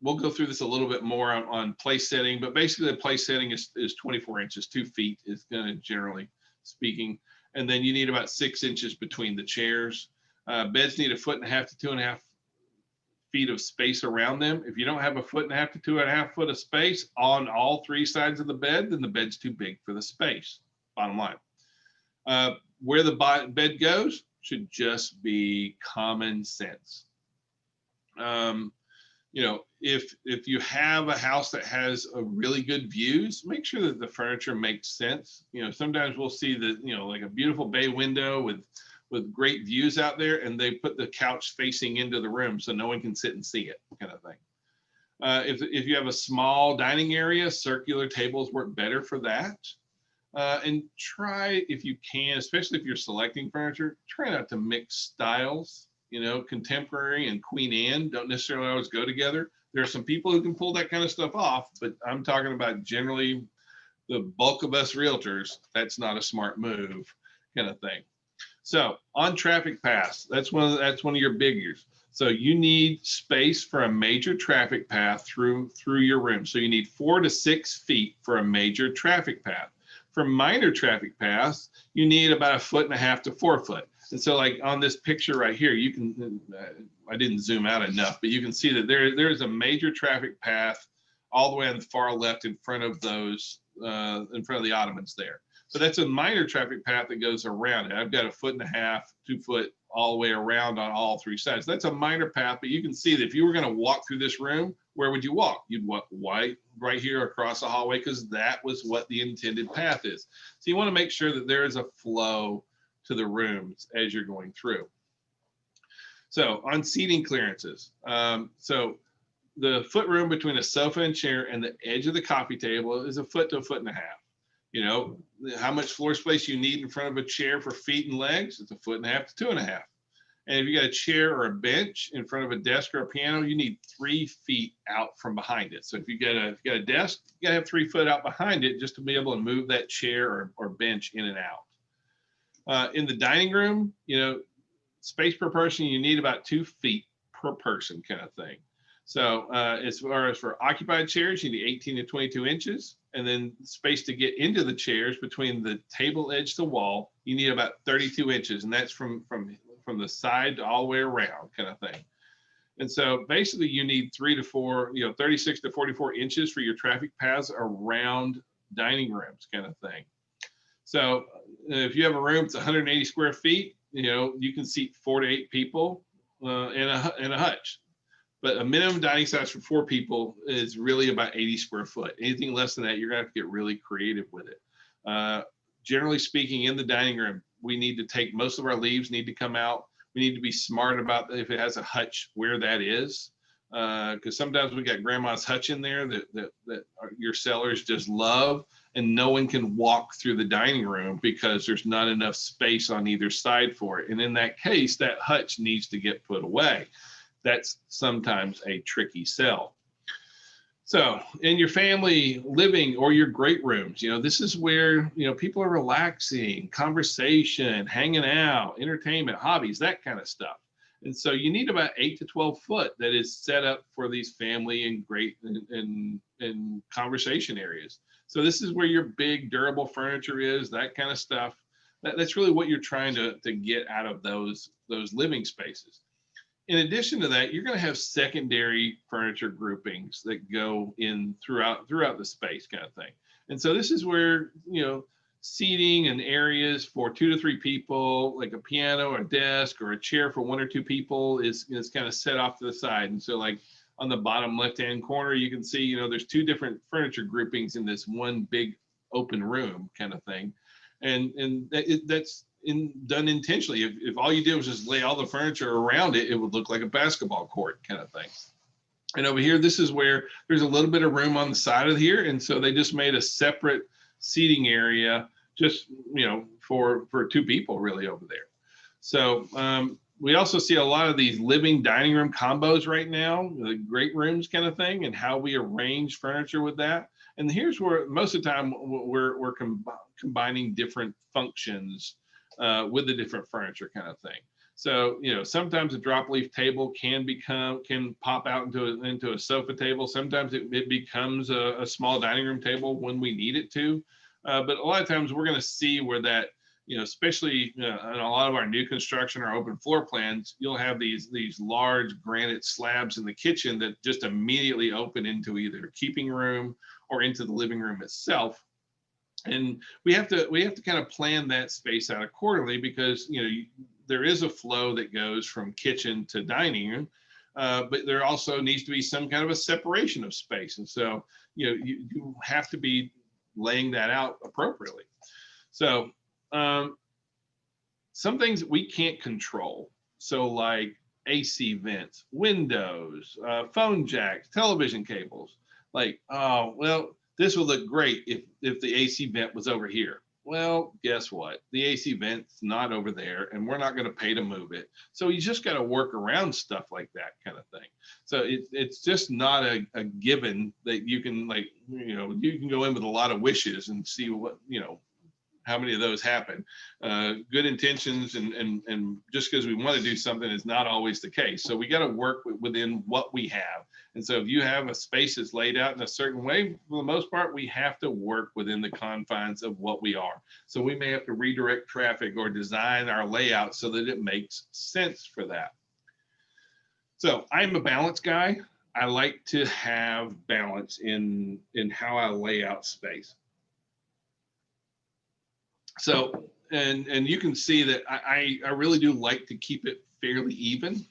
Speaker 1: go through this a little bit more on place setting, but basically the place setting is 24 inches, 2 feet is going to generally speaking. And then you need about 6 inches between the chairs. Beds need 1.5 to 2.5 feet of space around them. If you don't have 1.5 to 2.5 foot of space on all 3 sides of the bed, then the bed's too big for the space, bottom line. Where the bed goes should just be common sense. If you have a house that has a really good views, make sure that the furniture makes sense. Sometimes we'll see that, like a beautiful bay window with great views out there, and they put the couch facing into the room so no one can sit and see it, kind of thing. If you have a small dining area, circular tables work better for that. And try, if you can, especially if you're selecting furniture, try not to mix styles. Contemporary and Queen Anne don't necessarily always go together. There are some people who can pull that kind of stuff off, but I'm talking about generally the bulk of us realtors, that's not a smart move, kind of thing. So on traffic paths, that's one of your biggies. So you need space for a major traffic path through your room. So you need 4 to 6 feet for a major traffic path. For minor traffic paths, you need about 1.5 to 4 foot. And so like on this picture right here, you can, I didn't zoom out enough, but you can see that there's a major traffic path all the way on the far left in front of those, in front of the ottomans there. So that's a minor traffic path that goes around it. I've got 1.5 to 2 foot all the way around on all 3 sides. That's a minor path, but you can see that if you were going to walk through this room, where would you walk? You'd walk right here across the hallway, because that was what the intended path is. So you want to make sure that there is a flow to the rooms as you're going through. So on seating clearances, so the foot room between a sofa and chair and the edge of the coffee table is 1 foot to 1.5 feet. How much floor space you need in front of a chair for feet and legs? It's 1.5 to 2.5. And if you got a chair or a bench in front of a desk or a piano, you need 3 feet out from behind it. So if you got a desk, you gotta have 3 foot out behind it just to be able to move that chair or bench in and out. In the dining room, space per person, you need about 2 feet per person, kind of thing. So as far as for occupied chairs, you need 18 to 22 inches. And then space to get into the chairs between the table edge to wall, you need about 32 inches. And that's from the side all the way around, kind of thing. And so basically you need 36 to 44 inches for your traffic paths around dining rooms, kind of thing. So if you have a room that's 180 square feet, you can seat 4 to 8 people in a hutch. But a minimum dining size for 4 people is really about 80 square foot. Anything less than that, you're gonna have to get really creative with it. Generally speaking, in the dining room, we need to take, most of our leaves need to come out. We need to be smart about if it has a hutch, where that is. Because sometimes we got grandma's hutch in there that your sellers just love, and no one can walk through the dining room because there's not enough space on either side for it. And in that case, that hutch needs to get put away. That's sometimes a tricky sell. So in your family living or your great rooms, this is where, people are relaxing, conversation, hanging out, entertainment, hobbies, that kind of stuff. And so you need about 8 to 12 foot that is set up for these family and great and conversation areas. So this is where your big durable furniture is, that kind of stuff. That's really what you're trying to get out of those living spaces. In addition to that, you're going to have secondary furniture groupings that go in throughout the space, kind of thing. And so this is where, seating and areas for 2 to 3 people, like a piano or a desk or a chair for 1 or 2 people is kind of set off to the side. And so like on the bottom left-hand corner, you can see, there's 2 different furniture groupings in this one big open room, kind of thing. And that's done intentionally. If all you did was just lay all the furniture around it, it would look like a basketball court kind of thing. And over here, this is where there's a little bit of room on the side of here. And so they just made a separate seating area just, for 2 people really over there. So we also see a lot of these living dining room combos right now, the great rooms kind of thing, and how we arrange furniture with that. And here's where most of the time we're combining different functions with the different furniture kind of thing. So, sometimes a drop leaf table can pop out into a sofa table. Sometimes it becomes a small dining room table when we need it to. But a lot of times we're going to see where that, especially in a lot of our new construction or open floor plans, you'll have these large granite slabs in the kitchen that just immediately open into either a keeping room or into the living room itself. And we have to kind of plan that space out accordingly, because there is a flow that goes from kitchen to dining room, but there also needs to be some kind of a separation of space. And so you have to be laying that out appropriately. So some things we can't control. So like AC vents, windows, phone jacks, television cables. Like, oh, well, this would look great if the AC vent was over here. Well, guess what? The AC vent's not over there, and we're not going to pay to move it. So you just got to work around stuff like that kind of thing. So it's just not a given that you can, like, you can go in with a lot of wishes and see what, how many of those happen. Good intentions and just because we want to do something is not always the case. So we got to work within what we have. And so if you have a space that's laid out in a certain way, for the most part, we have to work within the confines of what we are. So we may have to redirect traffic or design our layout so that it makes sense for that. So I'm a balance guy. I like to have balance in how I lay out space. So, and you can see that I really do like to keep it fairly even.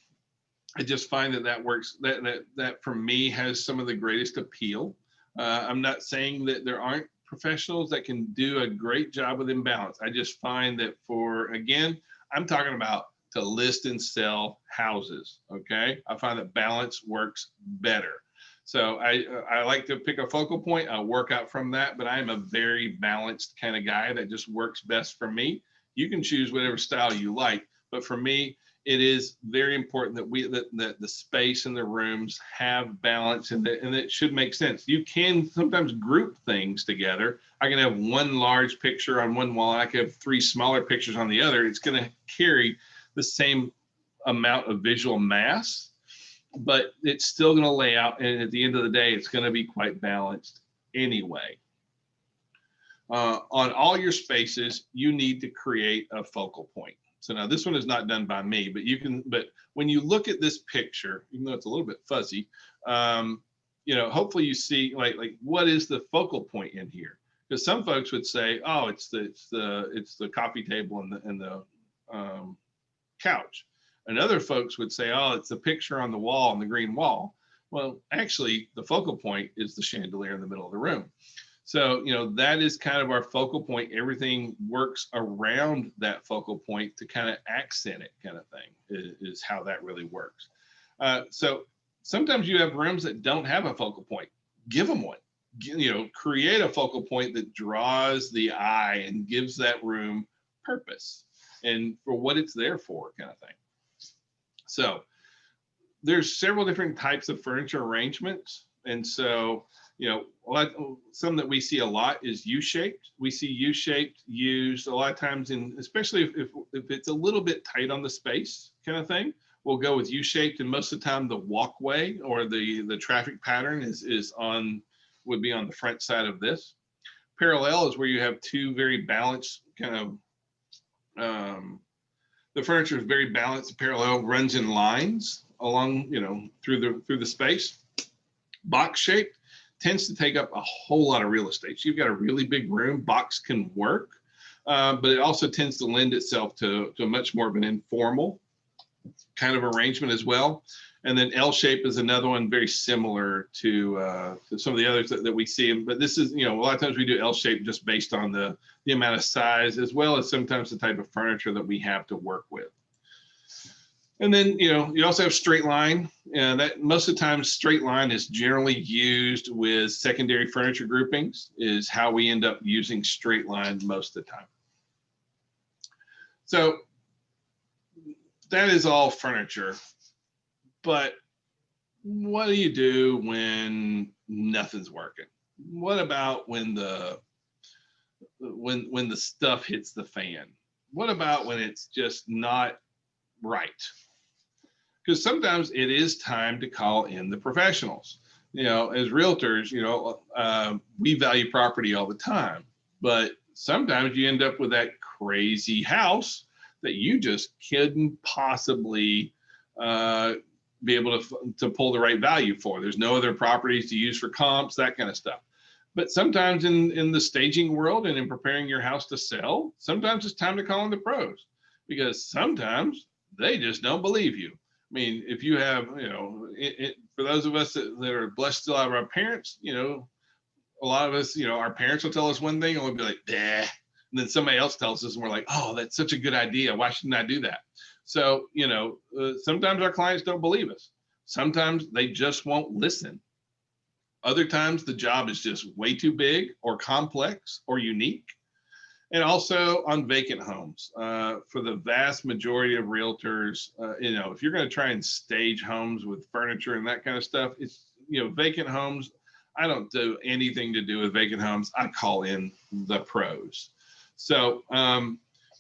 Speaker 1: I just find that works, that for me has some of the greatest appeal. I'm not saying that there aren't professionals that can do a great job with imbalance. I just find that again, I'm talking about to list and sell houses, okay? I find that balance works better. So I like to pick a focal point. I'll work out from that, but I am a very balanced kind of guy that just works best for me. You can choose whatever style you like, but for me, it is very important that the space in the rooms have balance, and it should make sense. You can sometimes group things together. I can have one large picture on one wall, and I can have 3 smaller pictures on the other. It's going to carry the same amount of visual mass, but it's still going to lay out, and at the end of the day, it's going to be quite balanced anyway. On all your spaces, you need to create a focal point. So now this one is not done by me, but when you look at this picture, even though it's a little bit fuzzy, hopefully you see like what is the focal point in here? Because some folks would say, oh, it's the coffee table and the couch. And other folks would say, oh, it's the picture on the wall on the green wall. Well, actually, the focal point is the chandelier in the middle of the room. So, that is kind of our focal point. Everything works around that focal point to kind of accent it, kind of thing, is how that really works. So sometimes you have rooms that don't have a focal point. Give them one. Create a focal point that draws the eye and gives that room purpose and for what it's there for, kind of thing. So there's several different types of furniture arrangements. And so, some that we see a lot is U-shaped. We see U-shaped used a lot of times especially if it's a little bit tight on the space kind of thing, we'll go with U-shaped. And most of the time the walkway or the traffic pattern would be on the front side of this. Parallel is where you have 2 very balanced kind of, the furniture is very balanced. Parallel runs in lines along, through the space. Box shaped tends to take up a whole lot of real estate. So you've got a really big room, box can work, but it also tends to lend itself to much more of an informal kind of arrangement as well. And then L shape is another one very similar to some of the others that we see. But this is, you know, a lot of times we do L shape just based on the amount of size, as well as sometimes the type of furniture that we have to work with. And then, you know, you also have straight line, and that most of the time straight line is generally used with secondary furniture groupings, is how we end up using straight line most of the time. So that is all furniture. But what do you do when nothing's working? What about when the stuff hits the fan? What about when it's just not right? Because sometimes it is time to call in the professionals. You know, as realtors, you know, we value property all the time, but sometimes you end up with that crazy house that you just couldn't possibly be able to pull the right value for. There's no other properties to use for comps, that kind of stuff. But sometimes in the staging world and in preparing your house to sell, sometimes it's time to call in the pros, because sometimes they just don't believe you. I mean, if you have, you know, for those of us that are blessed still have our parents, you know, a lot of us, you know, our parents will tell us one thing and we'll be like, "Bah," and then somebody else tells us and we're like, "Oh, that's such a good idea. Why shouldn't I do that?" So, you know, sometimes our clients don't believe us. Sometimes they just won't listen. Other times the job is just way too big or complex or unique. And also on vacant homes, for the vast majority of realtors, you know, if you're going to try and stage homes with furniture and that kind of stuff, it's, you know, vacant homes. I don't do anything to do with vacant homes. I call in the pros. So,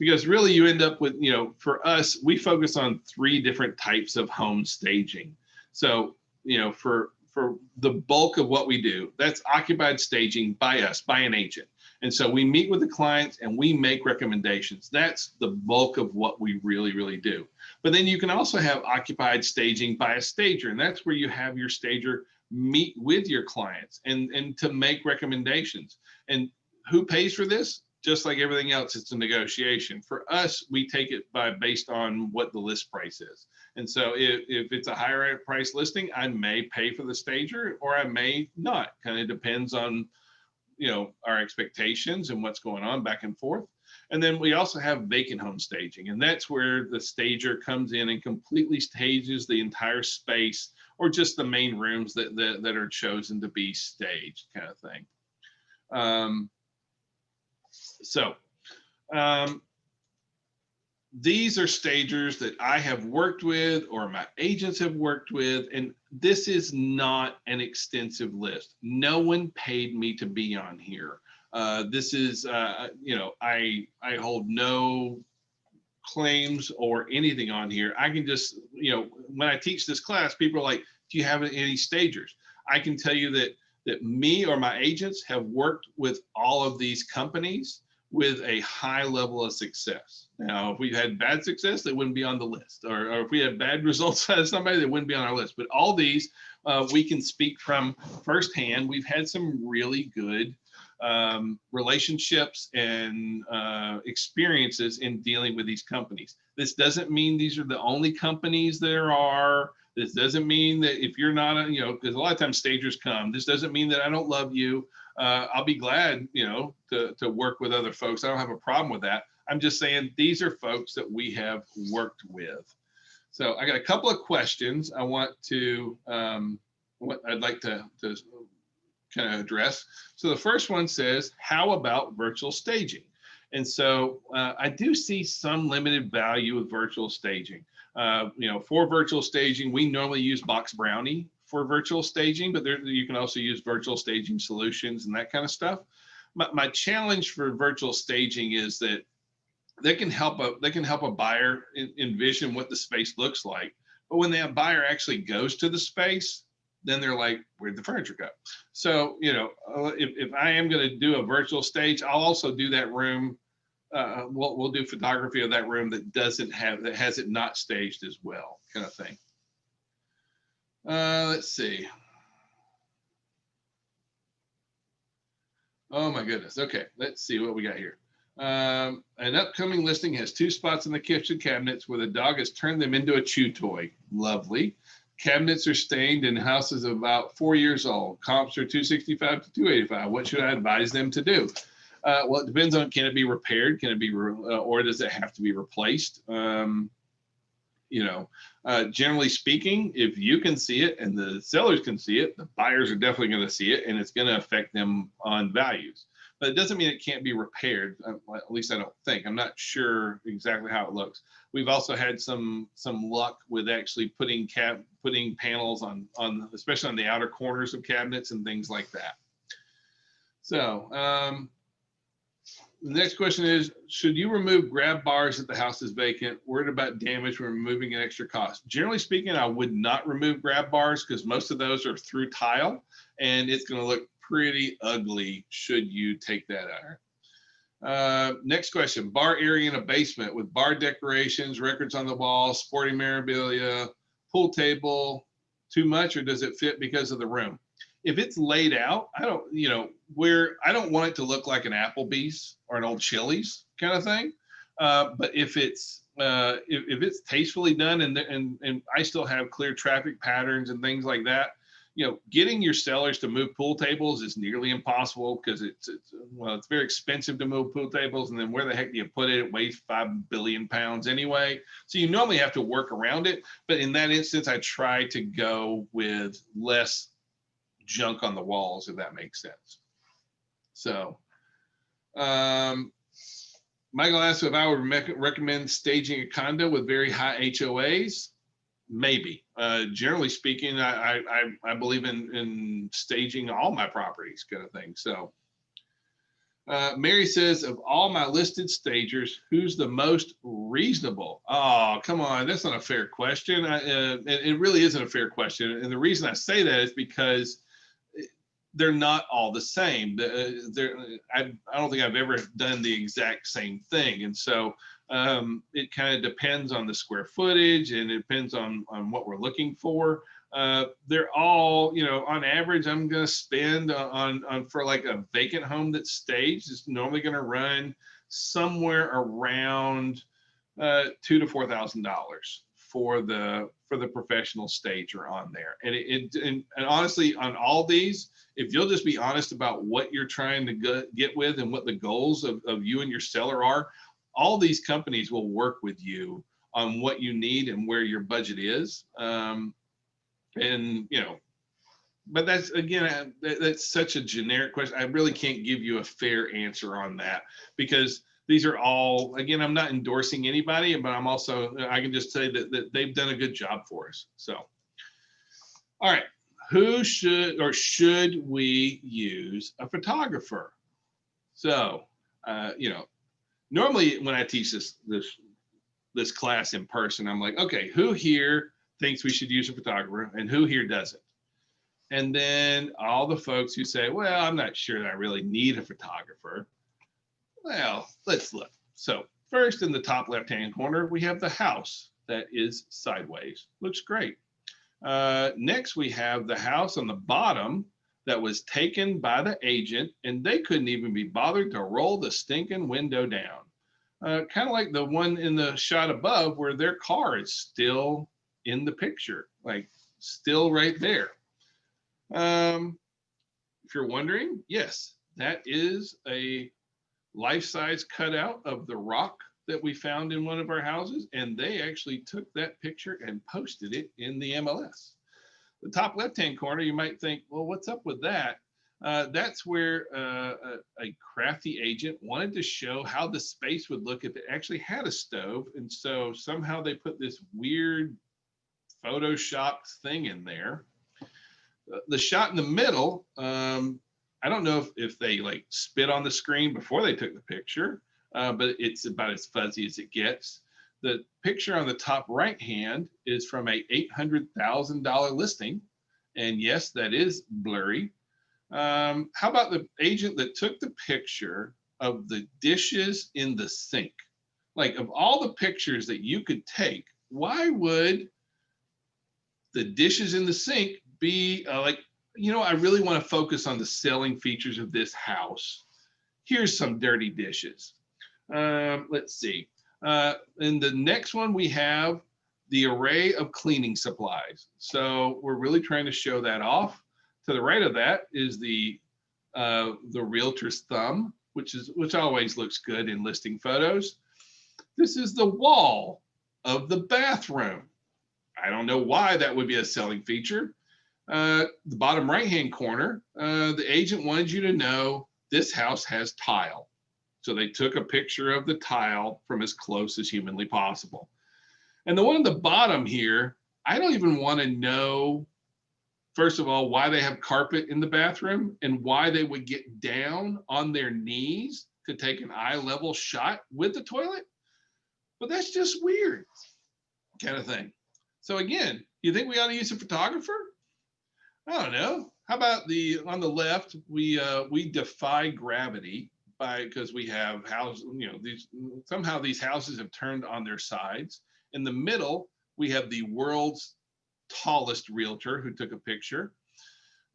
Speaker 1: because really you end up with, you know, for us, we focus on 3 different types of home staging. So, you know, for the bulk of what we do, that's occupied staging by us, by an agent. And so we meet with the clients and we make recommendations. That's the bulk of what we really, really do. But then you can also have occupied staging by a stager, and that's where you have your stager meet with your clients and to make recommendations. And who pays for this? Just like everything else, it's a negotiation. For us, we take it based on what the list price is. And so if it's a higher price listing, I may pay for the stager or I may not. Kind of depends on, you know, our expectations and what's going on back and forth. And then we also have vacant home staging, and that's where the stager comes in and completely stages the entire space or just the main rooms that are chosen to be staged, kind of thing. These are stagers that I have worked with or my agents have worked with, and this is not an extensive list. No one paid me to be on here. This is, you know, I hold no claims or anything on here. I can just, you know, when I teach this class, people are like, "Do you have any stagers?" I can tell you that me or my agents have worked with all of these companies with a high level of success. Now, if we had bad success, they wouldn't be on the list, or if we had bad results out of somebody, they wouldn't be on our list. But all these, we can speak from firsthand. We've had some really good relationships and experiences in dealing with these companies. This doesn't mean these are the only companies there are. This doesn't mean that if you're not, you know, because a lot of times stagers come, this doesn't mean that I don't love you. I'll be glad, you know, to work with other folks. I don't have a problem with that. I'm just saying these are folks that we have worked with. So I got a couple of questions I want to, what I'd like to kind of address. So the first one says, how about virtual staging? And so I do see some limited value with virtual staging. You know, for virtual staging, we normally use Box Brownie for virtual staging, but there, you can also use virtual staging solutions and that kind of stuff. My challenge for virtual staging is that they can help a buyer envision what the space looks like. But when that buyer actually goes to the space, then they're like, where'd the furniture go? So, you know, if I am going to do a virtual stage, I'll also do that room. We'll do photography of that room that has it not staged as well, kind of thing. Let's see. Oh my goodness. Okay, let's see what we got here. An upcoming listing has 2 spots in the kitchen cabinets where the dog has turned them into a chew toy. Lovely. Cabinets are stained and house is about 4 years old. Comps are 265 to 285. What should I advise them to do? Well, it depends on, can it be repaired? Can it be, or does it have to be replaced? Generally speaking, if you can see it and the sellers can see it, the buyers are definitely going to see it, and it's going to affect them on values. But it doesn't mean it can't be repaired. At least I don't think. I'm not sure exactly how it looks. We've also had some luck with actually putting panels on especially on the outer corners of cabinets and things like that. So the next question is, should you remove grab bars if the house is vacant? Worried about damage when removing an extra cost? Generally speaking, I would not remove grab bars because most of those are through tile and it's going to look pretty ugly should you take that out. Next question, bar area in a basement with bar decorations, records on the wall, sporting memorabilia, pool table, too much, or does it fit because of the room? If it's laid out, I don't want it to look like an Applebee's or an old Chili's kind of thing. But if it's tastefully done and I still have clear traffic patterns and things like that, getting your sellers to move pool tables is nearly impossible because it's very expensive to move pool tables. And then where the heck do you put it? It weighs 5 billion pounds anyway. So you normally have to work around it. But in that instance, I try to go with less junk on the walls, if that makes sense. So Michael asked if I would recommend staging a condo with very high HOAs. Maybe. Generally speaking, I believe in staging all my properties kind of thing. So Mary says, of all my listed stagers, who's the most reasonable? Oh, come on. That's not a fair question. It really isn't a fair question. And the reason I say that is because they're not all the same. I don't think I've ever done the exact same thing. And so it kind of depends on the square footage and it depends on what we're looking for. They're all, on average, I'm going to spend on for like a vacant home that's staged, it's normally going to run somewhere around $2,000 to $4,000 for the professional stager on there. And honestly, on all these, if you'll just be honest about what you're trying to get with and what the goals of you and your seller are, all these companies will work with you on what you need and where your budget is. But that's, again, that's such a generic question. I really can't give you a fair answer on that because these are all, again, I'm not endorsing anybody, but I can just say that they've done a good job for us. So, all right. Who should we use a photographer? So, normally when I teach this class in person, I'm like, okay, who here thinks we should use a photographer and who here doesn't? And then all the folks who say, well, I'm not sure that I really need a photographer. Well, let's look. So first, in the top left-hand corner, we have the house that is sideways. Looks great. Next, we have the house on the bottom that was taken by the agent, and they couldn't even be bothered to roll the stinking window down. Kind of like the one in the shot above where their car is still in the picture, like still right there. If you're wondering, yes, that is a life-size cutout of the rock that we found in one of our houses, and they actually took that picture and posted it in the MLS. The top left-hand corner, you might think, well, what's up with that? That's where a crafty agent wanted to show how the space would look if it actually had a stove, and so somehow they put this weird Photoshopped thing in there. The shot in the middle, I don't know if they like spit on the screen before they took the picture, but it's about as fuzzy as it gets. The picture on the top right hand is from a $800,000 listing. And yes, that is blurry. How about the agent that took the picture of the dishes in the sink? Like, of all the pictures that you could take, why would the dishes in the sink be I really want to focus on the selling features of this house. Here's some dirty dishes. Let's see. In the next one, we have the array of cleaning supplies. So we're really trying to show that off. To the right of that is the realtor's thumb, which always looks good in listing photos. This is the wall of the bathroom. I don't know why that would be a selling feature. The bottom right-hand corner, the agent wanted you to know this house has tile. So they took a picture of the tile from as close as humanly possible. And the one at the bottom here, I don't even want to know, first of all, why they have carpet in the bathroom and why they would get down on their knees to take an eye level shot with the toilet. But that's just weird, kind of thing. So again, you think we ought to use a photographer? I don't know. How about on the left, we defy gravity because we have houses, somehow these houses have turned on their sides. In the middle, we have the world's tallest realtor who took a picture.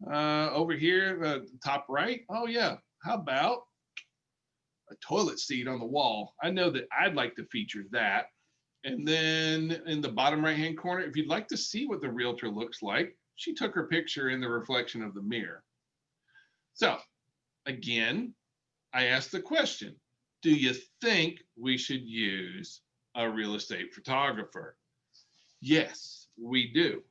Speaker 1: Over here, top right, oh yeah, how about a toilet seat on the wall? I know that I'd like to feature that. And then in the bottom right-hand corner, if you'd like to see what the realtor looks like, she took her picture in the reflection of the mirror. So again, I asked the question, do you think we should use a real estate photographer? Yes, we do.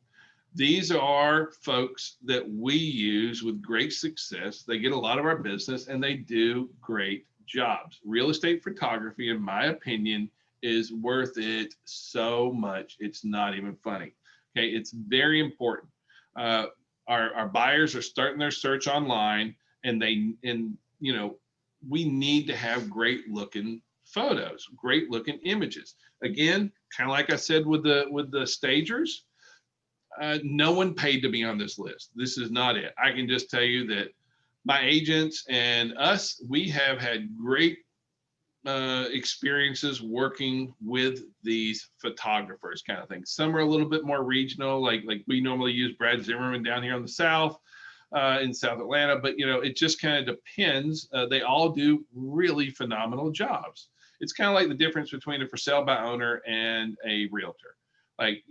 Speaker 1: These are folks that we use with great success. They get a lot of our business and they do great jobs. Real estate photography, in my opinion, is worth it so much. It's not even funny. Okay, it's very important. Our buyers are starting their search online, and we need to have great looking photos, great looking images. Again, kind of like I said with the stagers, no one paid to be on this list. This is not it. I can just tell you that my agents and us, we have had great experiences working with these photographers, kind of thing. Some are a little bit more regional, like we normally use Brad Zimmerman down here on the South, in South Atlanta, but it just kind of depends. They all do really phenomenal jobs. It's kind of like the difference between a for sale by owner and a realtor. Like,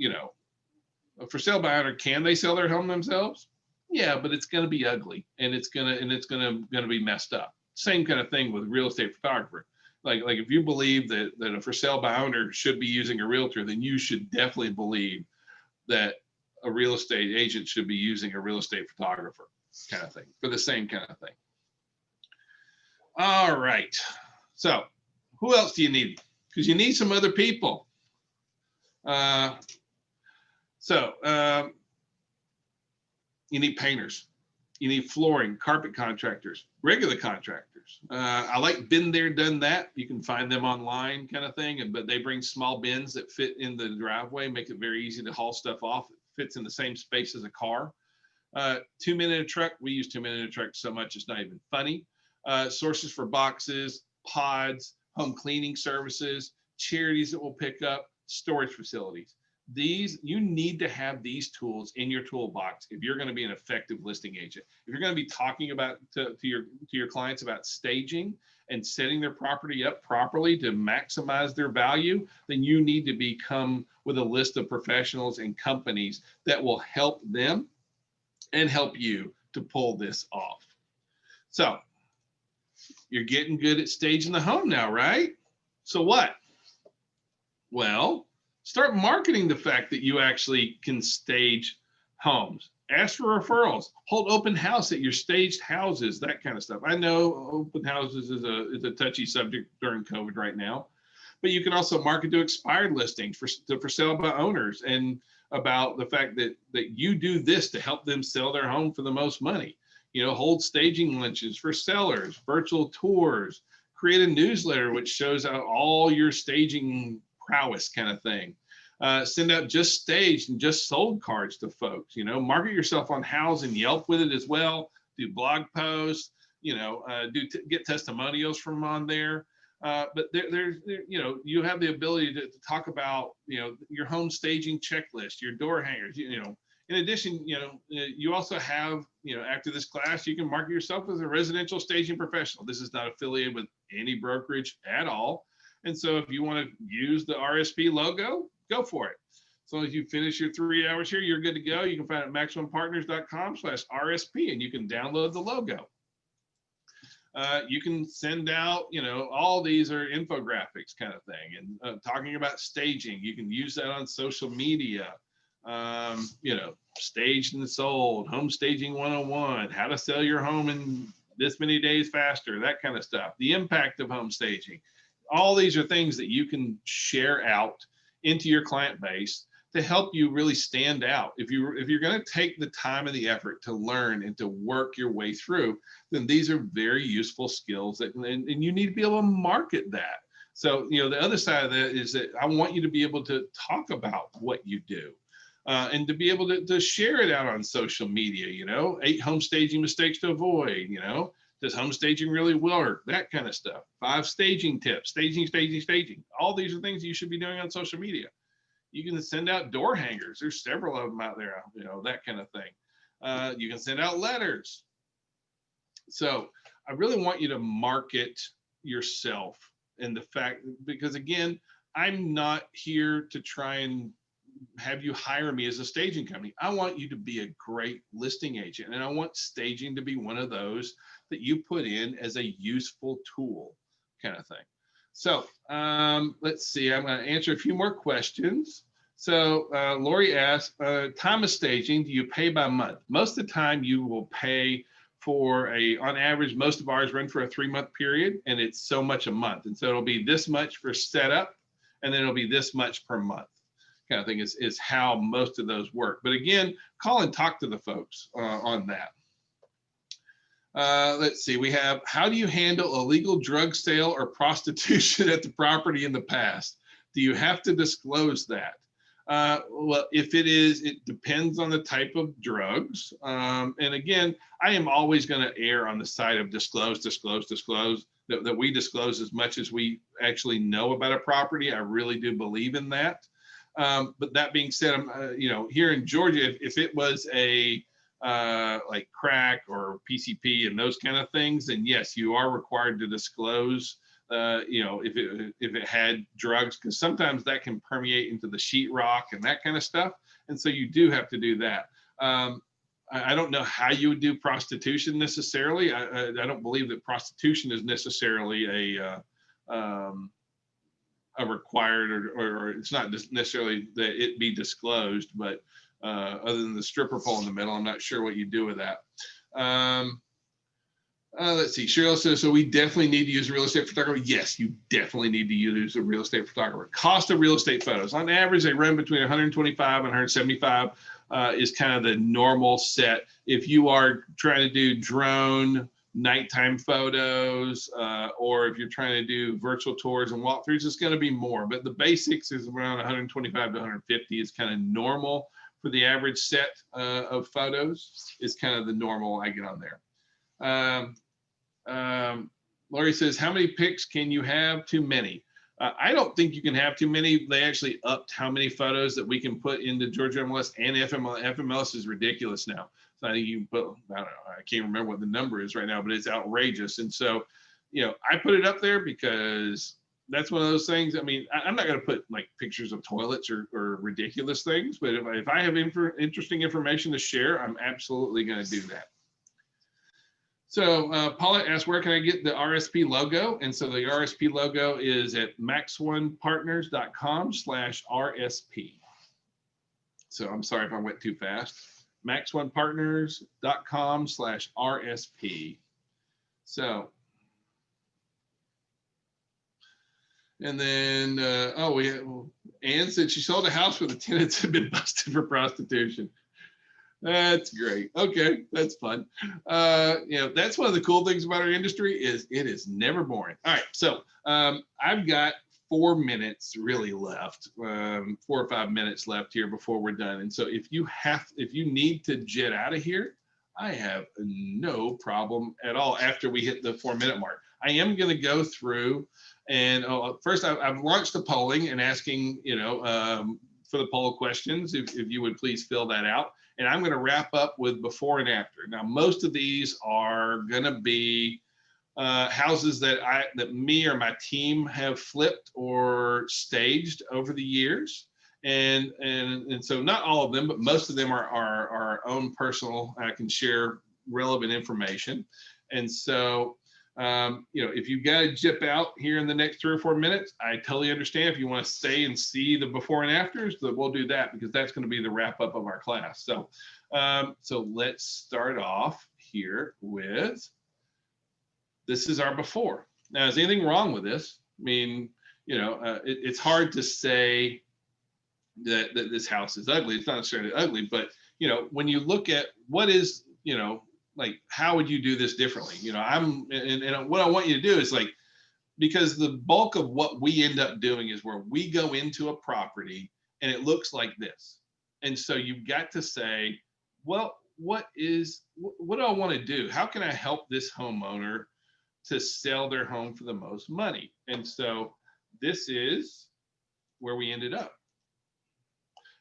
Speaker 1: a for sale by owner, can they sell their home themselves? Yeah, but it's going to be ugly and it's going to be messed up. Same kind of thing with real estate photographer. Like if you believe that a for sale by owner should be using a realtor, then you should definitely believe that a real estate agent should be using a real estate photographer, kind of thing, for the same kind of thing. All right. So who else do you need? Because you need some other people. You need painters. You need flooring, carpet contractors, regular contractors. I like been there, done that. You can find them online, kind of thing. But they bring small bins that fit in the driveway, make it very easy to haul stuff off. It fits in the same space as a car. 2 men in a truck. We use 2 men in a truck so much it's not even funny. Sources for boxes, pods, home cleaning services, charities that will pick up, storage facilities. You need to have these tools in your toolbox if you're going to be an effective listing agent. If you're going to be talking about to your clients about staging and setting their property up properly to maximize their value, then you need to come with a list of professionals and companies that will help them and help you to pull this off. So you're getting good at staging the home now, right? So what? Well, start marketing the fact that you actually can stage homes. Ask for referrals. Hold open house at your staged houses, that kind of stuff. I know open houses is a touchy subject during COVID right now, but you can also market to expired listings for sale by owners, and about the fact that you do this to help them sell their home for the most money. Hold staging lunches for sellers, virtual tours, create a newsletter which shows out all your staging prowess, kind of thing. Send out just staged and just sold cards to folks. Market yourself on Houzz and Yelp with it as well. Do blog posts. Get testimonials from on there. But you have the ability to talk about your home staging checklist, your door hangers. In addition, you also have, after this class, you can market yourself as a residential staging professional. This is not affiliated with any brokerage at all. And so if you want to use the RSP logo, go for it. As long as you finish your 3 hours here, you're good to go. You can find it at maximumpartners.com/RSP, and you can download the logo. You can send out, all these are infographics kind of thing, and talking about staging. You can use that on social media. Staged and sold, home staging 101, how to sell your home in this many days faster, that kind of stuff. The impact of home staging. All these are things that you can share out into your client base to help you really stand out. If you're going to take the time and the effort to learn and to work your way through, then these are very useful skills and you need to be able to market that. So, the other side of that is that I want you to be able to talk about what you do. And to be able to share it out on social media, 8 home staging mistakes to avoid, does home staging really work? That kind of stuff. 5 staging tips, staging. All these are things you should be doing on social media. You can send out door hangers. There's several of them out there, that kind of thing. You can send out letters. So I really want you to market yourself and the fact, because again, I'm not here to try and have you hire me as a staging company. I want you to be a great listing agent, and I want staging to be one of those that you put in as a useful tool kind of thing. So let's see, I'm going to answer a few more questions. So Lori asked, time of staging, do you pay by month? Most of the time you will pay for on average, most of ours run for a 3-month period, and it's so much a month. And so it'll be this much for setup, and then it'll be this much per month. Kind of thing is how most of those work. But again, call and talk to the folks on that. Let's see, we have, how do you handle illegal drug sale or prostitution at the property in the past? Do you have to disclose that? Well, if it is, it depends on the type of drugs. And again, I am always going to err on the side of disclose, that we disclose as much as we actually know about a property. I really do believe in that. But that being said, here in Georgia, if it was a like crack or PCP and those kind of things, then yes, you are required to disclose, if it had drugs, because sometimes that can permeate into the sheetrock and that kind of stuff. And so you do have to do that. I don't know how you would do prostitution necessarily. I don't believe that prostitution is necessarily a required, or it's not necessarily that it be disclosed, but other than the stripper pole in the middle, I'm not sure what you do with that. Let's see, Cheryl says, so we definitely need to use a real estate photographer. Yes, you definitely need to use a real estate photographer. Cost of real estate photos. On average, they run between 125 and 175 is kind of the normal set. If you are trying to do drone nighttime photos, or if you're trying to do virtual tours and walkthroughs, it's going to be more. But the basics is around 125 to 150 is kind of normal for the average set of photos. Is kind of the normal I get on there. Lori says, how many pics can you have? Too many. I don't think you can have too many. They actually upped how many photos that we can put into Georgia MLS and FMLS. FMLS is ridiculous now. So I think you can put, I don't know, I can't remember what the number is right now, but it's outrageous. And so, I put it up there because that's one of those things. I mean, I'm not going to put like pictures of toilets or ridiculous things, but if I have interesting information to share, I'm absolutely going to do that. So Paula asked, where can I get the RSP logo? And so the RSP logo is at max1partners.com/RSP. So I'm sorry if I went too fast. max1partners.com/RSP. So, and then, Ann said she sold a house where the tenants had been busted for prostitution. That's great. Okay, that's fun. That's one of the cool things about our industry is it is never boring. All right, so I've got 4 minutes really left, 4 or 5 minutes left here before we're done. And so if you need to jet out of here, I have no problem at all after we hit the 4-minute mark. I am going to go through and first I've launched the polling and asking, for the poll questions, if you would please fill that out. And I'm going to wrap up with before and after. Now, most of these are going to be houses that me or my team have flipped or staged over the years. And so not all of them, but most of them are our own personal. I can share relevant information. And so, if you've got to jip out here in the next 3 or 4 minutes, I totally understand. If you want to stay and see the before and afters, we'll do that, because that's going to be the wrap up of our class. So, so let's start off here with, this is our before. Now, is anything wrong with this? I mean, it's hard to say that this house is ugly. It's not necessarily ugly, but when you look at what is, like, how would you do this differently? And what I want you to do is, like, because the bulk of what we end up doing is where we go into a property and it looks like this. And so you've got to say, well, what do I want to do? How can I help this homeowner to sell their home for the most money? And so this is where we ended up.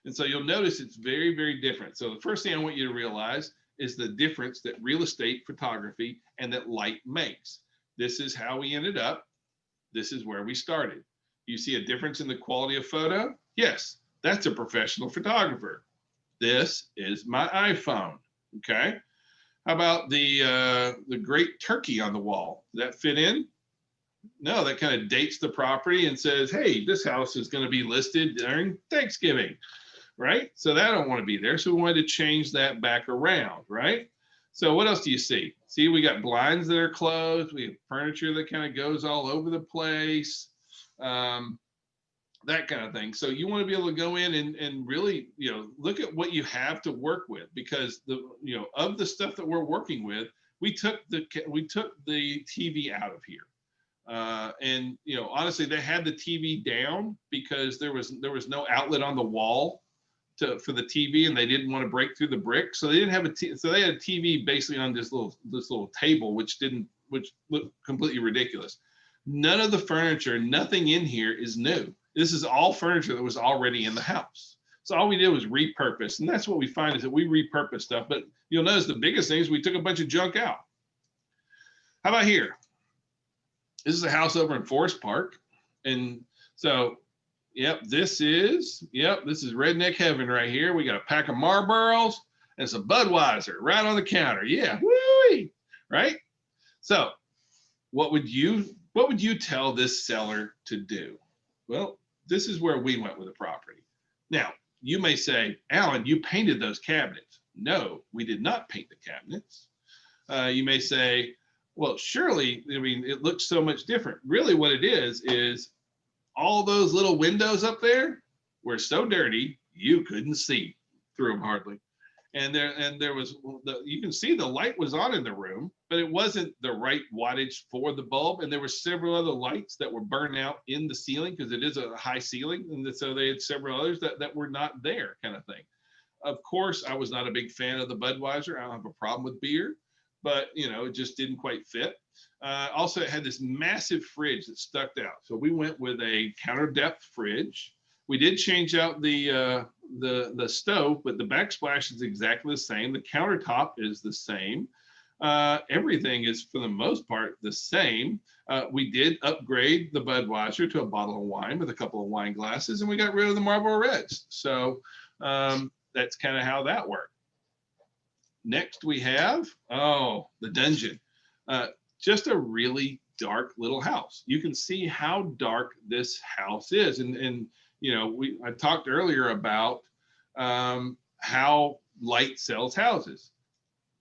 Speaker 1: And so you'll notice it's very, very different. So the first thing I want you to realize is the difference that real estate photography and that light makes. This is how we ended up. This is where we started. You see a difference in the quality of photo? Yes, that's a professional photographer. This is my iPhone, okay? How about the great turkey on the wall? Does that fit in? No, that kind of dates the property and says, hey, this house is going to be listed during Thanksgiving, right? So that don't want to be there. So we wanted to change that back around, right? So what else do you see? See, we got blinds that are closed. We have furniture that kind of goes all over the place, that kind of thing. So you want to be able to go in and really, look at what you have to work with, because of the stuff that we're working with, we took the TV out of here. And honestly, they had the TV down because there was no outlet on the wall for the TV, and they didn't want to break through the brick, so they didn't have so they had a TV basically on this little table, which looked completely ridiculous. None of the furniture, nothing in here is new. This is all furniture that was already in the house. So all we did was repurpose, and that's what we find is that we repurpose stuff. But you'll notice the biggest thing is we took a bunch of junk out. How about here? This is a house over in Forest Park, and so. This is redneck heaven right here. We got a pack of Marlboros and some Budweiser right on the counter. Yeah, woo-wee, right? So what would you tell this seller to do? Well, this is where we went with the property. Now, you may say, Alan, you painted those cabinets. No, we did not paint the cabinets. You may say, well, surely, it looks so much different. Really what it is all those little windows up there were so dirty you couldn't see through them hardly. And there was you can see the light was on in the room, but it wasn't the right wattage for the bulb. And there were several other lights that were burned out in the ceiling, because it is a high ceiling, and so they had several others that were not there, kind of thing. Of course, I was not a big fan of the Budweiser. I don't have a problem with beer, but it just didn't quite fit. Also, it had this massive fridge that stuck out. So we went with a counter depth fridge. We did change out the stove, but the backsplash is exactly the same. The countertop is the same. Everything is, for the most part, the same. We did upgrade the Budweiser to a bottle of wine with a couple of wine glasses, and we got rid of the Marlboro Reds. So that's kind of how that worked. Next, we have, the dungeon. Just a really dark little house. You can see how dark this house is. And I talked earlier about how light sells houses.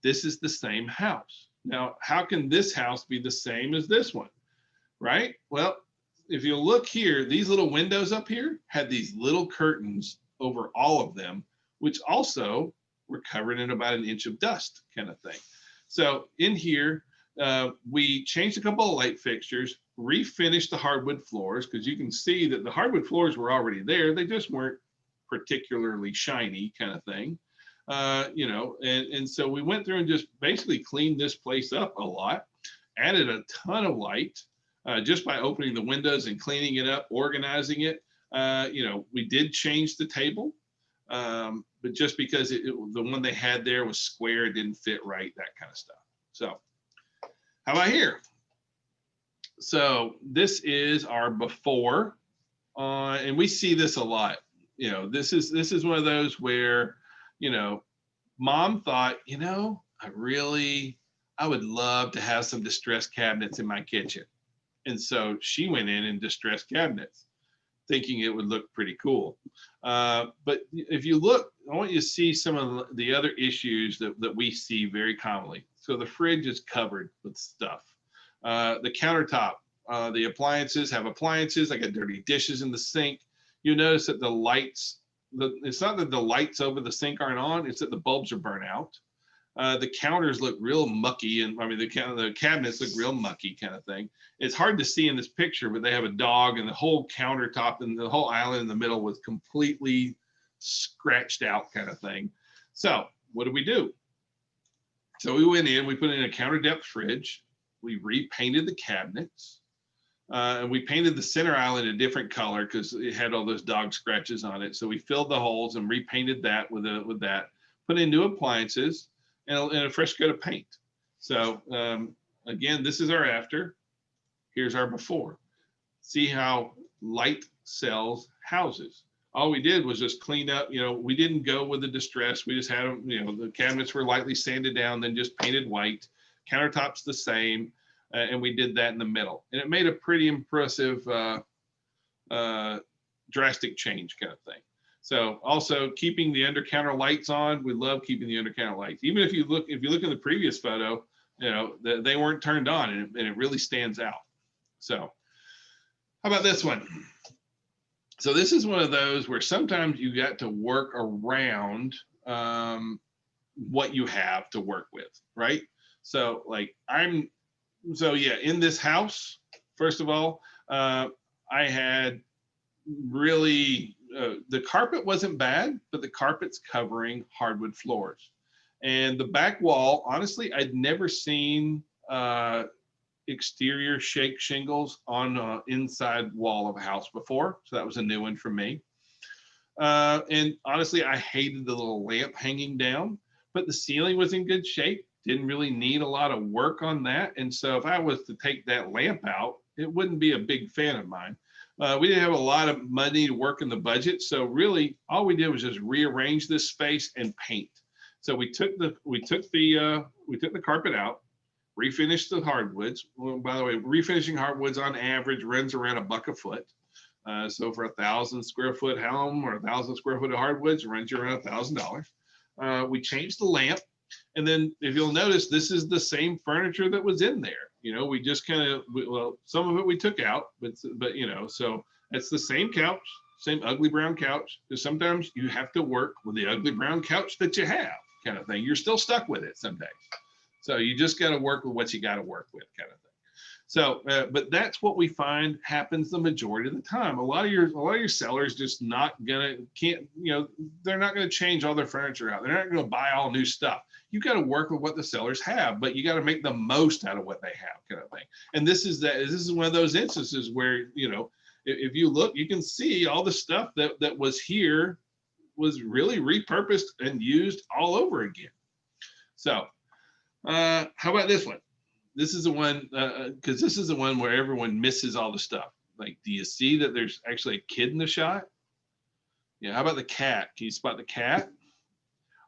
Speaker 1: This is the same house. Now, how can this house be the same as this one, right? Well, if you look here, these little windows up here had these little curtains over all of them, which also were covered in about 1 inch of dust, kind of thing. So in here, we changed a couple of light fixtures, refinished the hardwood floors, because you can see that the hardwood floors were already there. They just weren't particularly shiny, kind of thing. And so we went through and just basically cleaned this place up a lot, added a ton of light just by opening the windows and cleaning it up, organizing it. We did change the table. But just because the one they had there was square, it didn't fit right, that kind of stuff. So how about here? So this is our before, and we see this a lot. You know, this is one of those where, you know, mom thought, you know, I would love to have some distressed cabinets in my kitchen. And so she went in and distressed cabinets, thinking it would look pretty cool. But if you look, I want you to see some of the other issues that we see very commonly. So the fridge is covered with stuff. The countertop, the appliances have appliances. I got dirty dishes in the sink. You notice that the lights, it's not that the lights over the sink aren't on, it's that the bulbs are burnt out. The counters look real mucky, and I mean the cabinets look real mucky, kind of thing. It's hard to see in this picture, but they have a dog, and the whole countertop and the whole island in the middle was completely scratched out, kind of thing. So what did we do? So we went in, we put in a counter depth fridge, we repainted the cabinets, and we painted the center island a different color because it had all those dog scratches on it. So we filled the holes and repainted that with that. Put in new appliances and a fresh coat of paint. So again, this is our after. Here's our before. See how light sells houses. All we did was just clean up. You know, we didn't go with the distress. We just had them. You know, the cabinets were lightly sanded down, then just painted white. Countertops the same. And we did that in the middle, and it made a pretty impressive drastic change, kind of thing. So also keeping the under counter lights on, we love keeping the under counter lights. Even if you look in the previous photo, you know, they weren't turned on, and it really stands out. So how about this one? So this is one of those where sometimes you got to work around what you have to work with, right? So like in this house, first of all, I had really, the carpet wasn't bad, but the carpet's covering hardwood floors. And the back wall, honestly, I'd never seen exterior shake shingles on an inside wall of a house before. So that was a new one for me. And honestly, I hated the little lamp hanging down, but the ceiling was in good shape. Didn't really need a lot of work on that. And so if I was to take that lamp out, it wouldn't be a big fan of mine. We didn't have a lot of money to work in the budget. So really all we did was just rearrange this space and paint. So we took the carpet out, refinished the hardwoods. Well, by the way, refinishing hardwoods on average runs around $1 a foot. So for 1,000 square foot home or 1,000 square foot of hardwoods, runs you around $1,000. We changed the lamp. And then if you'll notice, this is the same furniture that was in there. You know, we just kind of, well, some of it we took out, but you know, so it's the same couch, same ugly brown couch. Because sometimes you have to work with the ugly brown couch that you have, kind of thing. You're still stuck with it some days. So you just got to work with what you got to work with, kind of thing. So, but that's what we find happens the majority of the time. A lot of your sellers just they're not gonna change all their furniture out. They're not gonna buy all new stuff. You got to work with what the sellers have, but you got to make the most out of what they have, kind of thing. And this is one of those instances where, you know, if you look, you can see all the stuff that was here was really repurposed and used all over again. So how about this one? This is the one, because this is the one where everyone misses all the stuff. Like, do you see that there's actually a kid in the shot? Yeah, how about the cat? Can you spot the cat?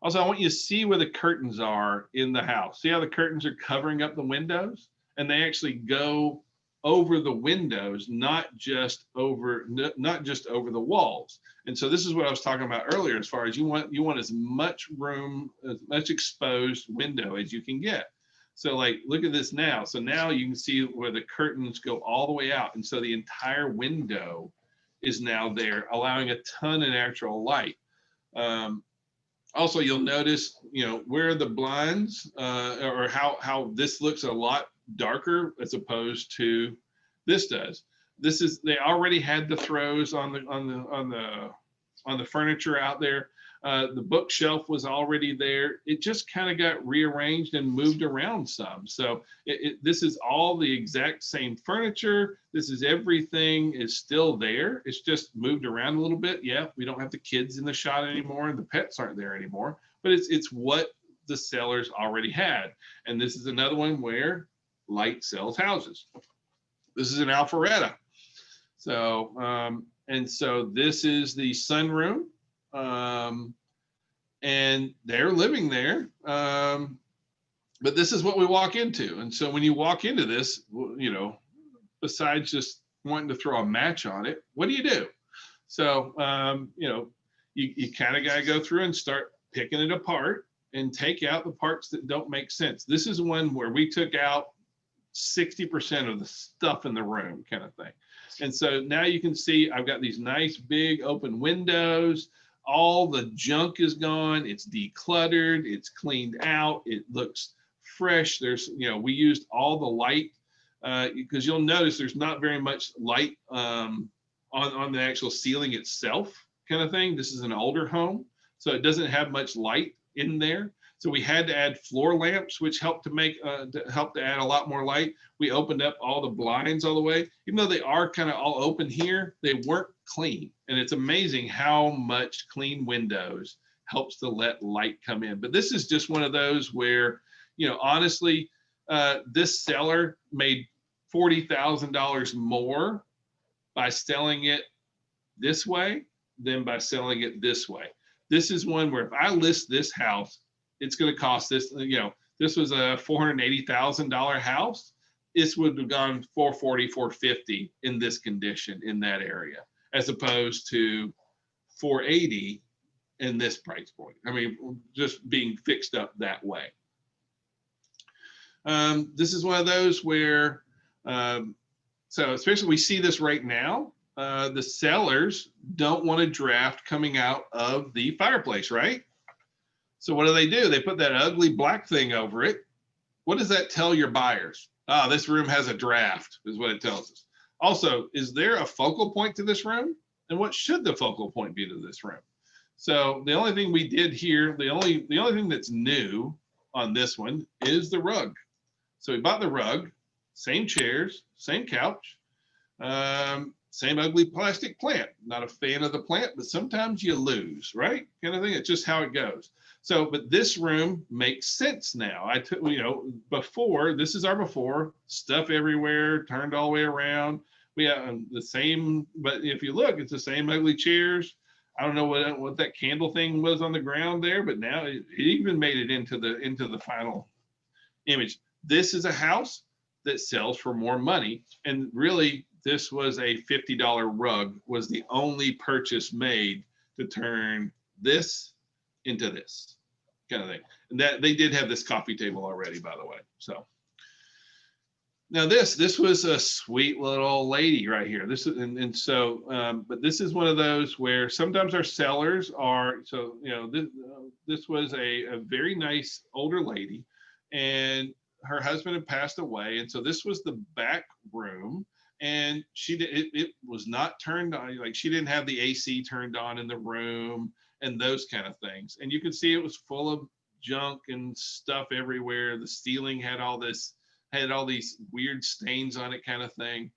Speaker 1: Also, I want you to see where the curtains are in the house. See how the curtains are covering up the windows? And they actually go over the windows, not just over the walls. And so this is what I was talking about earlier, as far as you want as much room, as much exposed window as you can get. So like, look at this now. So now you can see where the curtains go all the way out. And so the entire window is now there, allowing a ton of natural light. Also, you'll notice, you know, where the blinds or how this looks a lot darker as opposed to this does. They already had the throws on the furniture out there. The bookshelf was already there. It just kind of got rearranged and moved around some. So this is all the exact same furniture. This is everything is still there. It's just moved around a little bit. Yeah, we don't have the kids in the shot anymore and the pets aren't there anymore, but it's what the sellers already had. And this is another one where light sells houses. This is an Alpharetta. So, and so this is the sunroom. And they're living there. But this is what we walk into. And so when you walk into this, you know, besides just wanting to throw a match on it, what do? So, you know, you kind of got to go through and start picking it apart and take out the parts that don't make sense. This is one where we took out 60% of the stuff in the room, kind of thing. And so now you can see I've got these nice big open windows. All the junk is gone. It's decluttered. It's cleaned out. It looks fresh. There's, you know, we used all the light because you'll notice there's not very much light on the actual ceiling itself, kind of thing. This is an older home, so it doesn't have much light in there. So we had to add floor lamps, which helped to make help to add a lot more light. We opened up all the blinds all the way, even though they are kind of all open here, they weren't clean. And it's amazing how much clean windows helps to let light come in. But this is just one of those where, you know, honestly, this seller made $40,000 more by selling it this way than by selling it this way. This is one where if I list this house, it's going to cost this, you know, this was a $480,000 house. This would have gone 440, 450 in this condition in that area, as opposed to 480 in this price point. I mean, just being fixed up that way. This is one of those where, so especially we see this right now, the sellers don't want a draft coming out of the fireplace, right? So what do? They put that ugly black thing over it. What does that tell your buyers? Ah, this room has a draft, is what it tells us. Also, is there a focal point to this room? And what should the focal point be to this room? So the only thing we did here, the only thing that's new on this one is the rug. So we bought the rug, same chairs, same couch, same ugly plastic plant. Not a fan of the plant, but sometimes you lose, right? Kind of thing. It's just how it goes. So, but this room makes sense now. I took, you know, before, this is our before, stuff everywhere, turned all the way around. We have the same, but if you look, it's the same ugly chairs. I don't know what that candle thing was on the ground there, but now it even made it into the final image. This is a house that sells for more money, and really, this was a $50 rug, was the only purchase made to turn this into this kind of thing. And that they did have this coffee table already, by the way. So now this was a sweet little lady right here. This is but this is one of those where sometimes our sellers are, so you know, this was a very nice older lady, and her husband had passed away, and so this was the back room. And it was not turned on, like she didn't have the AC turned on in the room and those kind of things. And you could see it was full of junk and stuff everywhere. The ceiling had all these weird stains on it, kind of thing.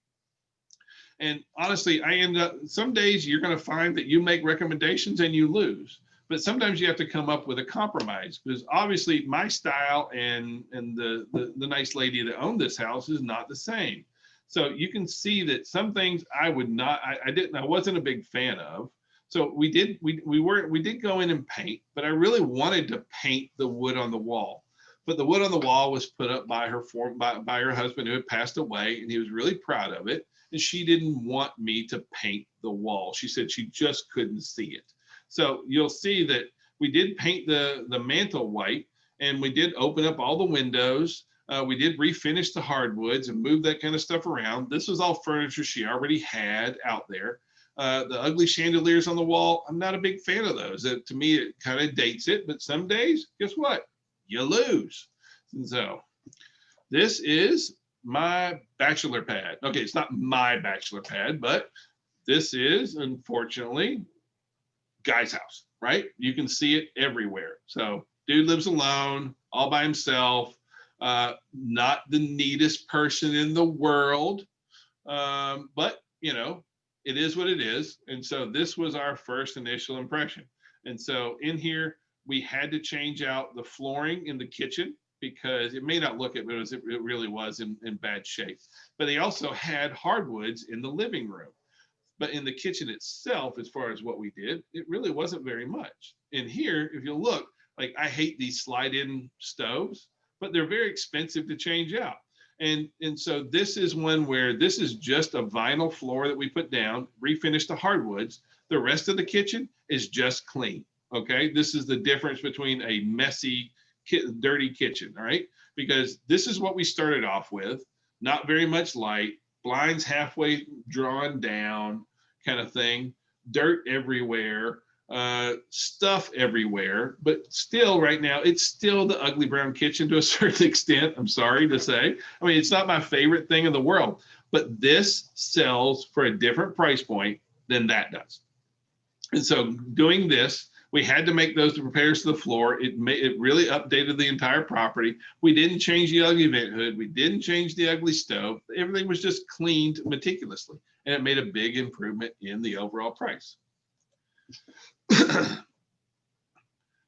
Speaker 1: And honestly, I end up, some days you're going to find that you make recommendations and you lose. But sometimes you have to come up with a compromise, because obviously my style and the nice lady that owned this house is not the same. So you can see that some things I wasn't a big fan of. So we did go in and paint, but I really wanted to paint the wood on the wall. But the wood on the wall was put up by her husband who had passed away, and he was really proud of it. And she didn't want me to paint the wall. She said she just couldn't see it. So you'll see that we did paint the mantle white, and we did open up all the windows. We did refinish the hardwoods and move that kind of stuff around. This was all furniture she already had out there. The ugly chandeliers on the wall, I'm not a big fan of those. To me, it kind of dates it, but some days, guess what? You lose. And so this is my bachelor pad. Okay, it's not my bachelor pad, but this is, unfortunately, guy's house, right? You can see it everywhere. So dude lives alone, all by himself, not the neatest person in the world, but you know, it is what it is. And so this was our first initial impression. And so in here, we had to change out the flooring in the kitchen because it may not look it, but it really was in bad shape. But they also had hardwoods in the living room. But in the kitchen itself, as far as what we did, it really wasn't very much. In here, if you look, like I hate these slide-in stoves, but they're very expensive to change out. And so this is one where this is just a vinyl floor that we put down, refinish the hardwoods. The rest of the kitchen is just clean. Okay, this is the difference between a messy, dirty kitchen. All right, because this is what we started off with. Not very much light, blinds halfway drawn down, kind of thing, dirt everywhere, stuff everywhere, but still right now, it's still the ugly brown kitchen to a certain extent, I'm sorry to say. I mean, it's not my favorite thing in the world, but this sells for a different price point than that does. And so doing this, we had to make those repairs to the floor. It really updated the entire property. We didn't change the ugly vent hood. We didn't change the ugly stove. Everything was just cleaned meticulously, and it made a big improvement in the overall price.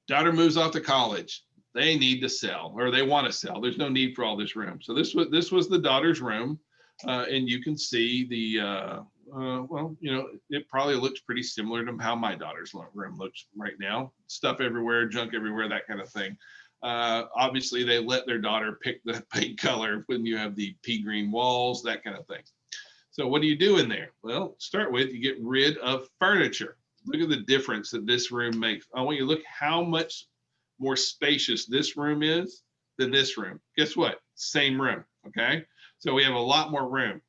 Speaker 1: Daughter moves off to college. They need to sell, or they want to sell. There's no need for all this room. So this was the daughter's room, and you can see the well, you know, it probably looks pretty similar to how my daughter's room looks right now. Stuff everywhere, junk everywhere, that kind of thing. Obviously, they let their daughter pick the paint color when you have the pea green walls, that kind of thing. So what do you do in there? Well, start with, you get rid of furniture. Look at the difference that this room makes. I want you to look how much more spacious this room is than this room. Guess what? Same room, okay? So we have a lot more room.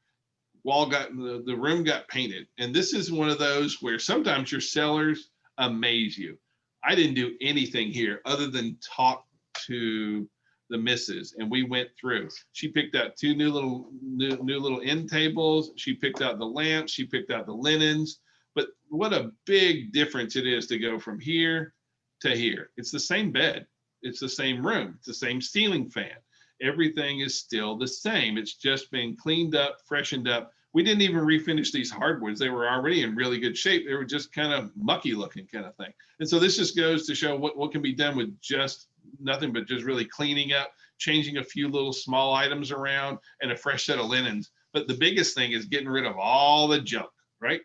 Speaker 1: The room got painted. And this is one of those where sometimes your sellers amaze you. I didn't do anything here other than talk to the missus, and we went through. She picked out two new little end tables. She picked out the lamps. She picked out the linens. But what a big difference it is to go from here to here. It's the same bed. It's the same room. It's the same ceiling fan. Everything is still the same. It's just been cleaned up, freshened up. We didn't even refinish these hardwoods. They were already in really good shape. They were just kind of mucky looking kind of thing. And so this just goes to show what can be done with just nothing but just really cleaning up, changing a few little small items around, and a fresh set of linens. But the biggest thing is getting rid of all the junk, right?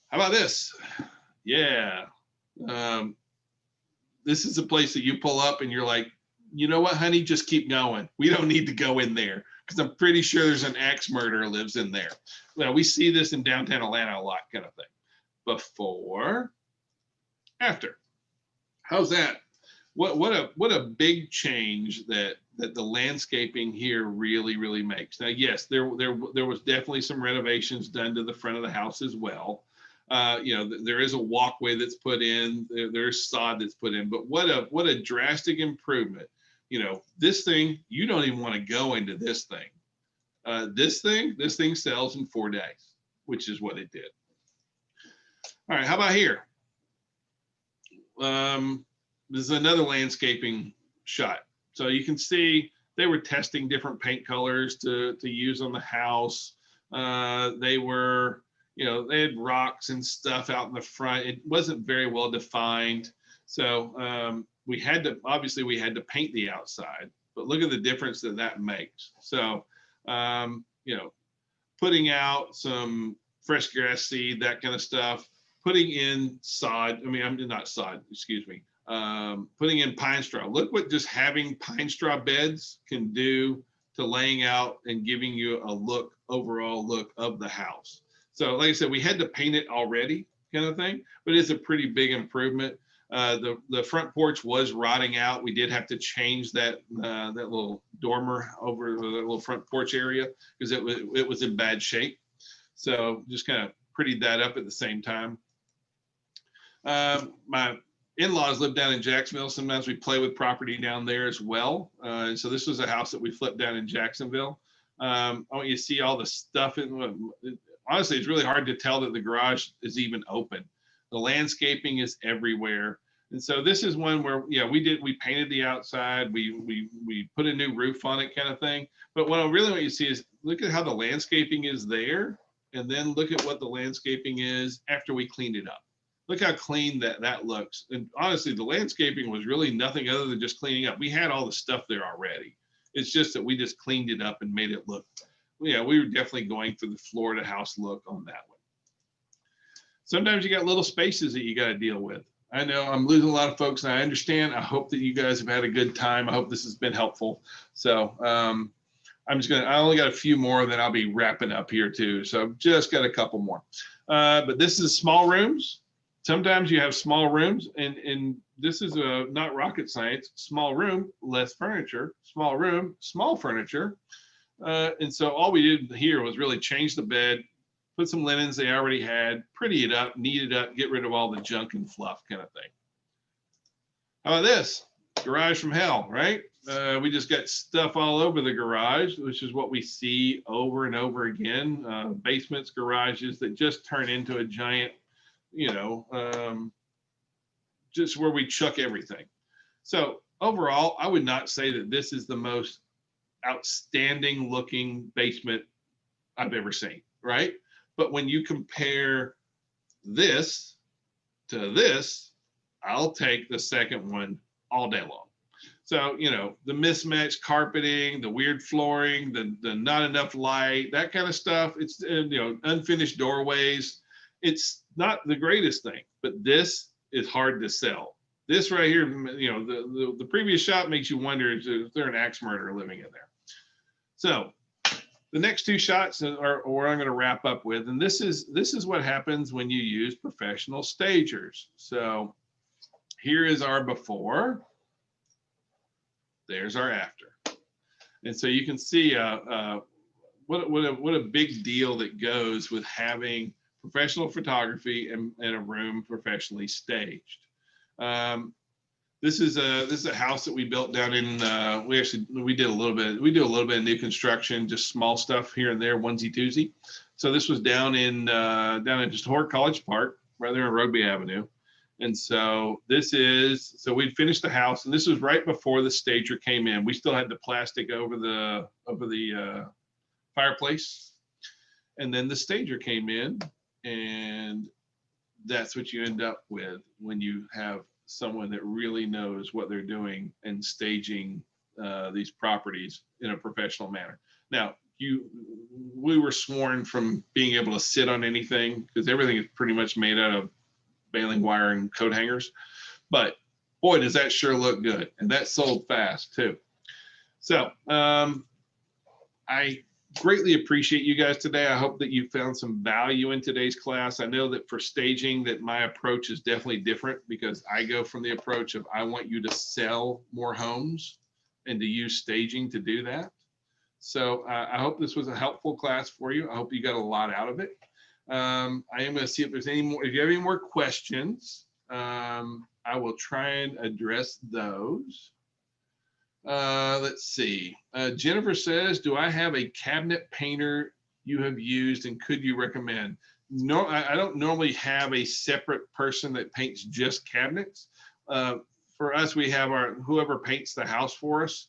Speaker 1: How about this? Yeah. This is a place that you pull up and you're like, you know what, honey, just keep going. We don't need to go in there because I'm pretty sure there's an axe murderer lives in there. Well, we see this in downtown Atlanta a lot, kind of thing. Before, after. How's that? What a big change that the landscaping here really makes. Now, yes, there was definitely some renovations done to the front of the house as well. You know, there is a walkway that's put in, there's sod that's put in, but what a drastic improvement. You know, this thing, you don't even want to go into this thing. This thing sells in 4 days, which is what it did. All right, how about here? This is another landscaping shot. So you can see they were testing different paint colors to use on the house. They were, you know, they had rocks and stuff out in the front. It wasn't very well defined. So we had to paint the outside, but look at the difference that makes. So, you know, putting out some fresh grass seed, that kind of stuff, putting in sod. I mean, I'm not sod, excuse me. Putting in pine straw. Look what just having pine straw beds can do to laying out and giving you a overall look of the house. So like I said, we had to paint it already, kind of thing, but it's a pretty big improvement. The front porch was rotting out. We did have to change that little dormer over the little front porch area because it was in bad shape. So just kind of prettied that up at the same time. My in-laws live down in Jacksonville. Sometimes we play with property down there as well. And so this was a house that we flipped down in Jacksonville. I want you to see all the stuff. Honestly, it's really hard to tell that the garage is even open. The landscaping is everywhere. And so this is one where, yeah, we painted the outside, we put a new roof on it kind of thing. But what I really want you to see is look at how the landscaping is there, and then look at what the landscaping is after we cleaned it up. Look how clean that looks. And honestly, the landscaping was really nothing other than just cleaning up. We had all the stuff there already. It's just that we just cleaned it up and made it look, yeah, we were definitely going for the Florida house look on that one. Sometimes you got little spaces that you got to deal with. I know I'm losing a lot of folks, and I understand. I hope that you guys have had a good time. I hope this has been helpful. So I only got a few more, then I'll be wrapping up here too. So I've just got a couple more. But this is small rooms. Sometimes you have small rooms, and this is not rocket science. Small room, less furniture. Small room, small furniture. And so all we did here was really change the bed, put some linens they already had, pretty it up, neat it up, get rid of all the junk and fluff kind of thing. How about this? Garage from hell, right? We just got stuff all over the garage, which is what we see over and over again. Basements, garages that just turn into a giant, just where we chuck everything. So overall, I would not say that this is the most outstanding looking basement I've ever seen, right? But when you compare this to this, I'll take the second one all day long. So, the mismatched carpeting, the weird flooring, the not enough light, that kind of stuff. It's, unfinished doorways. It's not the greatest thing, but this is hard to sell. This right here, the previous shot makes you wonder if they're an axe murderer living in there. So the next two shots are what I'm going to wrap up with, and this is what happens when you use professional stagers. So here is our before. There's our after, and so you can see what a big deal that goes with having professional photography and a room professionally staged. This is a house that we built down in. We do a little bit of new construction, just small stuff here and there, onesie twosie. So this was down in Historic College Park, right there on Rugby Avenue. And so we'd finished the house, and this was right before the stager came in. We still had the plastic over the fireplace, and then the stager came in, and that's what you end up with when you have someone that really knows what they're doing and staging these properties in a professional manner. Now, we were sworn from being able to sit on anything because everything is pretty much made out of baling wire and coat hangers, but boy, does that sure look good. And that sold fast too. So I greatly appreciate you guys today. I hope that you found some value in today's class. I know that for staging that my approach is definitely different because I go from the approach of I want you to sell more homes and to use staging to do that. So I hope this was a helpful class for you. I hope you got a lot out of it. I am going to see if there's any more. If you have any more questions, I will try and address those. Let's see. Jennifer says, do I have a cabinet painter you have used and could you recommend? No, I don't normally have a separate person that paints just cabinets. For us, we have whoever paints the house for us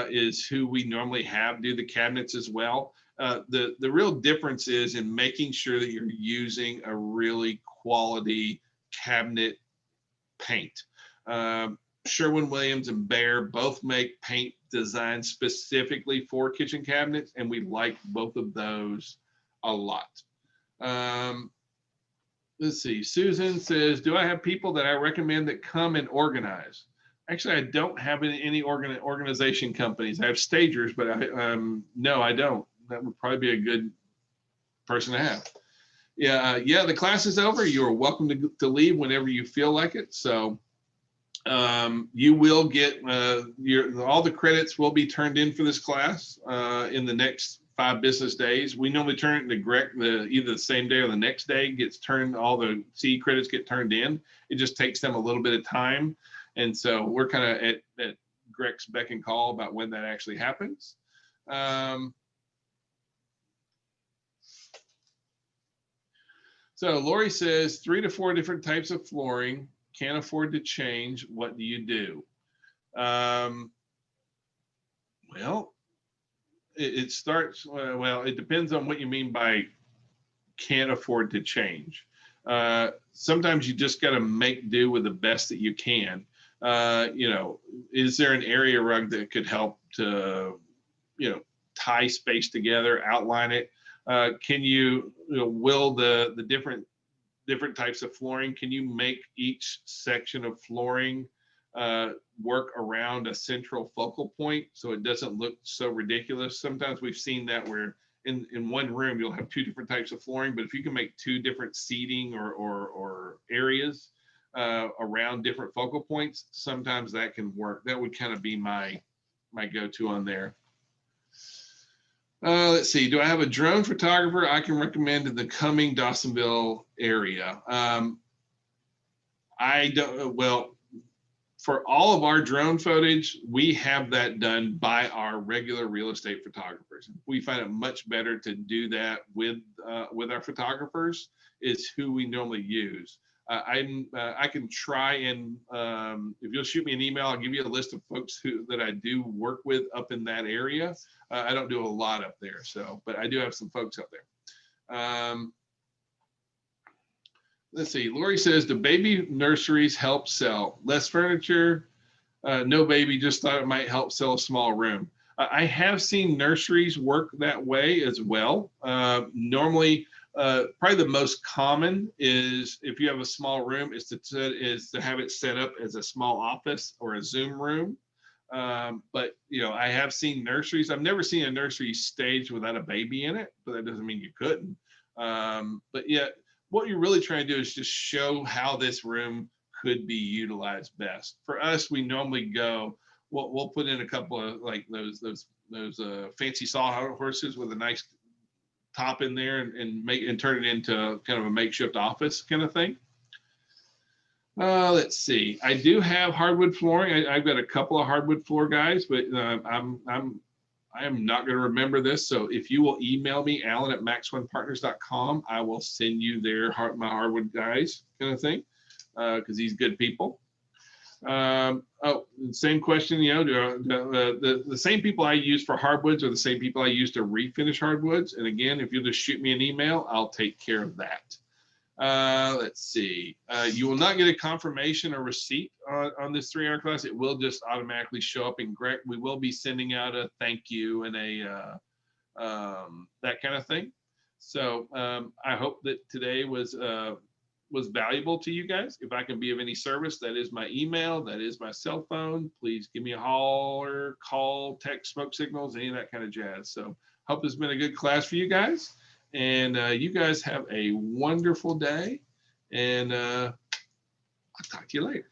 Speaker 1: is who we normally have do the cabinets as well. The real difference is in making sure that you're using a really quality cabinet paint. Sherwin-Williams and Behr both make paint designed specifically for kitchen cabinets, and we like both of those a lot. Let's see. Susan says, do I have people that I recommend that come and organize? Actually, I don't have any organization companies. I have stagers, but no, I don't. That would probably be a good person to have. Yeah, the class is over. You are welcome to leave whenever you feel like it. So you will get all the credits will be turned in for this class in the next 5 business days. We normally turn it into Greg either the same day or the next day gets turned. All the CE credits get turned in. It just takes them a little bit of time, and so we're kind of at Greg's beck and call about when that actually happens. So Lori says 3 to 4 different types of flooring, can't afford to change. What do you do? Well, it starts, well, it depends on what you mean by can't afford to change. Sometimes you just got to make do with the best that you can. You know, is there an area rug that could help to, you know, tie space together, outline it? Can you, will the different types of flooring, can you make each section of flooring work around a central focal point so it doesn't look so ridiculous? Sometimes we've seen that where in one room you'll have 2 different types of flooring, but if you can make 2 different seating or areas around different focal points, sometimes that can work. That would kind of be my go-to on there. Let's see, do I have a drone photographer I can recommend in the coming Dawsonville area? I don't, well, for all of our drone footage, we have that done by our regular real estate photographers. We find it much better to do that with our photographers, is who we normally use. I can try and, if you'll shoot me an email, I'll give you a list of folks that I do work with up in that area. I don't do a lot up there, so, but I do have some folks up there. Let's see, Lori says, do baby nurseries help sell? Less furniture, no baby, just thought it might help sell a small room. I have seen nurseries work that way as well. Normally, probably the most common is if you have a small room is to have it set up as a small office or a Zoom room. But you know, I have seen nurseries. I've never seen a nursery stage without a baby in it, but that doesn't mean you couldn't. But yeah, what you're really trying to do is just show how this room could be utilized best. For us, we normally go, we'll put in a couple of like those fancy sawhorses with a nice top in there and turn it into kind of a makeshift office kind of thing. Let's see. I do have hardwood flooring. I've got a couple of hardwood floor guys, but I am not going to remember this. So if you will email me, alan@max1partners.com, I will send you my hardwood guys kind of thing, because he's good people. Oh, same question, you know, the same people I use for hardwoods are the same people I use to refinish hardwoods. And again, if you'll just shoot me an email, I'll take care of that. Let's see. You will not get a confirmation or receipt on this 3-hour class. It will just automatically show up in Greg. We will be sending out a thank you and that kind of thing. So I hope that today was valuable to you guys. If I can be of any service, that is my email, that is my cell phone. Please give me a holler, call, text, smoke signals, any of that kind of jazz. So hope this has been a good class for you guys. And you guys have a wonderful day. And I'll talk to you later.